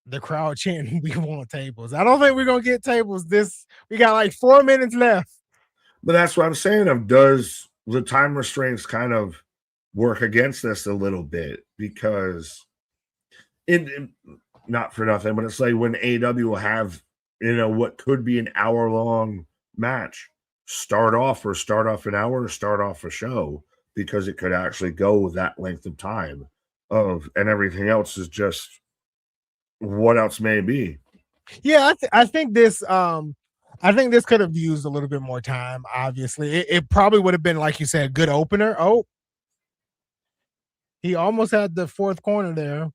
The crowd chanting, "We want tables." I don't think we're gonna get tables. We got like 4 minutes left. But that's what I'm saying. Of does the time restraints kind of work against this a little bit because it not for nothing, but it's like when AW will have what could be an hour-long match start off an hour or start off a show because it could actually go that length of time and everything else is just what else may be. Yeah, I think this could have used a little bit more time. Obviously, it probably would have been, like you said, a good opener. Oh, he almost had the fourth corner there.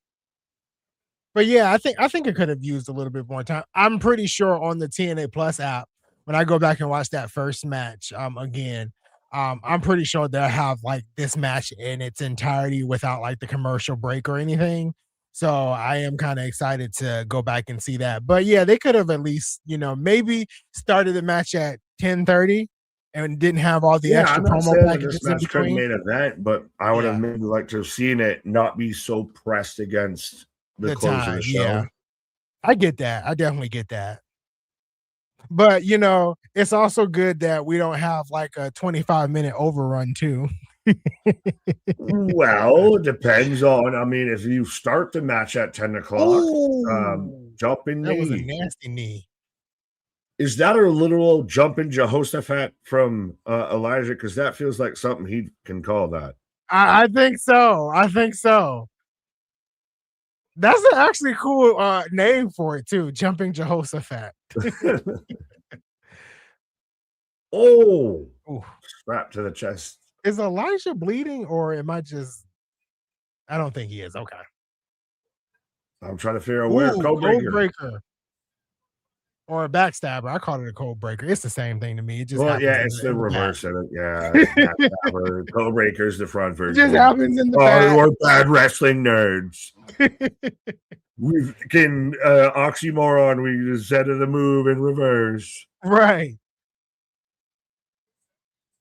But yeah, I think it could have used a little bit more time. I'm pretty sure on the TNA Plus app, when I go back and watch that first match again, I'm pretty sure they'll have like this match in its entirety without like the commercial break or anything. So I am kind of excited to go back and see that. But yeah, they could have at least, maybe started the match at 10:30 and didn't have all the Yeah, extra I'm not promo saying that this packages in match couldn't between. main event, but I would have Yeah, maybe liked to have seen it not be so pressed against the the close of the time. Yeah, show. I get that. I definitely get that. But, it's also good that we don't have like a 25-minute overrun too. Well, it depends on. I mean, if you start the match at 10 o'clock, Oh, jumping that was a knee. nasty knee. Is that a literal jumping Jehoshaphat from Elijah? Because that feels like something he can call that. I think so. I think so. That's an actually cool name for it too. Jumping Jehoshaphat. Oh, Ooh. strapped to the chest. Is Elijah bleeding or am I just I don't think he is. Okay. I'm trying to figure out where Ooh, code code breaker. breaker. Or a backstabber. I call it a code breaker. It's the same thing to me. It just Well, happens yeah, in it's the the back. reverse of it. Yeah, it's backstabber. Code breaker's the front It just version. happens in the Oh, back. we're bad wrestling nerds. We can oxymoron. We said the move in reverse. Right.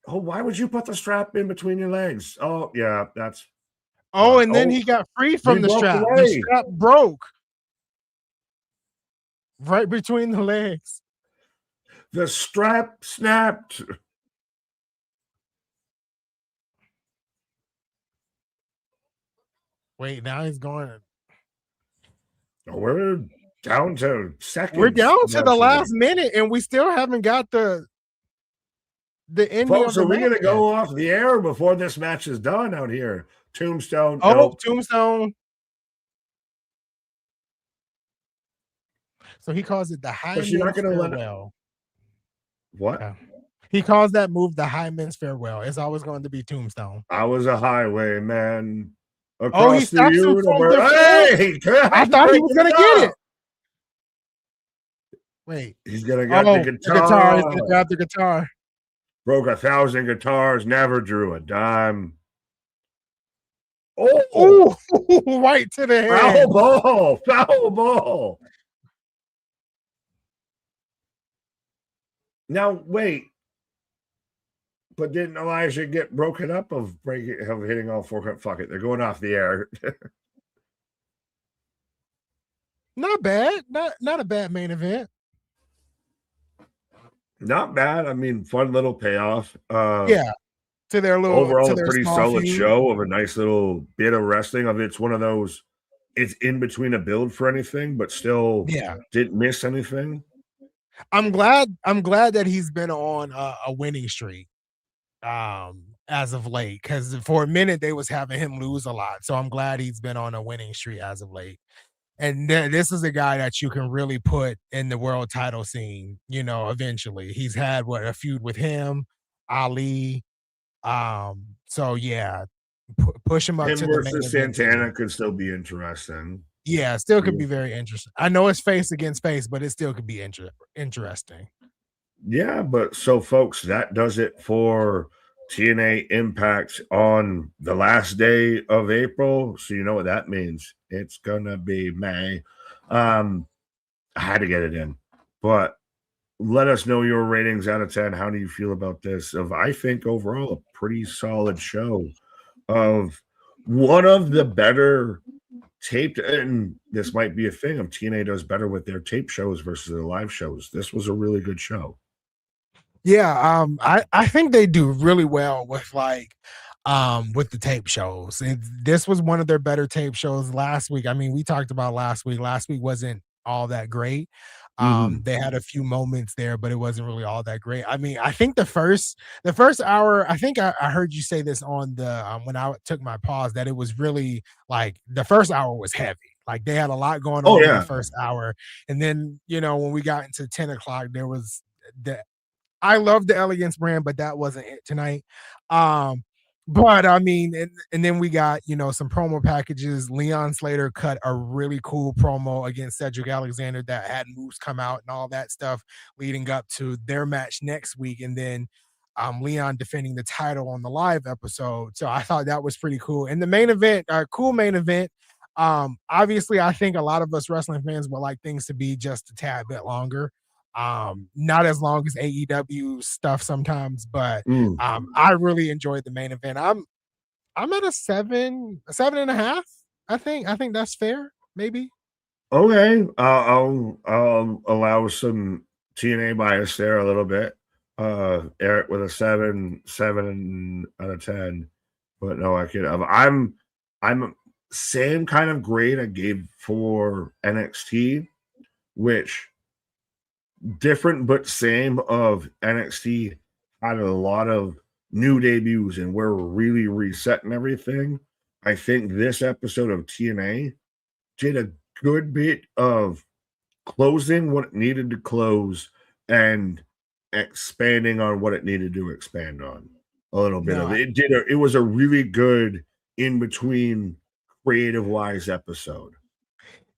Oh, why would you put the strap in between your legs? Oh, yeah, that's. Oh, and then he got free he from the broke strap. The away. strap broke right between the legs. The strap snapped. Wait, now he's going. We're down to seconds. We're down to the last minute, and we still haven't got the ending Folks, of the are we match going to go off the air before this match is done out here? Tombstone. Oh, nope. Tombstone. So he calls it the High But you're not Men's going to let Farewell. What? Okay. He calls that move the High Men's Farewell. It's always going to be Tombstone. I was a highwayman Oh, he across the stops him from the universe. Hey, I thought he was going to get it. Wait. He's going to get the guitar. The guitar. He's going to grab the guitar. Broke 1,000 guitars, never drew a dime. Oh, right to the head. Foul ball. Now, wait. But didn't Elijah get broken up of hitting all four? Fuck it. They're going off the air. Not bad. Not a bad main event. Not bad. I mean, fun little payoff. Yeah. To their little overall to a their pretty small solid feud. show of a nice little bit of wrestling. It's one of those it's in between a build for anything, but still Yeah. didn't miss anything. I'm glad that he's been on a winning streak as of late, because for a minute they was having him lose a lot. So I'm glad he's been on a winning streak as of late. And this is a guy that you can really put in the world title scene, eventually. He's had what, a feud with him, Ali. So yeah, push him up Him to the main versus event Santana scene. could still be interesting. Yeah, still could Yeah. be very interesting. I know it's face against face, but it still could be interesting. Yeah, but so folks, that does it for TNA Impact on the last day of April. So you know what that means. It's gonna be May. I had to get it in. But let us know your ratings out of 10. How do you feel about this? Of I think overall a pretty solid show of one of the better taped, and this might be a thing of TNA does better with their tape shows versus their live shows. This was a really good show. Yeah, I think they do really well with the tape shows. This was one of their better tape shows last week. I mean, we talked about last week. Last week wasn't all that great. Mhm. They had a few moments there, but it wasn't really all that great. I mean, I think the first hour, I think I heard you say this on the when I took my pause, that it was really like the first hour was heavy. Like they had a lot going Oh on in the yeah. first hour. And then, when we got into 10 o'clock, there was the I love the Elegance brand, but that wasn't it tonight. Um, but I mean, and then we got, some promo packages. Leon Slater cut a really cool promo against Cedric Alexander that had moves come out and all that stuff leading up to their match next week. And then Leon defending the title on the live episode. So I thought that was pretty cool. And the main event, cool main event. Obviously, I think a lot of us wrestling fans would like things to be just a tad bit longer, not as long as AEW stuff sometimes, but Mm. I really enjoyed the main event. I'm at a 7.5. I think that's fair, maybe. Okay. I'll allow some TNA bias there a little bit. Eric with a 7 out of 10. But no, I could I'm same kind of grade I gave for NXT, which different but same of NXT had a lot of new debuts and we're really resetting everything. I think this episode of TNA did a good bit of closing what it needed to close and expanding on what it needed to expand on. A little bit No, of it. It was a really good in between creative wise episode.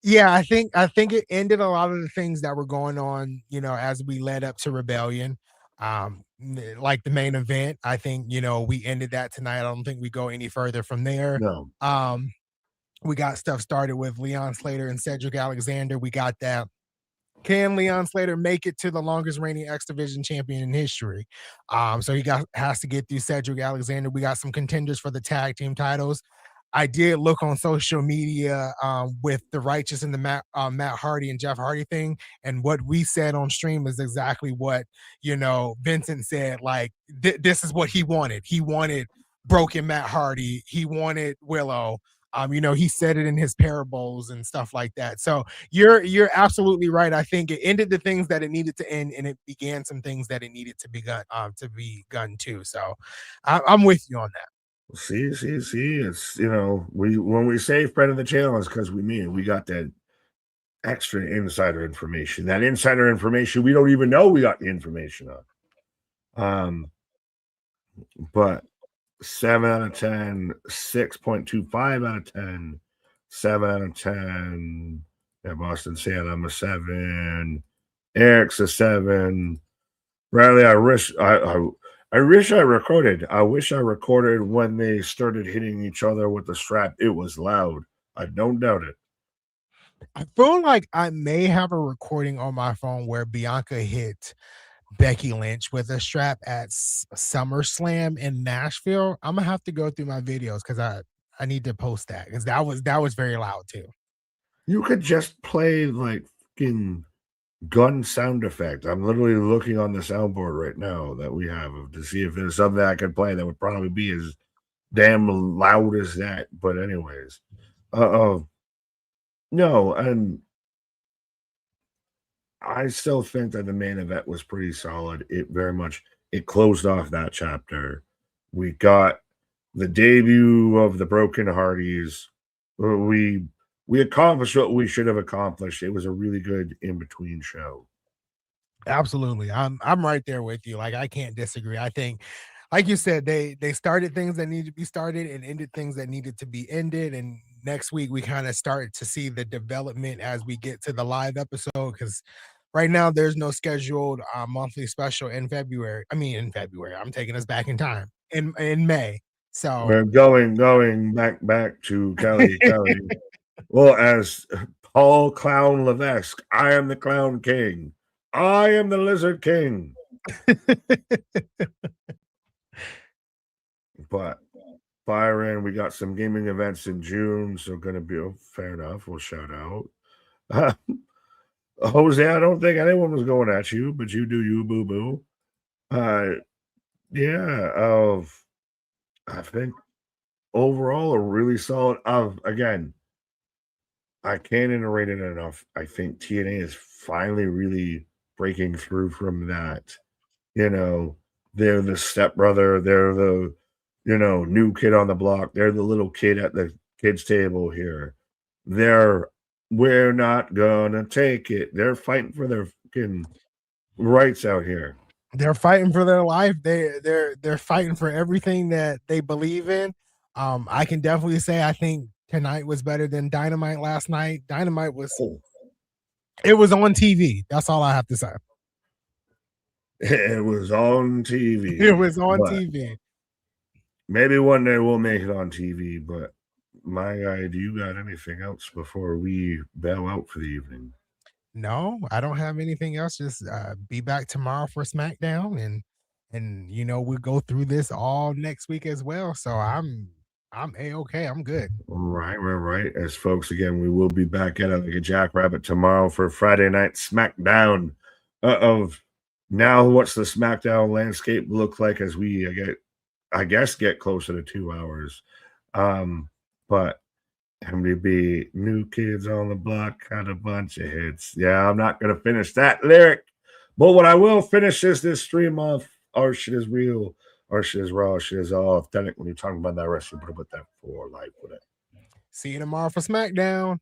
yeah, I think it ended a lot of the things that were going on, as we led up to Rebellion. Like the main event. I think, we ended that tonight. I don't think we go any further from there. No. Um, we got stuff started with Leon Slater and Cedric Alexander. We got that. Can Leon Slater make it to the longest reigning X Division champion in history? So has to get through Cedric Alexander. We got some contenders for the tag team titles. I did look on social media with the Righteous and the Matt Hardy and Jeff Hardy thing, and what we said on stream is exactly what Vincent said. Like this is what he wanted. He wanted broken Matt Hardy. He wanted Willow. He said it in his parables and stuff like that. So you're absolutely right. I think it ended the things that it needed to end, and it began some things that it needed to be gun too. So I'm with you on that. See. It's we when we say friend of the channel is because we mean it. We got that extra insider information. That insider information we don't even know we got the information on. But 7 out of 10, 6.25 out of 10, 7 out of 10. Yeah, Boston said I'm a 7. Eric's a 7. Riley, I wish I recorded. I wish I recorded when they started hitting each other with the strap. It was loud. I don't doubt it. I feel like I may have a recording on my phone where Bianca hit Becky Lynch with a strap at SummerSlam in Nashville. I'm gonna have to go through my videos because I need to post that because that was very loud too. You could just play like fucking gun sound effect. I'm literally looking on the soundboard right now that we have to see if there's something I could play that would probably be as damn loud as that. But anyways, No, and I still think that the main event was pretty solid. It very much it closed off that chapter. We got the debut of the Broken Hardys. We accomplished what we should have accomplished. It was a really good in between show. Absolutely. I'm right there with you. Like I can't disagree. I think like you said, they started things that needed to be started and ended things that needed to be ended. And next week we kind of start to see the development as we get to the live episode because right now there's no scheduled monthly special in February. I mean in February. I'm taking us back in time in May. So We're going back to Kelly. Well, as Paul Clown Levesque, I am the Clown King. I am the Lizard King. But Byron, we got some gaming events in June, so gonna be fair enough. We'll shout out. Jose, I don't think anyone was going at you, but you do you, boo boo. Yeah, I think overall a really solid. Again, I can't iterate it enough. I think TNA is finally really breaking through from that. You know, they're the stepbrother, they're the new kid on the block, they're the little kid at the kids' table here. They're we're not gonna take it. They're fighting for their fucking rights out here. They're fighting for their life. They're fighting for everything that they believe in. I can definitely say I think tonight was better than Dynamite last night. Dynamite was Oh, it was on TV. That's all I have to say. it was on TV. It was on But TV. maybe one day we'll make it on TV. But my guy, do you got anything else before we bail out for the evening? No, I don't have anything else. Just be back tomorrow for SmackDown and we'll go through this all next week as well. So I'm a-okay. I'm good. Right. As folks, again, we will be back at it like a jackrabbit tomorrow for Friday night SmackDown of now what's the SmackDown landscape look like as we get closer to 2 hours. But MDB, New Kids on the Block, had a bunch of hits. Yeah, I'm not gonna finish that lyric, but what I will finish is this stream off. Our shit is real, our shit is raw, our shit is all authentic. When you're talking about that wrestling, put that for life with it. See you tomorrow for SmackDown.